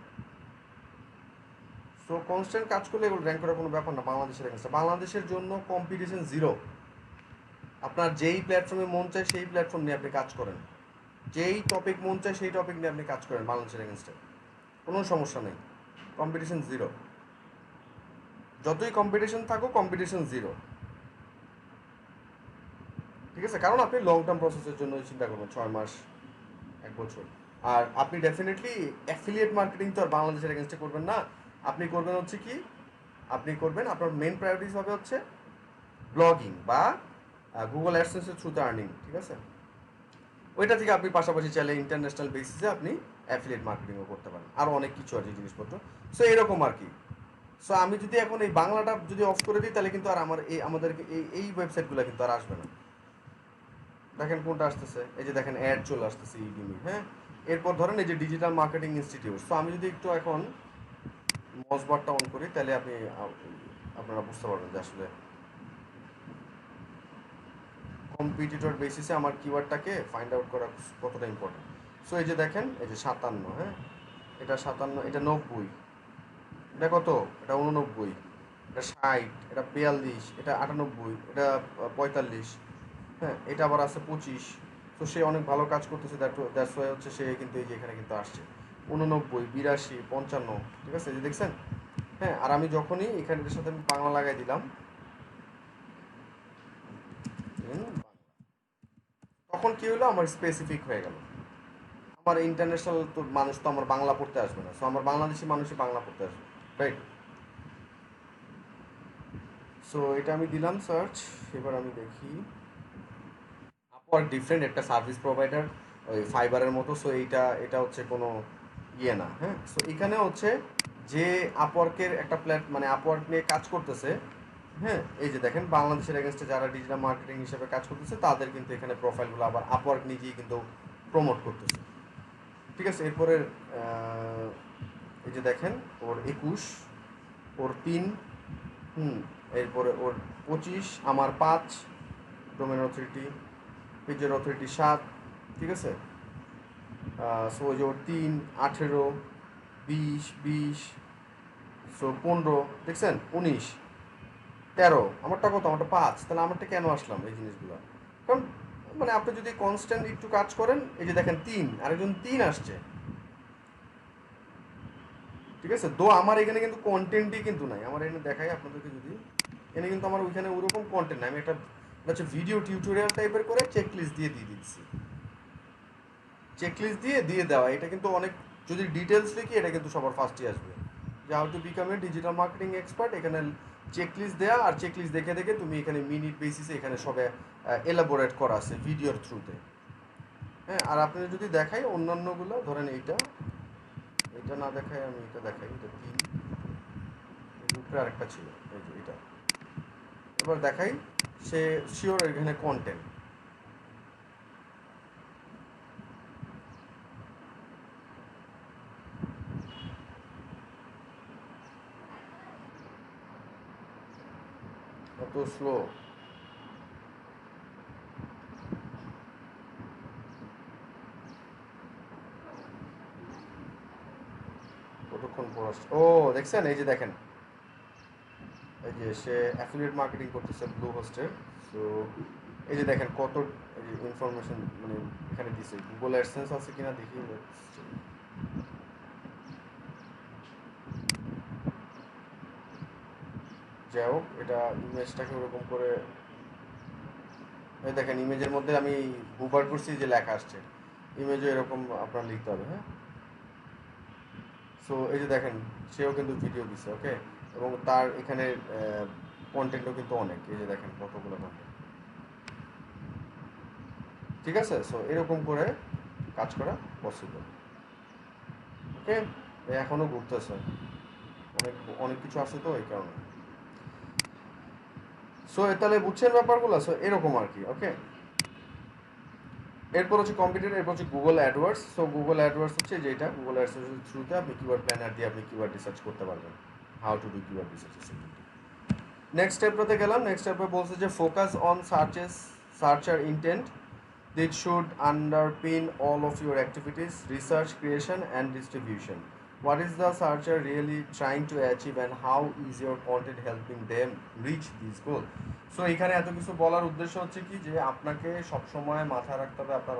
সো কনস্ট্যান্ট কাজ করলে এগুলো র্যাঙ্ক করার কোনো ব্যাপার না বাংলাদেশের এগেন্সে। বাংলাদেশের জন্য কম্পিটিশন জিরো। আপনার যেই প্ল্যাটফর্মে মন চায় সেই প্ল্যাটফর্ম নিয়ে আপনি কাজ করেন, যেই টপিক মন চায় সেই টপিক নিয়ে আপনি কাজ করেন বাংলাদেশের এগেন্সে, কোনো সমস্যা নেই, কম্পিটিশন জিরো। যতই কম্পিটিশন থাকুক কম্পিটিশন জিরো, ঠিক আছে। কারণ আপনি লং টার্ম প্রসেসের জন্য চিন্তা করবেন 6 মাস, 1 বছর। আর আপনি ডেফিনেটলি অ্যাফিলিয়েট মার্কেটিং তো আর বাংলাদেশের এগেনস্টে করবেন না। আপনি করবেন হচ্ছে কি, আপনি করবেন আপনার মেন প্রায়োরিটিস হবে হচ্ছে ব্লগিং বা গুগল অ্যাডসেন্সের থ্রুতে আর্নিং, ঠিক আছে। ওইটা থেকে আপনি পাশাপাশি চাইলে ইন্টারন্যাশনাল বেসিসে আপনি অ্যাফিলিয়েট মার্কেটিংও করতে পারেন, আরও অনেক কিছু আছে জিনিসপত্র। সো এরকম আর কি। সো আমি যদি এখন এই বাংলাটা যদি অফ করে দিই তাহলে কিন্তু আর আমার আমাদেরকে এই ওয়েবসাইটগুলো কিন্তু আর আসবে না। দেখেন কোনটা আসতেছে, এই যে দেখেন অ্যাড চলে আসতেছে ইউডিমি, হ্যাঁ। এরপর ধরেন এই যে ডিজিটাল মার্কেটিং ইনস্টিটিউট। সো আমি যদি একটু এখন মসবারটা অন করি তাহলে আপনারা বুঝতে পারবেন যে আসলে কম্পিটিটর বেসিসে আমার কিওয়ার্ডটাকে ফাইন্ড আউট করা কতটা ইম্পর্টেন্ট। সো এই যে দেখেন, এই যে 57, হ্যাঁ, এটা 57, এটা 90, এটা কত, এটা 89, এটা 60, এটা 42, এটা 98, এটা 45, হ্যাঁ, এটা আবার আছে 25। তো সে অনেক ভালো কাজ করতেছে, দ্যাটস ওয়াই হচ্ছে সে কিন্তু এই যে এখানে কিন্তু আসছে 89, 82, 55, ঠিক আছে, এই যে দেখছেন। হ্যাঁ, আর আমি যখনই এখানের সাথে আমি বাংলা লাগাই দিলাম, তখন কি হলো, আমার স্পেসিফিক হয়ে গেল। আমার ইন্টারন্যাশনাল তো মানুষ তো আমার বাংলা পড়তে আসবে না, সো আমার বাংলাদেশি মানুষই বাংলা পড়তে আসবে, রাইট। সো এটা আমি দিলাম সার্চ। এবার আমি দেখি আপওয়ার্ক ডিফারেন্ট একটা সার্ভিস প্রোভাইডার, ওই ফাইবারের মতো। সো এটা হচ্ছে কোনো ইয়ে না, হ্যাঁ। সো এখানে হচ্ছে যে আপওয়ার্কের একটা মানে আপওয়ার্ক নিয়ে কাজ করতেছে, হ্যাঁ, এই যে দেখেন বাংলাদেশের এগেনস্টে যারা ডিজিটাল মার্কেটিং হিসেবে কাজ করতেছে তাদের কিন্তু এখানে প্রোফাইলগুলো আবার আপওয়ার্ক নিজেই কিন্তু প্রমোট করতেছে, ঠিক আছে। এরপরে এই যে দেখেন ওর 21, ওর 3, এরপরে ওর 25, আমার 5, ডোমেন অথরিটি, পেজের অথরিটি 7, ঠিক আছে। সো ওই যে ওর 3, 18, 20, সো 15, দেখছেন, 19, 13, আমারটা কত, আমারটা 5, তাহলে আমারটা কেন আসলাম এই জিনিসগুলো? কারণ মানে আপনি যদি কনস্ট্যান্ট একটু কাজ করেন, এই যে দেখেন 3, আরেকজন 3 আসছে, ঠিক আছে। তো আমার এখানে কিন্তু কন্টেন্টই কিন্তু নাই, আমার এখানে দেখাই আপনাদেরকে, যদি এখানে কিন্তু আমার ওইখানে ওরকম কন্টেন্ট নাই, আমি একটা হচ্ছে ভিডিও টিউটোরিয়াল টাইপের করে চেকলিস্ট দিয়ে দিচ্ছি, চেকলিস্ট দিয়ে দেওয়া। এটা কিন্তু অনেক, যদি ডিটেলস লিখি এটা কিন্তু সবার ফার্স্টই আসবে, যে how to become a digital marketing expert. এখানে চেকলিস্ট দেওয়া, আর চেকলিস্ট দেখে দেখে তুমি এখানে মিনিট বেসিসে এখানে সবে এলাবোরেট করা আছে ভিডিওর থ্রুতে, হ্যাঁ। আর আপনি যদি দেখাই অন্যান্যগুলো, ধরেন এইটা, এটা না দেখাই আমি এটা দেখাই, এটা 3, এর উপরে আরেকটা ছিল, এই যে এটা, এবার দেখাই, সে শিওর এখানে কন্টেন্ট, এত স্লো। কতক্ষণ পড়াস, ও দেখছেন, এই যে দেখেন, এই যে সে অ্যাফিলিয়েট মার্কেটিং করতেছে ব্লু হোস্টের। সো এই যে দেখেন কত ইনফরমেশন মানে এখানে দিছে, গুগল অ্যাডসেন্স আছে কিনা দেখি। যাই হোক, এটা ইমেজটাকে ওরকম করে, এই দেখেন ইমেজের মধ্যে আমি হুবার করছি, যে লেখা আসছে, ইমেজও এরকম আপনার লিখতে হবে, হ্যাঁ। সো এই যে দেখেন, সেও কিন্তু ভিডিও দিছে, ওকে, এবং তার এখানে কন্টেন্টও কিন্তু অনেক, এই যে দেখেন কতগুলো কন্টেন্ট, ঠিক আছে। সো এরকম করে কাজ করা পসিবল, ওকে। এখনো ঘুরতেছে, অনেক অনেক কিছু আছে তো এই কারণে। সো তাহলে বুঝছেন ব্যাপারগুলো, সো এরকম আর কি, ওকে। এরপর হচ্ছে কম্পিউটার, এরপর হচ্ছে Google AdWords. So Google AdWords হচ্ছে যেটা, গুগল অ্যাডওয়ার্ডসের থ্রুতে আপনি কিওয়ার্ড প্ল্যানার দিয়ে আপনি কিওয়ার্ড রিসার্চ করতে পারবেন, how to do keyword research. Next স্টেপটাতে গেলাম, নেক্সট স্টেপে বলছে যে focus on searcher intent, this should underpin all of your activities, research, creation and distribution. What is the searcher really trying to achieve and how is your content helping them reach this goal? So এখানে এত কিছু বলার উদ্দেশ্য হচ্ছে কি, যে আপনাকে সবসময় মাথায় রাখতে হবে আপনার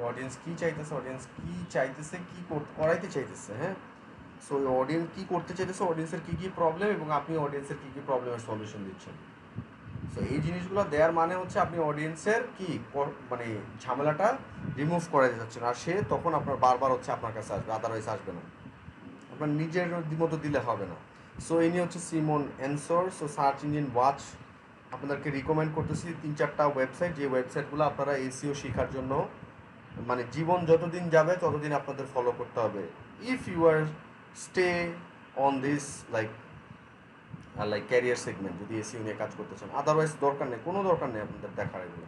অডিয়েন্স কী চাইতেছে, অডিয়েন্স কী চাইতেছে, কী করাইতে চাইতেছে, হ্যাঁ। সো অডিয়েন্স কী করতে চাইতেছে, অডিয়েন্সের কী কী প্রবলেম, এবং আপনি অডিয়েন্সের কী কী প্রবলেমের সলিউশন দিচ্ছেন। সো এই জিনিসগুলো দেওয়ার মানে হচ্ছে আপনি অডিয়েন্সের কি মানে ঝামেলাটা রিমুভ করে দিতে চাচ্ছেন, আর সে তখন আপনার বারবার হচ্ছে আপনার কাছে আসবে, আদারওয়াইজ আসবে না, আপনার নিজের মতো দিলে হবে না। সো ইনি হচ্ছে সিমন অ্যানসর। সো সার্চ ইঞ্জিন ওয়াচ, আপনাদেরকে রিকমেন্ড করতেছি 3-4টা ওয়েবসাইট, যে ওয়েবসাইটগুলো আপনারা এসইও শেখার জন্য মানে জীবন যতদিন যাবে ততদিন আপনাদের ফলো করতে হবে, if you are stay on this like career segment, যদি এসইও নিয়ে কাজ করতে চান। আদারওয়াইজ দরকার নেই, কোনো দরকার নেই আপনাদের দেখার এগুলো,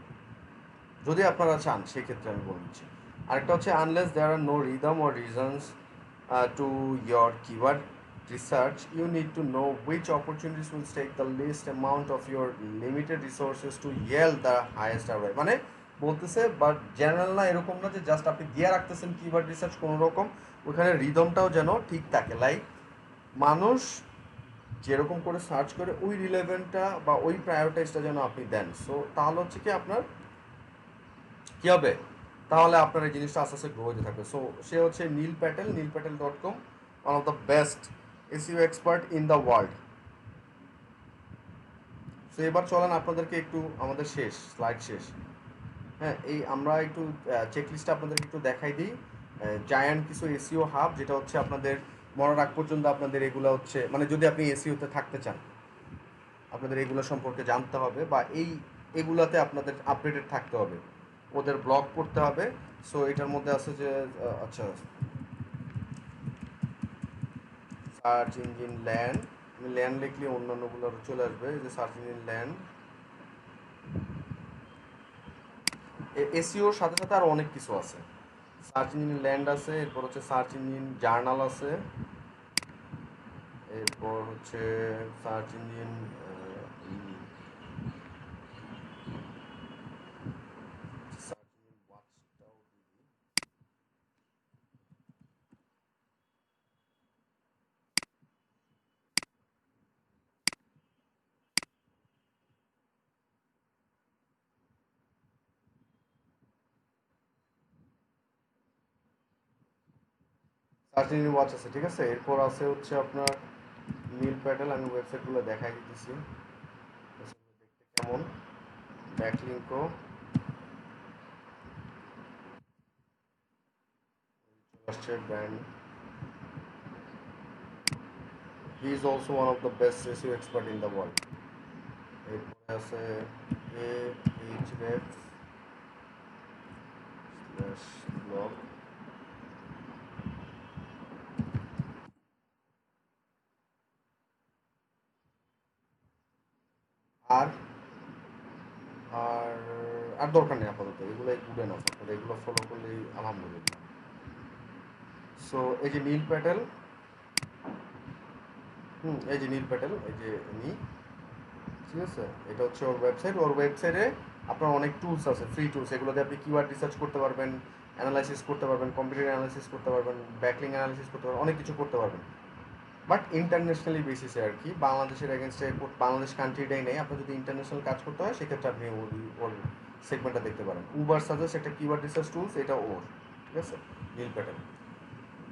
যদি আপনারা চান সেক্ষেত্রে আমি বলে দিচ্ছি। আরেকটা হচ্ছে unless there are no rhythm or reasons to your keyword research, you need to know which opportunities will take the least amount of your limited resources to yield the highest ROI. মানে বলতেছে but general না, এরকম না যে just আপনি দিয়ে রাখতেছেন keyword research কোনো রকম, ওখানে রিদমটাও যেন ঠিক থাকে। লাইক মানুষ যেরকম করে সার্চ করে ওই রিলেভেন্টটা বা ওই প্রায়োরিটাইজটা যেন আপনি দেন। সো তাহলে হচ্ছে কি আপনার কী হবে, তাহলে আপনার এই জিনিসটা আস্তে আস্তে গ্রো হতে থাকবে। সো সে হচ্ছে neilpatel.com, one of the best SEO expert in the world. So এবার চলেন আপনাদেরকে একটু আমাদের স্লাইড শেষ, হ্যাঁ, এই আমরা একটু চেকলিস্টটা আপনাদেরকে একটু দেখাই দিই। জায়ান্ট কিছু এসইও হাব, যেটা হচ্ছে আপনাদের মরার আগ পর্যন্ত আপনাদের এগুলো হচ্ছে, মানে যদি আপনি এসইওতে থাকতে চান আপনাদের এগুলো সম্পর্কে জানতে হবে বা এগুলাতে আপনাদের আপডেটেড থাকতে হবে, ওদের ব্লগ পড়তে হবে। সো এটার মধ্যে আছে যে আচ্ছা, সার্চ ইঞ্জিন ল্যান্ড, আমি ল্যান্ড লিখলে অন্যান্যগুলো চলে আসবে। এই যে সার্চ ইঞ্জিন ল্যান্ড, এসইওর সাথে সাথে আরও অনেক কিছু আছে। সার্চ ইঞ্জিন ল্যান্ড আছে, এরপর হচ্ছে সার্চ ইঞ্জিন জার্নাল আছে, এরপর হচ্ছে search engine search engine watch আছে, ঠিক আছে। এরপর আছে হচ্ছে আপনার নীল প্যাটেল, আমি ওয়েবসাইটগুলো দেখাই দিতেছি দেখতে কেমন, ব্যাকলিঙ্কও আসছে, brand, he is also one of the best SEO expert in the world. এরপরে আছে ahref/blog, আর আর আর দরকার নেই আপাতত, এগুলোই গুড এনাফ, আপনারা এগুলো ফলো করলেই আলহামদুলিল্লাহ। সো এই যে নীল প্যাটেল, এই যে নীল প্যাটেল, এই যে নি, ঠিক আছে, এটা হচ্ছে ওর ওয়েবসাইট। ওর ওয়েবসাইটে আপনার অনেক টুলস আছে, ফ্রি টুলস, এগুলোতে আপনি কিওয়ার্ড রিসার্চ করতে পারবেন, অ্যানালাইসিস করতে পারবেন, কম্পিউটার অ্যানালাইসিস করতে পারবেন, ব্যাকলিং অ্যানালাইসিস করতে পারবেন, অনেক কিছু করতে পারবেন। বাট ইন্টারন্যাশনালি বেসিসে আর কি, বাংলাদেশের এগেনস্টে, বাংলাদেশ কান্ট্রিটাই নেই। আপনার যদি ইন্টারন্যাশনাল কাজ করতে হয় সেক্ষেত্রে আপনি ওর সেগমেন্টটা দেখতে পারেন। উবার সাজেস্ট একটা কিওয়ার্ড রিসার্চ টুলস, এটা ওর, ঠিক আছে, নীল প্যাটেল।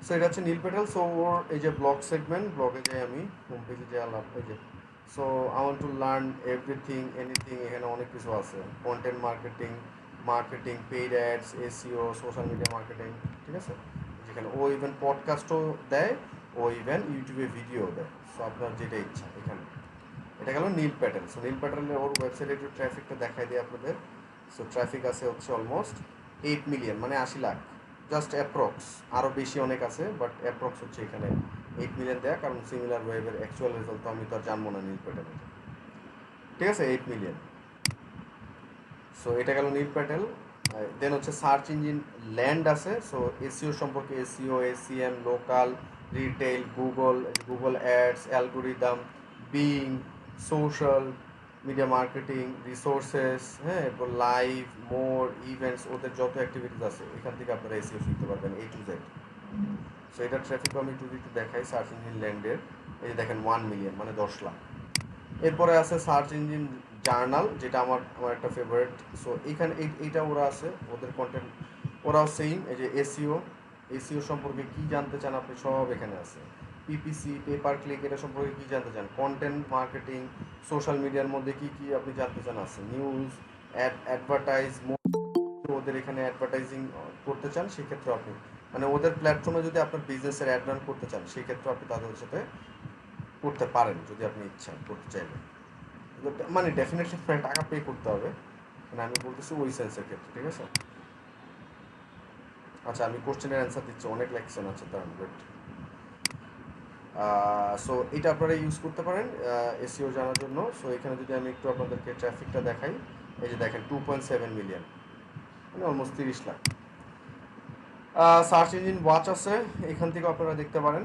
সো এটা হচ্ছে নীল প্যাটেল। সো ওর এই যে ব্লগ সেগমেন্ট, ব্লগে যাই আমি, হোম পেজে যে আলাপ, এই যে so I want to learn everything anything, এখানে অনেক কিছু আছে, content marketing, paid ads, SEO, social media marketing, ঠিক আছে। যেখানে ও ইভেন পডকাস্টও দেয়, ও ইভেন ইউটিউবে ভিডিও দেয়। সো আপনার যেটা ইচ্ছা এখানে, এটা গেল নীল প্যাটেল। সো নীল প্যাটেলের ওর ওয়েবসাইটে একটু ট্রাফিকটা দেখাই দিই আপনাদের। সো ট্রাফিক আছে হচ্ছে অলমোস্ট 8 মিলিয়ন, মানে 80 লাখ, জাস্ট অ্যাপ্রক্স, আরও বেশি অনেক আছে, বাট অ্যাপ্রক্স হচ্ছে এখানে 8 মিলিয়ন দেয়া, কারণ সিমিলার ওয়েবের অ্যাকচুয়াল রেজাল্ট তো আমি তো আর জানবো না নীল প্যাটেলের, ঠিক আছে, 8 মিলিয়ন। সো এটা গেল নীল প্যাটেল। দেন হচ্ছে সার্চ ইঞ্জিন ল্যান্ড আছে। সো এসইও সম্পর্কে, SEO, ACM, local, retail, Google ads, algorithm, being, social media marketing, resources, হ্যাঁ, এরপর লাইভ, মোর, ইভেন্টস, ওদের যত অ্যাক্টিভিটিস আছে এখান থেকে আপনারা এসইও শিখতে পারবেন A to Z। সো এটা ট্রাফিক আমি একটু দেখাই সার্চ ইঞ্জিন ল্যান্ডের, এই যে দেখেন 1 মিলিয়ন, মানে 10 লাখ। এরপরে আছে সার্চ ইঞ্জিন জার্নাল, যেটা আমার একটা ফেভারিট। সো এখানে এইটা ওরা আছে, ওদের কন্টেন্ট ওরাও সেম। এই যে এসইও সম্পর্কে কি জানতে চান আপনি, সব এখানে আছে। পিপিসি, পেপার ক্লিক, এটা সম্পর্কে কি জানতে চান, কন্টেন্ট মার্কেটিং, সোশ্যাল মিডিয়ার মধ্যে কি কি আপনি জানতে চান আছে, নিউজ, অ্যাডভার্টাইজ, ওদের এখানে অ্যাডভার্টাইজিং করতে চান সেক্ষেত্রে আপনি, মানে ওদের প্ল্যাটফর্মে যদি আপনার বিজনেসের অ্যাড রান করতে চান সেক্ষেত্রে আপনি তাদের সাথে করতে পারেন যদি আপনি ইচ্ছা করতে চাইলে। মানে ডেফিনেটলি টাকা পে করতে হবে, মানে আমি বলতেছি ওই সেন্সের ক্ষেত্রে, ঠিক আছে। আচ্ছা, আমি কোশ্চেনের অ্যান্সার দিচ্ছি, অনেক লেকশন আছে তার, বাট সো এটা আপনারা ইউজ করতে পারেন এসইও জানার জন্য। সো এখানে যদি আমি একটু আপনাদেরকে ট্রাফিকটা দেখাই, এই যে দেখেন 2.7 মিলিয়ন, মানে almost 30 lakh. Search engine watch আছে, এখান থেকে আপনারা দেখতে পারেন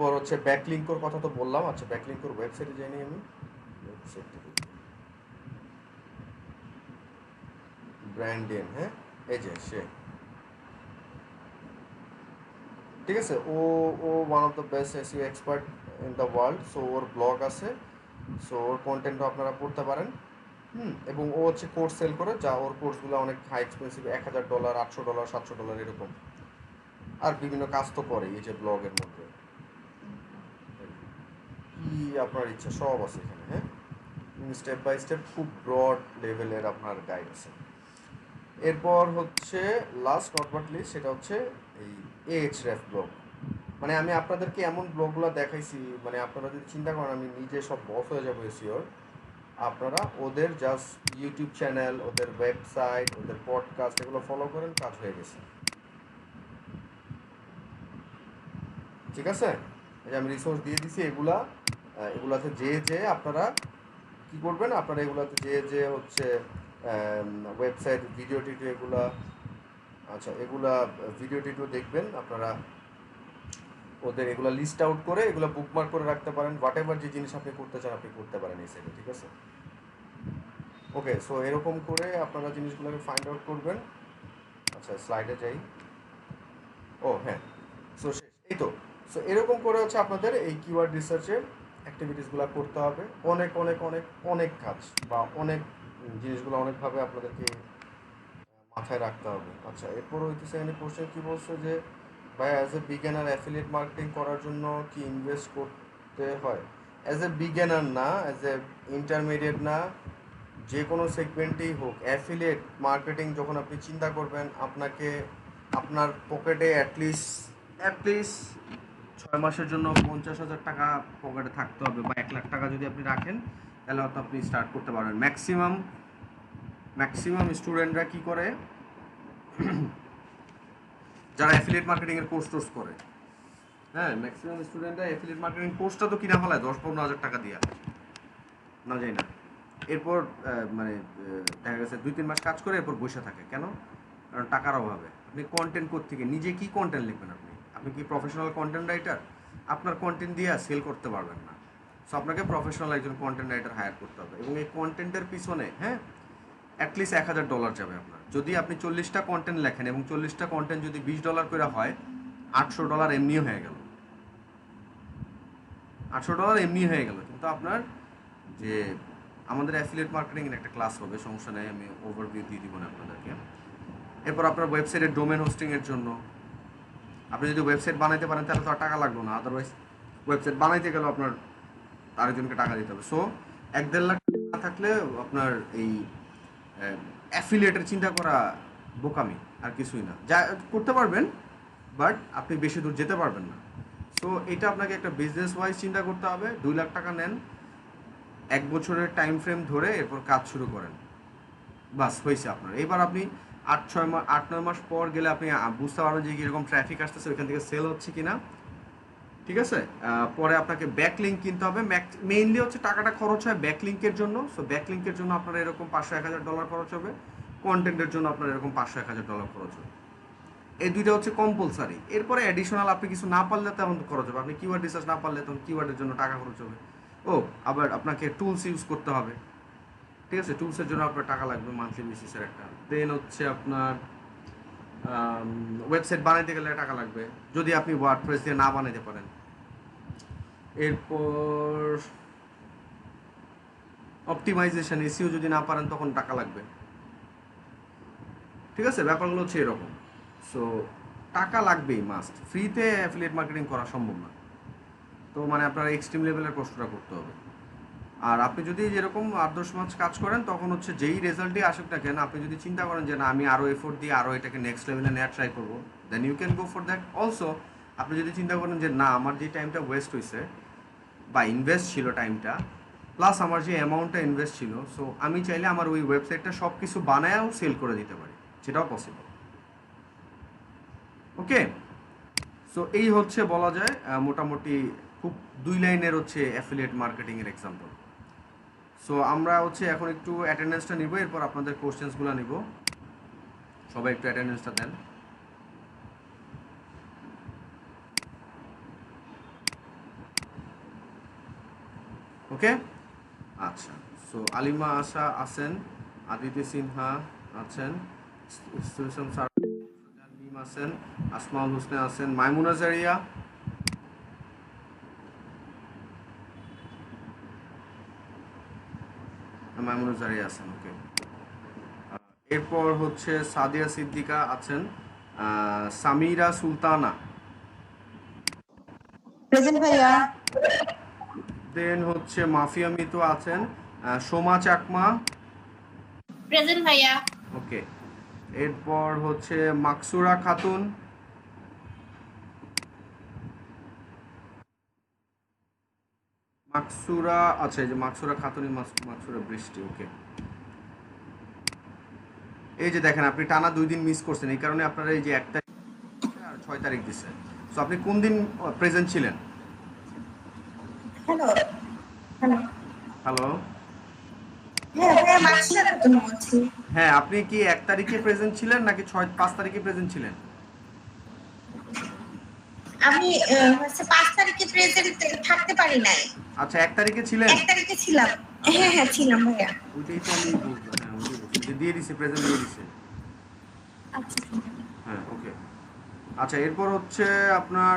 তারপর হচ্ছে ব্যাকলিঙ্কর কথা তো বললাম। আচ্ছা, ব্যাকলিঙ্কর ওয়েবসাইটে যাইনি আমি, ওয়েবসাইট ব্র্যান্ডেন, হ্যাঁ, এই যে সে, ঠিক আছে, ও ও one of the best SEO expert in the world. So ওর ব্লগ আছে, সো ওর কন্টেন্টও আপনারা পড়তে পারেন। এবং ও হচ্ছে কোর্স সেল করে, যা ওর কোর্সগুলো অনেক হাই এক্সপেন্সিভ, $1000, $800, $700 এরকম। আর বিভিন্ন কাজ তো করে এই যে ব্লগের মধ্যে, কি আপনার ইচ্ছা সব আছে এখানে, হ্যাঁ। স্টেপ বাই স্টেপ খুব ব্রড লেভেলের আপনার গাইড আছে। এরপর হচ্ছে লাস্ট নট বাট লিস্ট, সেটা হচ্ছে এই Ahref ব্লগ। মানে আমি আপনাদেরকে এমন ব্লগগুলো দেখাইছি, মানে আপনারা যদি চিন্তা করেন আমি নিজে সব বস হয়ে যাবো এসিওর, আপনারা ওদের জাস্ট ইউটিউব চ্যানেল, ওদের ওয়েবসাইট, ওদের পডকাস্ট এগুলো ফলো করেন, কাজ হয়ে গেছে। ঠিক আছে, এই যে আমি রিসোর্স দিয়ে দিছি, এগুলাতে যে আপনারা কি করবেন, আপনারা এগুলাতে যে হচ্ছে ওয়েবসাইট, ভিডিও টিডিও এগুলা, আচ্ছা এগুলা ভিডিও টিডিও দেখবেন আপনারা, ওদের এগুলো লিস্ট আউট করে এগুলো বুকমার্ক করে রাখতে পারেন। হোয়াট এভার যে জিনিস আপনি করতে চান আপনি করতে পারেন এই সাইডে, ঠিক আছে। ওকে, সো এরকম করে আপনারা জিনিসগুলোকে ফাইন্ড আউট করবেন। আচ্ছা, স্লাইডে যাই। ও হ্যাঁ, সো শেষ, এই তো। সো এরকম করে হচ্ছে আপনাদের এই কিওয়ার্ড রিসার্চের অ্যাক্টিভিটিসগুলো করতে হবে। অনেক অনেক অনেক অনেক কাজ বা অনেক জিনিসগুলো অনেকভাবে আপনাদেরকে মাথায় রাখতে হবে। আচ্ছা, এরপর হইতেছে এখানে কোশ্চেন কি বলছে যে ভাই অ্যাজ এ বিজ্ঞানার অ্যাফিলিয়েট মার্কেটিং করার জন্য কি ইনভেস্ট করতে হয়? অ্যাজ এ বিজ্ঞানার না, অ্যাজ এ ইন্টারমিডিয়েট না, যে কোনো সেগমেন্টেই হোক, অ্যাফিলিয়েট মার্কেটিং যখন আপনি চিন্তা করবেন, আপনাকে আপনার পকেটে অ্যাটলিস্ট 6 মাসের জন্য 50,000 টাকা পকেটে থাকতে হবে, বা 1 লাখ টাকা যদি আপনি রাখেন তাহলে হয়তো আপনি স্টার্ট করতে পারবেন। ম্যাক্সিমাম স্টুডেন্টরা কি করে, যারা অ্যাফিলিয়েট মার্কেটিংয়ের কোর্স করে, হ্যাঁ, ম্যাক্সিমাম স্টুডেন্টরা অ্যাফিলিয়েট মার্কেটিং কোর্সটা তো কিনা ফেলায় 10-15 হাজার টাকা দিয়া, না যাই না। এরপর মানে দেখা গেছে 2-3 মাস কাজ করে এরপর বসে থাকে কেন? কারণ টাকার অভাবে। আপনি কন্টেন্ট কোত্থেকে, নিজে কি কন্টেন্ট লিখবেন? আপনি কি প্রফেশনাল কন্টেন্ট রাইটার? আপনার কন্টেন্ট দিয়ে সেল করতে পারবেন না। সো আপনাকে প্রফেশনাল একজন কন্টেন্ট রাইটার হায়ার করতে হবে, এবং এই কন্টেন্টের পিছনে, হ্যাঁ, অ্যাটলিস্ট $1000 যাবে আপনার। যদি আপনি 40টা কন্টেন্ট লেখেন এবং 40টা কন্টেন্ট যদি $20 করে হয়, $800 এমনিও হয়ে গেল। $800 এমনি হয়ে গেল। কিন্তু আপনার যে আমাদের অ্যাফিলিয়েট মার্কেটিংয়ের একটা ক্লাস হবে, সমস্যা নেই, আমি ওভারভিউ দিয়ে দিব না আপনাদেরকে। এরপর আপনার ওয়েবসাইটের ডোমেন হোস্টিংয়ের জন্য আপনি যদি ওয়েবসাইট বানাইতে পারেন তাহলে তো আর টাকা লাগবে না, আদারওয়াইজ ওয়েবসাইট বানাইতে গেলেও আপনার আরেকজনকে টাকা দিতে হবে। সো 1-1.5 লাখ না থাকলে আপনার এই অ্যাফিলিয়েটের চিন্তা করা বোকামি, আর কিছুই না। যা করতে পারবেন, বাট আপনি বেশি দূর যেতে পারবেন না। সো এটা আপনাকে একটা বিজনেস ওয়াইজ চিন্তা করতে হবে। 2 লাখ টাকা নেন, 1 বছরের টাইম ফ্রেম ধরে এরপর কাজ শুরু করেন, বাস হয়েছে আপনার। এবার আপনি 8-9 মাস পর গেলে আপনি বুঝতে পারবেন যে কীরকম ট্রাফিক আসতেছে, ওইখান থেকে সেল হচ্ছে কিনা, ঠিক আছে। পরে আপনাকে ব্যাকলিঙ্ক কিনতে হবে। মেইনলি হচ্ছে টাকাটা খরচ হয় ব্যাকলিঙ্কের জন্য। সো ব্যাকলিঙ্কের জন্য আপনার এরকম $500-1000 খরচ হবে, কন্টেন্টের জন্য আপনার এরকম $500-1000 খরচ হবে। এই দুইটা হচ্ছে কম্পালসারি। এরপরে অ্যাডিশনাল আপনি কিছু না পারলে তখন তো খরচ হবে। আপনি কিওয়ার্ড রিসার্চ না পারলে তখন কিওয়ার্ডের জন্য টাকা খরচ হবে। ও, আবার আপনাকে টুলস ইউজ করতে হবে, ঠিক আছে, টুলসের জন্য আপনার টাকা লাগবে মান্থলি বেসিসের একটা। দেন হচ্ছে আপনার ওয়েবসাইট বানাইতে গেলে টাকা লাগবে, যদি আপনি ওয়ার্ডপ্রেস দিয়ে না বানাইতে পারেন। এরপর অপটিমাইজেশন, এসিও যদি না পারেন তখন টাকা লাগবে, ঠিক আছে। ব্যাপারগুলো হচ্ছে এরকম। সো টাকা লাগবেই, মাস্ট। ফ্রিতে অ্যাফিলিয়েট মার্কেটিং করা সম্ভব না। তো মানে আপনার এক্সট্রিম লেভেলের কষ্টটা করতে হবে। আর আপনি যদি যেরকম 8-10 মাস কাজ করেন তখন হচ্ছে যেই রেজাল্টই আসুক না কেন, আপনি যদি চিন্তা করেন যে না আমি আরও এফোর্ট দিয়ে আরও এটাকে নেক্সট লেভেলে নেওয়ার ট্রাই করবো, then you can go for that also. আপনি যদি চিন্তা করেন যে না আমার যে টাইমটা ওয়েস্ট হয়েছে বা ইনভেস্ট ছিল টাইমটা, প্লাস আমার যে অ্যামাউন্টটা ইনভেস্ট ছিল, সো আমি চাইলে আমার ওই ওয়েবসাইটটা সব কিছু বানায়াও সেল করে দিতে পারি, সেটাও পসিবল। ওকে, সো এই হচ্ছে বলা যায় মোটামুটি খুব 2 লাইনের হচ্ছে অ্যাফিলিয়েট মার্কেটিংয়ের এক্সাম্পল। সো আমরা হচ্ছে এখন একটু অ্যাটেন্ডেন্সটা নিব, এরপর আপনাদের কোশ্চেন্সগুলো নিব। সবাই একটু অ্যাটেন্ডেন্সটা দেন। ওকে, আচ্ছা। সো আলিমা আশা আছেন, আদিতি সিনহা আছেন, সুশান মিম আছেন, আসমাউল হোসনে আছেন, মাইমুনা জারিয়া, মাইমুনা জারিয়া আছেন, ওকে। এরপর হচ্ছে সাদিয়া সিদ্দিকা আছেন, সামিরা সুলতানা, প্রেজেন্ট ভাইয়া। দেন হচ্ছে মাফিয়া মিতু আছেন, সোমা চাকমা, প্রেজেন্ট ভাইয়া। ওকে। এরপর হচ্ছে মাকসুরা খাতুন, মাকসুরা, আচ্ছা এই যে মাকসুরা খাতুনই, মাকসুরা বৃষ্টি, ওকে। এই যে দেখেন আপনি টানা 2 দিন মিস করছেন, এই কারণে আপনারা এই যে 1 তারিখ আর 6 তারিখ দিছে। সো আপনি কোন দিন প্রেজেন্ট ছিলেন? Hello hello. হ্যালো, হ্যাঁ ভাইয়া, মাকসুরা খাতুন বলছি। হ্যাঁ, আপনি কি 1 তারিখে প্রেজেন্ট ছিলেন নাকি 5 তারিখে প্রেজেন্ট ছিলেন? আমি হচ্ছে 5 তারিখে প্রেজেন্ট থাকতে পারি নাই। আচ্ছা, 1 তারিখে ছিলেন? 1 তারিখে ছিলাম। হ্যাঁ হ্যাঁ ছিলাম ভাইয়া। ওইটাই তো আমি বললাম, হ্যাঁ ওইটাই বলছি যে দিয়ে দিছে, প্রেজেন্ট দিয়ে দিছে। আচ্ছা হ্যাঁ, ওকে। আচ্ছা, এরপর হচ্ছে আপনার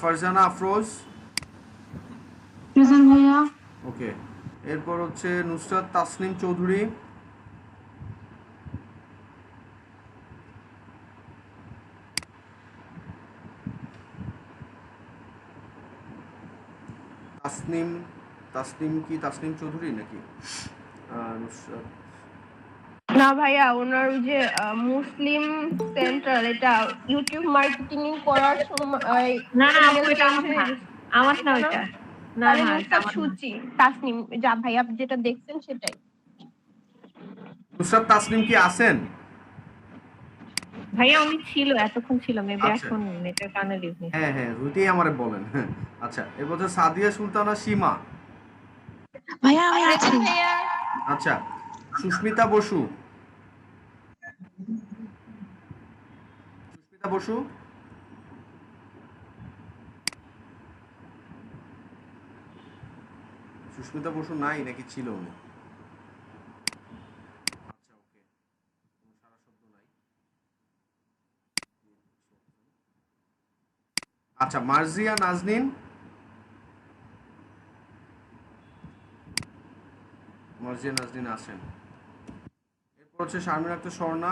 ফারজানা আফরোজ, প্রেজেন্ট ভাইয়া। ওকে। এরপর হচ্ছে নুসরাত তাসনিম চৌধুরী, তাসনিম, তাসনিম কি তাসনিম চৌধুরী নাকি নুসরাত? না ভাইয়া, ওনার ওই যে মুসলিম সেন্টার, এটা ইউটিউব মার্কেটিং করার সময় না না ওইটা আমার না ওইটা না তাহলে না নুসরাত সুচি তাসনিম, যা ভাইয়া আপনি যেটা দেখছেন সেটাই। নুসরাত তাসনিম কি আছেন? ভাইয়া উনি ছিল, এতক্ষণ ছিল, মেবি আচ্ছা। এখন নেটের কারণে লিভ নেই। হ্যাঁ হ্যাঁ, ওইটাই আমারে বলেন। হ্যাঁ, আচ্ছা। এরপর হচ্ছে সাদিয়া সুলতানা সীমা, ভাইয়া আমি আছি। প্রেজেন্ট ভাইয়া। আচ্ছা। সুস্মিতা বসু, সুস্মিতা বসু, সুস্মিতা বসু নাই নাকি ছিল উনি? আচ্ছা, ওকে, কোনো সারা শব্দ নাই। আচ্ছা, মার্জিয়া নাজনীন, মার্জিয়া নাজনীন আছেন। এরপর হচ্ছে শারমিন আক্তার স্বর্ণা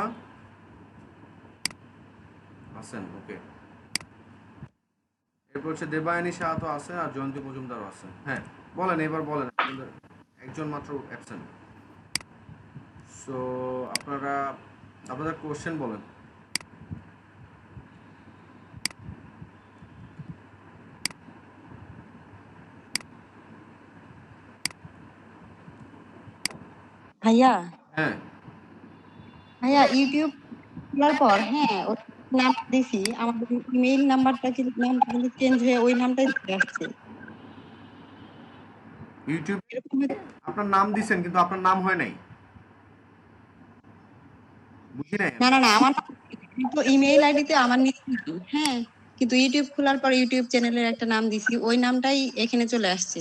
আছেন, ওকে। এরপর হচ্ছে দেবায়নী শাহ তো আছেন, আর জয়ন্তী মজুমদারও আছেন। হ্যাঁ, বলেন, এবার বলেন, আপনাদের একজন মাত্র অ্যাবসেন্ট। সো আপনারা আপনাদের কোশ্চেন বলেন। ভাইয়া হ্যাঁ, ভাইয়া ইউটিউব খোলার পর হ্যাঁ ওর নাম দিছি, আমাদের ইমেইল নাম্বারটা কিন্তু নামটা কিন্তু চেঞ্জ হয়ে ওই নামটাই চলে আসছে। ইউটিউব এরকম আপনার নাম দিছেন কিন্তু আপনার নাম হয় নাই, বুঝি নাই। না না না, আমার কিন্তু ইমেইল আইডিতে আমার নিজের নাম, হ্যাঁ, কিন্তু ইউটিউব খোলার পর ইউটিউব চ্যানেলের একটা নাম দিছি, ওই নামটাই এখানে চলে আসছে,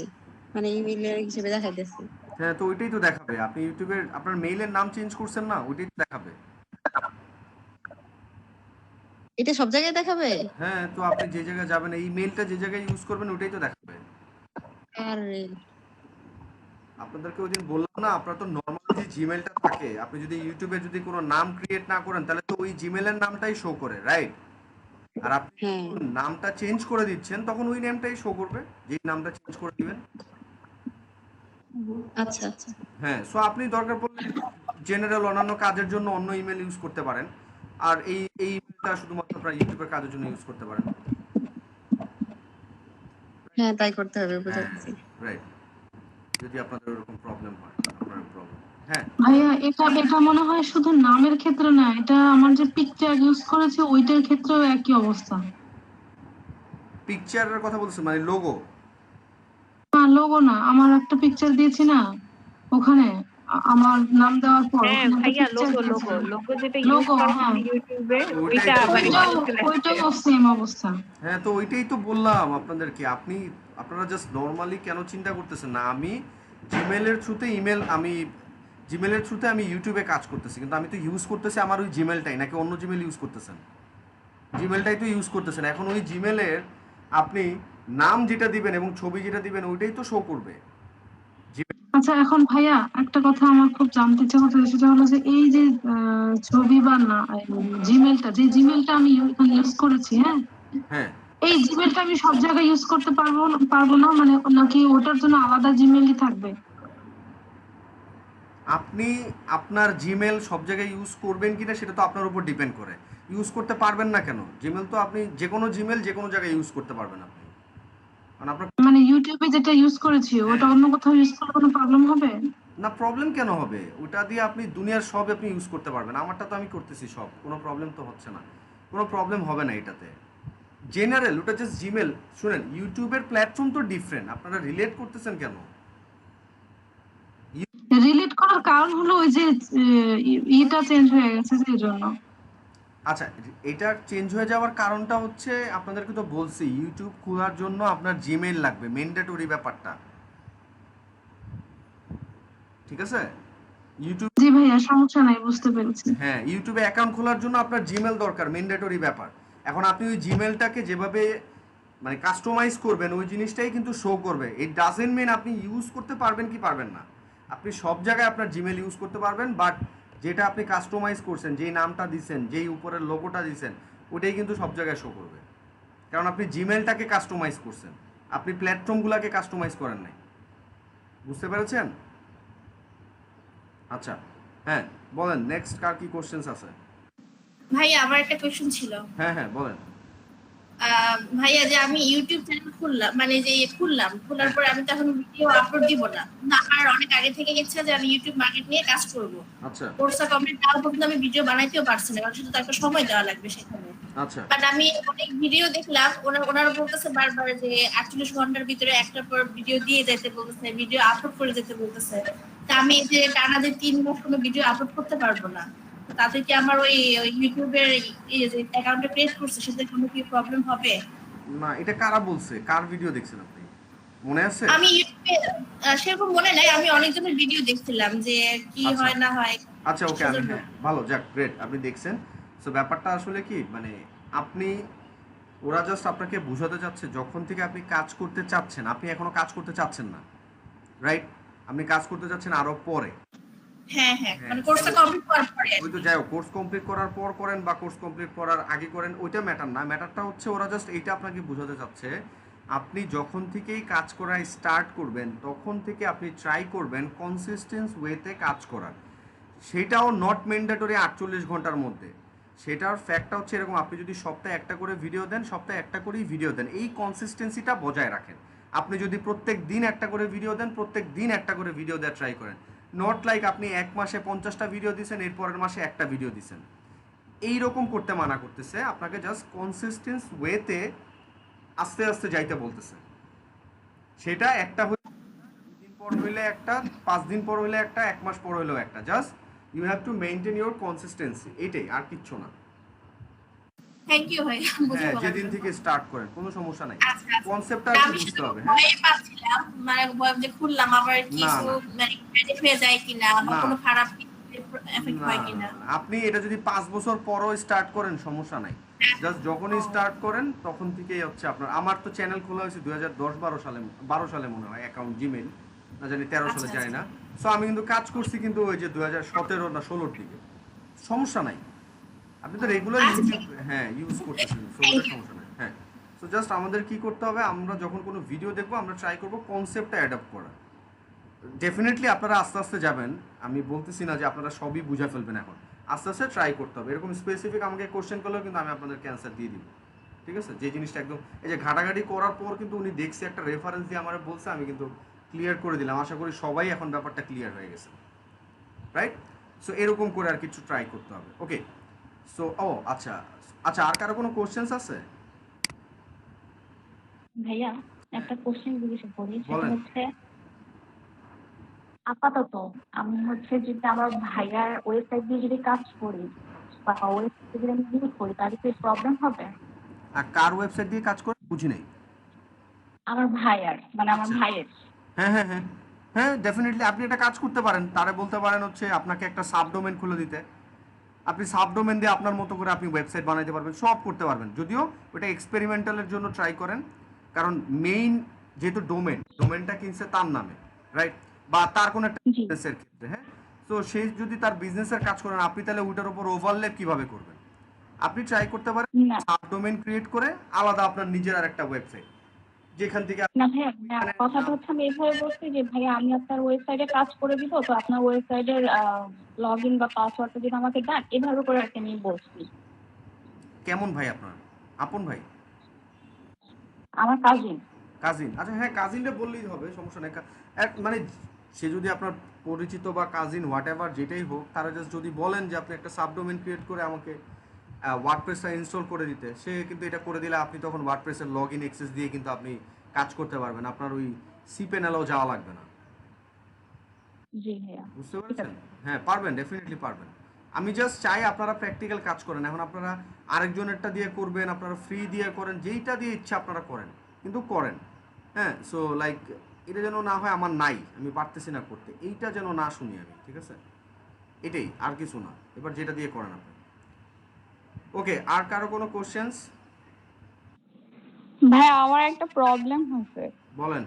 মানে ইমেইলের হিসেবে দেখা যাচ্ছে। হ্যাঁ, তো ওইটাই তো দেখাবে। আপনি ইউটিউবের আপনার মেইলের নাম চেঞ্জ করছেন না, ওইটাই তো দেখাবে। এটা সব জায়গায় দেখাবে? হ্যাঁ, তো আপনি যে জায়গায় যাবেন, এই মেইলটা যে জায়গায় ইউজ করবেন ওইটাই তো দেখাবে। আরে আপনাদেরকে ওই দিন বললাম না, আপনার তো নর্মাল যে জিমেলটা থাকে, আপনি যদি ইউটিউবে যদি কোনো নাম ক্রিয়েট না করেন তাহলে তো ওই জিমেলের নামটাই শো করে, রাইট? আর আপনি হ্যাঁ যখন নামটা চেঞ্জ করে দিচ্ছেন তখন ওই নেমটাই শো করবে, যেই নামটা চেঞ্জ করে দিবেন। আচ্ছা আচ্ছা হ্যাঁ, সো আপনি দরকার পড়লে জেনারেল অন্যান্য কাজের জন্য অন্য ইমেল ইউজ করতে পারেন, আর এই ইমেলটা শুধুমাত্র আপনার ইউটিউবের কাজের জন্য ইউজ করতে পারেন। হ্যাঁ তাই করতে হবে, বুঝতে হ্যাঁ, পারছি। রাইট। যদি আপনাদের এরকম প্রবলেম হয়, আপনার প্রবলেম। হ্যাঁ, ভাইয়া এটা মনে হয় শুধু নামের ক্ষেত্রে না, এটা আমার যে পিকচার ইউজ করেছে ওইটার ক্ষেত্রেও একই অবস্থা। পিকচারের কথা বলছেন মানে লোগো? না লোগো না, আমার একটা পিকচার দিয়েছি না ওখানে, আমার নাম দেওয়ার পর হ্যাঁ ওখানে একটা ভাইয়া পিকচার লোগো দিয়েছি। লোগো যেটা ইউজ লোগো, করা হ্যাঁ, হচ্ছে ইউটিউবে ওইটাই ওইটা তো আবার বললাম। ওইটাও সেম অবস্থা। হ্যাঁ, তো ওইটাই তো বললাম আপনাদেরকে। আপনারা জাস্ট নর্মালি কেন চিন্তা করতেছেন না? আমি জিমেলের থ্রুতে জিমেলের থ্রুতে আমি ইউটিউবে কাজ করতেছি, কিন্তু আমি তো ইউজ করতেছি আমার ওই জিমেলটাই, নাকি অন্য জিমেল ইউজ করতেছেন? জিমেলটাই তো ইউজ করতেছেন। এখন ওই জিমেলের আপনি নাম যেটা দিবেন এবং ছবি যেটা দিবেন ওইটাই তো শো করবে। আচ্ছা এখন ভাইয়া একটা কথা আমার খুব জানতে ইচ্ছে করছে, সেটা হলো যে এই যে ছবি বা না জিমেলটা আমি ইউজ করেছি, হ্যাঁ, হ্যাঁ, এই জিমেলটা আমি সব জায়গায় ইউজ করতে পারবো না, মানে নাকি ওটার জন্য আলাদা জিমেলই থাকবে? আপনি আপনার জিমেল সব জায়গায় ইউজ করবেন কিনা সেটা তো আপনার উপর ডিপেন্ড করে। ইউজ করতে পারবেন না কেন? জিমেল তো আপনি যে কোনো জিমেল যে কোনো জায়গায় ইউজ করতে পারবেন আপনি, কারণ আপনার মানে ইউটিউবে যেটা ইউজ করেছি ওটা অন্য কোথাও ইউজ করলে কোনো প্রবলেম হবে? না, প্রবলেম কেন হবে? ওটা দিয়ে আপনি দুনিয়ার সব আপনি ইউজ করতে পারবেন। আমারটা তো আমি করতেছি সব, কোনো প্রবলেম তো হচ্ছে না, কোনো প্রবলেম হবে না এটাতে। জেনারেল ওটা জাস্ট জিমেল। শুনেন, ইউটিউবের প্ল্যাটফর্ম তো ডিফারেন্ট, আপনারা রিলেট করতেছেন কেন? রিলেট করার কারণ হলো ওই যে ইটা চেঞ্জ হয়ে গেছে সেই জন্য। আচ্ছা, এটা চেঞ্জ হয়ে যাওয়ার কারণটা হচ্ছে, আপনাদেরকে তো বলছি ইউটিউব খোলার জন্য আপনার জিমেল লাগবে, ম্যান্ডেটরি ব্যাপারটা, ঠিক আছে? ইউটিউব, জি ভাইয়া, সমস্যা নাই, বুঝতে পেরেছি। হ্যাঁ, ইউটিউবে অ্যাকাউন্ট খোলার জন্য আপনার জিমেল দরকার, ম্যান্ডেটরি ব্যাপার। এখন আপনি ওই জিমেলটাকে যেভাবে মানে কাস্টমাইজ করবেন ওই জিনিসটাই কিন্তু শো করবে। ইট ডাজেন্ট মিন আপনি ইউজ করতে পারবেন কি পারবেন না। আপনি সব জায়গায় আপনার জিমেল ইউজ করতে পারবেন, বাট যেটা আপনি কাস্টমাইজ করছেন, যেই নামটা দিচ্ছেন, যেই উপরের লোগোটা দিচ্ছেন, ওটাই কিন্তু সব জায়গায় শো করবে, কারণ আপনি জিমেলটাকে কাস্টমাইজ করছেন, আপনি প্ল্যাটফর্মগুলোকে কাস্টমাইজ করেন নাই। বুঝতে পেরেছেন? আচ্ছা, হ্যাঁ বলেন, নেক্সট কার কি কোশ্চেন্স আছে? ভাইয়া আমার একটা কোয়েশ্চেন ছিল। হ্যাঁ হ্যাঁ বলেন। ভাইয়া যে আমি ইউটিউব চ্যানেল খুললাম, মানে যে খোলার পরে আমি তো এখন ভিডিও আপলোড দিব না। আমার অনেক আগে থেকে ইচ্ছা যে আমি ইউটিউব মার্কেট নিয়ে কাজ করব। আচ্ছা কোর্সটা কমপ্লিট না হওয়া পর্যন্ত আমি ভিডিও বানাইতেও পারছি না, কারণ শুধু তার একটা সময় দেওয়া লাগবে সেখানে। আচ্ছা বাট আমি অনেক ভিডিও দেখলাম, ওনারা বলতেছে বারবার যে 48 ঘন্টার ভিতরে একটার পর ভিডিও দিয়ে যেতে বলতেছে, ভিডিও আপলোড করে যেতে বলতেছে। তা আমি যে টানা যে 3 মাস কোনো ভিডিও আপলোড করতে পারবো না, তাতে কি আমার ওই ইউটিউবের যে অ্যাকাউন্টে ক্রিয়েট করছে সেটা কোনো কি প্রবলেম হবে? না, এটা কারা বলছে? কার ভিডিও দেখছেন আপনি, মনে আছে? আমি ইউটিউবে সেরকম মনে নাই, আমি অনেকজনের ভিডিও দেখছিলাম যে কি আচ্ছা। হয় না হয়। আচ্ছা ওকে, আমি হ্যাঁ ভালো, যাক গ্রেট, আপনি দেখছেন। সো ব্যাপারটা আসলে কি, মানে আপনি, ওরা জাস্ট আপনাকে বোঝাতে চাচ্ছে যখন থেকে আপনি কাজ করতে চাচ্ছেন, আপনি এখনো কাজ করতে চাচ্ছেন না, রাইট? আপনি কাজ করতে চাচ্ছেন আরো পরে। হ্যাঁ হ্যাঁ, মানে কোর্সটা কমপ্লিট করার পরে। ওই তো যাই হোক, কোর্স কমপ্লিট করার পর করেন বা কোর্স কমপ্লিট করার আগে করেন, ওইটা ম্যাটার না। ম্যাটারটা হচ্ছে ওরা জাস্ট এইটা আপনাকে বোঝাতে চাচ্ছে, আপনি যখন থেকেই কাজ করা স্টার্ট করবেন তখন থেকে আপনি ট্রাই করবেন কনসিস্টেন্স ওয়েতে কাজ করার। সেটাও নট ম্যান্ডেটরি 48 ঘন্টার মধ্যে। সেটার ফ্যাক্টটা হচ্ছে এরকম, আপনি যদি সপ্তাহে একটা করে ভিডিও দেন, সপ্তাহে একটা করেই ভিডিও দেন, এই কনসিস্টেন্সিটা বজায় রাখেন। আপনি যদি প্রত্যেক দিন একটা করে ভিডিও দেন, প্রত্যেক দিন একটা করে ভিডিও দেওয়ার ট্রাই করেন। নট লাইক আপনি এক মাসে 50টা ভিডিও দিচ্ছেন, এরপরের মাসে একটা ভিডিও দিচ্ছেন, এইরকম করতে মানা করতেছে। আপনাকে জাস্ট কনসিস্টেন্স ওয়েতে আস্তে আস্তে যাইতে বলতেছে। সেটা একটা দিন পর হইলে একটা, 5 দিন পর হইলে একটা, 1 মাস পর হইলেও একটা, just you have to maintain your consistency, এইটাই, আর কিচ্ছু না। থ্যাংক ইউ ভাই, হ্যাঁ, যেদিন থেকে স্টার্ট করেন কোনো সমস্যা নাই, আচ্ছা, কনসেপ্টটা আমি একটু বুঝতে শুধু হবে। হ্যাঁ, ভয় পাচ্ছিলাম, মানে যে খুললাম আবার কিছু না। মানে ক্রেডিট হয়ে যায় কিনা বা না। কোনো খারাপ এফেক্ট হয় কিনা। আপনি এটা যদি 5 বছর পরও স্টার্ট করেন সমস্যা নাই, জাস্ট যখনই স্টার্ট করেন তখন থেকেই হচ্ছে আপনার। আমার তো চ্যানেল খোলা হয়েছে 2010-12 সালে মনে হয়, অ্যাকাউন্ট জিমেল, না জানি 13 সালে, জানি না। সো আমি কিন্তু কাজ করছি কিন্তু ওই যে 2017 না 16-র দিকে, সমস্যা নাই। আপনি তো রেগুলার ইউটিউব হ্যাঁ ইউজ করতেছেন, সো ওটা সমস্যা নাই। হ্যাঁ, সো জাস্ট আমাদের কি করতে হবে, আমরা যখন কোনো ভিডিও দেখবো আমরা ট্রাই করবো কনসেপ্টটা অ্যাডাপ্ট করা। ডেফিনেটলি আপনারা আস্তে আস্তে যাবেন, আমি বলতেছি না যে আপনারা সবই বুঝে ফেলবেন এখন, আস্তে আস্তে ট্রাই করতে হবে। এরকম স্পেসিফিক আমাকে কোশ্চেন করলেও কিন্তু আমি আপনাদেরকে অ্যান্সার দিয়ে দিব, ঠিক আছে? যে জিনিসটা একদম এই যে ঘাটাঘাটি করার পর কিন্তু উনি দেখছে একটা রেফারেন্স দিয়ে আমার বলছে, আমি কিন্তু ক্লিয়ার করে দিলাম। আশা করি সবাই এখন ব্যাপারটা ক্লিয়ার হয়ে গেছে, রাইট? সো এরকম করে আর কিছু ট্রাই করতে হবে। ওকে, সো আচ্ছা আচ্ছা, আর কারো কোনো কোশ্চেন্স আছে? ভাইয়া একটা কোশ্চেন জিজ্ঞেস করি, সেটা বলেন। হচ্ছে আপাতত আমি হচ্ছে যদি আমার ভাইয়ার ওয়েবসাইট দিয়ে যদি কাজ করি বা ওয়েবসাইট যদি আমি ইউজ করি তাহলে কি প্রবলেম হবে? আর কার ওয়েবসাইট দিয়ে কাজ করে বুঝি নাই। আমার ভাইয়ার, মানে আমার আচ্ছা। ভাইয়ের। হ্যাঁ হ্যাঁ হ্যাঁ হ্যাঁ ডেফিনেটলি আপনি একটা কাজ করতে পারেন, তারে বলতে পারেন হচ্ছে আপনাকে একটা সাবডোমেন খুলে দিতে। আপনি সাবডোমেন দিয়ে আপনার মতো করে আপনি ওয়েবসাইট বানাইতে পারবেন, সব করতে পারবেন। যদিও ওটা এক্সপেরিমেন্টালের জন্য ট্রাই করেন, কারণ মেইন যেহেতু ডোমেনটা কিনছে তার নামে, রাইট, বা তার কোনো একটা জি বিজনেসের ক্ষেত্রে, হ্যাঁ। তো সে যদি তার বিজনেসের কাজ করেন, আপনি তাহলে ওইটার উপর ওভারল্যাপ কিভাবে করবেন? আপনি ট্রাই করতে পারেন না সাবডোমেন ক্রিয়েট করে আলাদা আপনার নিজের আর একটা ওয়েবসাইট, যেখান থেকে না ভাইয়া, ওইখানে কথাটা হচ্ছে আমি এইভাবে বলছি যে ভাইয়া আমি আপনার ওয়েবসাইটে কাজ করে দিব, তো আপনার ওয়েবসাইটের লগ ইন বা পাসওয়ার্ডটা যদি আমাকে দেন, এভাবে করে আর কি আমি বলছি। কেমন ভাই আপনার আপন ভাই? আমার কাজিন। কাজিন, আচ্ছা হ্যাঁ কাজিনটা বললেই হবে, সমস্যা নেই। মানে সে যদি আপনার পরিচিত বা কাজিন হোয়াট এভার যেটাই হোক, তারা জাস্ট যদি বলেন যে আপনি একটা সাবডোমেন ক্রিয়েট করে আমাকে ওয়ার্ডপ্রেসটা ইনস্টল করে দিতে, সে কিন্তু এটা করে দিলে আপনি তখন ওয়ার্ডপ্রেসের লগ ইন অ্যাক্সেস দিয়ে কিন্তু আপনি কাজ করতে পারবেন, আপনার ওই সি প্যানেলেও যাওয়া লাগবে না। জি ভাইয়া, বুঝতে ঠিক পারছেন? আছে। হ্যাঁ পারবেন, ডেফিনেটলি পারবেন। আমি জাস্ট চাই আপনারা প্র্যাকটিক্যাল কাজ করেন। এখন আপনারা আরেকজনেরটা দিয়ে করবেন, আপনারা ফ্রি দিয়ে করেন, যেইটা দিয়ে ইচ্ছা আপনারা করেন, কিন্তু করেন। হ্যাঁ, সো লাইক এটা যেন না হয় আমার নাই, আমি পারতেছি না করতে, এইটা যেন না শুনি আমি, ঠিক আছে? এটাই, আর কিছু না। এবার যেটা দিয়ে করেন আপনি। ওকে, আর কারো কোনো কোশ্চেন্স? ভাই আমার একটা প্রবলেম হয়েছে, বলেন।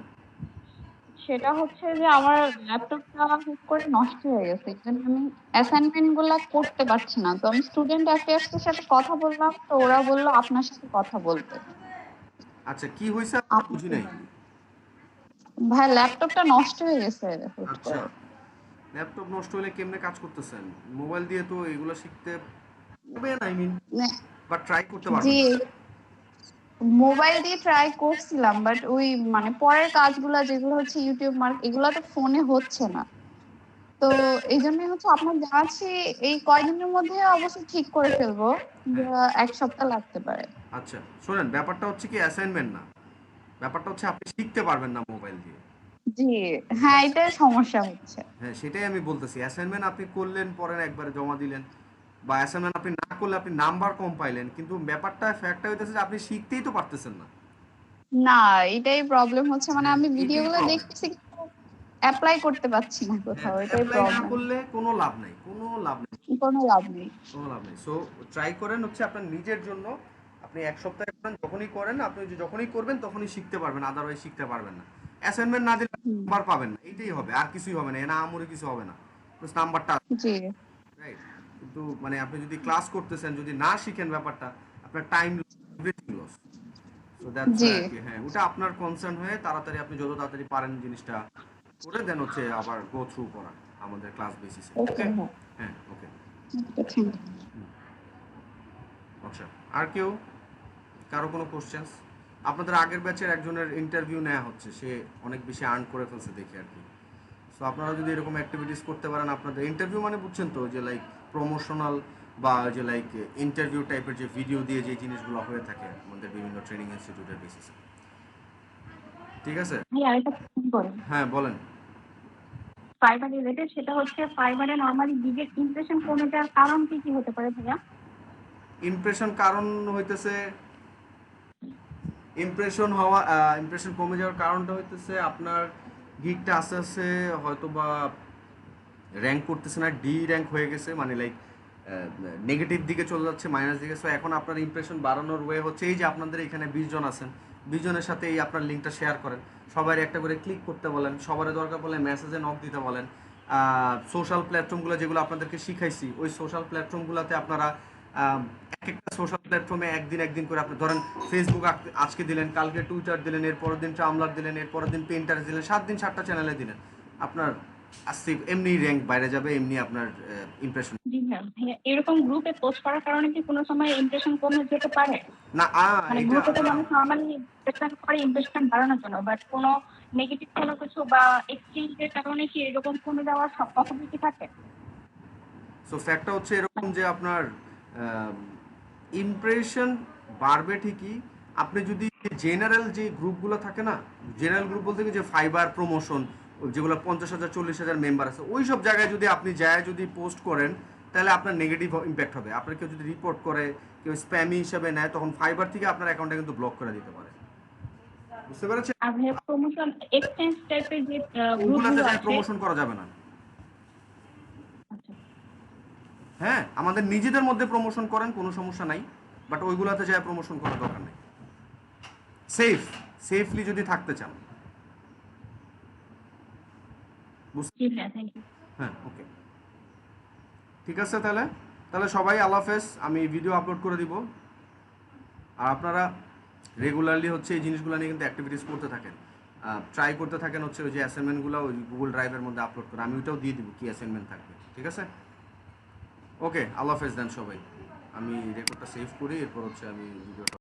সেটা হচ্ছে যে আমার ল্যাপটপটা হুট করে নষ্ট হয়ে গেছে, এই জন্য আমি অ্যাসাইনমেন্ট গুলা করতে পারছি না। তো আমি স্টুডেন্ট অ্যাফেয়ার্স এর সাথে কথা বললাম, তো ওরা বললো আপনার সাথে কথা বলতে। আচ্ছা কি হয়েছে বুঝি নাই। ভাই ল্যাপটপটা নষ্ট হয়ে গেছে হুট আচ্ছা, করে। ল্যাপটপ নষ্ট হলে কেমনে কাজ করতেছেন? মোবাইল দিয়ে তো এগুলো শিখতে হবে না, আই মিন, বা ট্রাই করতে জি, পারবেন। মোবাইল দিয়ে ট্রাই করছিলাম, বাট ওই মানে পরের কাজগুলা যেগুলো হচ্ছে ইউটিউব মার্ক, এগুলা তো ফোনে হচ্ছে না। তো এই জন্যই হচ্ছে আপনার জানাচ্ছি, এই কয়দিনের মধ্যে অবশ্যই ঠিক করে ফেলবো, হ্যাঁ, বা 1 সপ্তাহ লাগতে পারে। আচ্ছা শোনেন, ব্যাপারটা হচ্ছে কি অ্যাসাইনমেন্ট না, ব্যাপারটা হচ্ছে আপনি শিখতে পারবেন না মোবাইল দিয়ে। জি, হ্যাঁ এটাই সমস্যা হচ্ছে। হ্যাঁ সেটাই আমি বলতেছি, অ্যাসাইনমেন্ট আপনি করলেন, পরে একবারে জমা দিলেন, বা অ্যাসাইনমেন্ট আপনি না করলে আপনি নাম্বার কম পাইলেন, কিন্তু ব্যাপারটা ফ্যাক্টটা হইতেছে যে আপনি শিখতেই তো পারতেছেন না। না, এটাই প্রবলেম হচ্ছে, মানে হ্যাঁ আমি এটাই ভিডিওগুলো প্রবলেম। দেখতেছি কিন্তু অ্যাপ্লাই করতে পারছি না হ্যাঁ, কোথাও, এটাই অ্যাপ্লাই না প্রবলেম। করলে কোনো লাভ নাই, কোনো লাভ নেই, কোনো লাভ নেই। কোনো লাভ নেই। সো ট্রাই করেন হচ্ছে আপনার নিজের জন্য, আপনি এক সপ্তাহ করেন, যখনই করেন আপনি যখনই করবেন তখনই শিখতে পারবেন, আদারওয়াইজ শিখতে পারবেন না। অ্যাসাইনমেন্ট না দিলে হুম, নাম্বার পাবেন না, এইটাই হবে, আর কিছুই হবে না, এ না আমরে কিছু হবে না, জাস্ট নাম্বারটা, জি রাইট। কিন্তু মানে আপনি যদি ক্লাস করতেছেন, যদি না শিখেন ব্যাপারটা, আপনার time everything loss. So that's জি, আর কি, হ্যাঁ ওটা আপনার কনসার্ন হয়ে তাড়াতাড়ি আপনি যত তাড়াতাড়ি পারেন জিনিসটা করে দেন হচ্ছে আবার গো থ্রু করা আমাদের ক্লাস বেসিসে। ওকে, ওকে, হ্যাঁ, হ্যাঁ ওকে। Thank you. আচ্ছা, আর কেউ, কারো কোনো কোশ্চেন্স? আপনাদের আগের ব্যাচের একজনের ইন্টারভিউ নেওয়া হচ্ছে, সে অনেক বেশি আর্ন করে ফেলছে দেখি আর কি। সো আপনারা যদি এরকম অ্যাক্টিভিটিস করতে পারেন, আপনাদের ইন্টারভিউ মানে বুঝছেন তো, যে লাইক প্রমোশনাল বা যে লাইক ইন্টারভিউ টাইপের যে ভিডিও দিয়ে যে জিনিসগুলো হয়ে থাকে আমাদের বিভিন্ন ট্রেনিং ইনস্টিটিউটের বেসিসে, ঠিক আছে? ভাইয়া আরেকটা ফোন করেন হ্যাঁ বলেন। ফাইবার রিলেটেড, সেটা হচ্ছে ফাইবারে নর্মালি বিগের ইমপ্রেশন কমে যাওয়ার কারণ কি কি হতে পারে ভাইয়া? ইমপ্রেশন কারণ হইতেছে, ইমপ্রেশন কমে যাওয়ার কারণটা হইতেছে আপনার গিকটা আস্তে আস্তে হয়তো বা র্যাঙ্ক করতেছে না, ডি র্যাঙ্ক হয়ে গেছে, মানে লাইক নেগেটিভ দিকে চলে যাচ্ছে, মাইনাস দিকে। সো এখন আপনার ইমপ্রেশন বাড়ানোর ওয়ে হচ্ছে এই যে আপনাদের এখানে 20 জন আছেন, 20 জনের সাথে এই আপনার লিঙ্কটা শেয়ার করেন, সবাই একটা করে ক্লিক করতে বলেন, সবার দরকার পড়লে মেসেজে নক দিতে বলেন। সোশ্যাল প্ল্যাটফর্মগুলো যেগুলো আপনাদেরকে শিখাইছি, ওই সোশ্যাল প্ল্যাটফর্মগুলোতে আপনারা এক একটা সোশ্যাল প্ল্যাটফর্মে একদিন করে আপনি ধরেন ফেসবুক আজকে দিলেন, কালকে টুইটার দিলেন, এরপরের দিন ট্রামলার দিলেন, এরপরের দিন পেন্টারেস্ট দিলেন, 7 দিন 7টা চ্যানেলে দিলেন, আপনার আসতে এমনি র্যাঙ্ক বাইরে যাবে, এমনি আপনার ইমপ্রেশন। জি ভাইয়া, ভাইয়া এরকম গ্রুপে পোস্ট করার কারণে কি কোনো সময় ইমপ্রেশন কমে যেতে পারে? না মানে এটা গ্রুপে তো মানুষ নর্মালি ইমপ্রেশন করে ইমপ্রেশন বাড়ানোর জন্য, বাট কোনো নেগেটিভ কোনো কিছু বা এক্সচেঞ্জের কারণে কি এরকম কমে যাওয়ার সব পসিবিলিটি থাকে? সো ফ্যাক্টটা হচ্ছে এরকম যে আপনার ইমপ্রেশন বাড়বে ঠিকই, আপনি যদি জেনারেল যে গ্রুপগুলো থাকে না, জেনারেল গ্রুপ বলতে কি যে ফাইবার প্রমোশন, যেগুলো 50,000 40,000 মেম্বার আছে, ওই সব জায়গায় যদি আপনি যায় যদি পোস্ট করেন, তাহলে আপনার নেগেটিভ ইম্প্যাক্ট হবে। আপনার কেউ যদি রিপোর্ট করে, কেউ স্প্যামি হিসাবে নেয়, তখন ফাইবার থেকে আপনার অ্যাকাউন্টটা কিন্তু ব্লক করে দিতে পারে। বুঝতে পেরেছেন? আর ভাইয়া প্রমোশন এক্সচেঞ্জ টাইপের যে ওগুলাতে গ্রুপগুলো যায় আছে প্রমোশন করা যাবে না। আচ্ছা হ্যাঁ, আমাদের নিজেদের মধ্যে প্রমোশন করেন, কোনো সমস্যা নাই, বাট ওইগুলাতে যায় প্রমোশন করার দরকার নেই। সেফলি যদি থাকতে চান। জি ভাইয়া, থ্যাংক ইউ। হ্যাঁ, ওকে, ঠিক আছে। তাহলে সবাই আল্লাহ হাফেজ। আমি ভিডিও আপলোড করে দিব, আর আপনারা রেগুলারলি হচ্ছে এই জিনিসগুলো নিয়ে কিন্তু অ্যাক্টিভিটিস করতে থাকেন, ট্রাই করতে থাকেন হচ্ছে ওই যে অ্যাসাইনমেন্টগুলো ওই গুগল ড্রাইভের মধ্যে আপলোড করে, আমি ওইটাও দিয়ে দিব কি অ্যাসাইনমেন্ট থাকবে, ঠিক আছে? ওকে, আল্লাহ হাফেজ দেন সবাই। আমি রেকর্ডটা সেভ করি, এরপর হচ্ছে আমি ভিডিওটা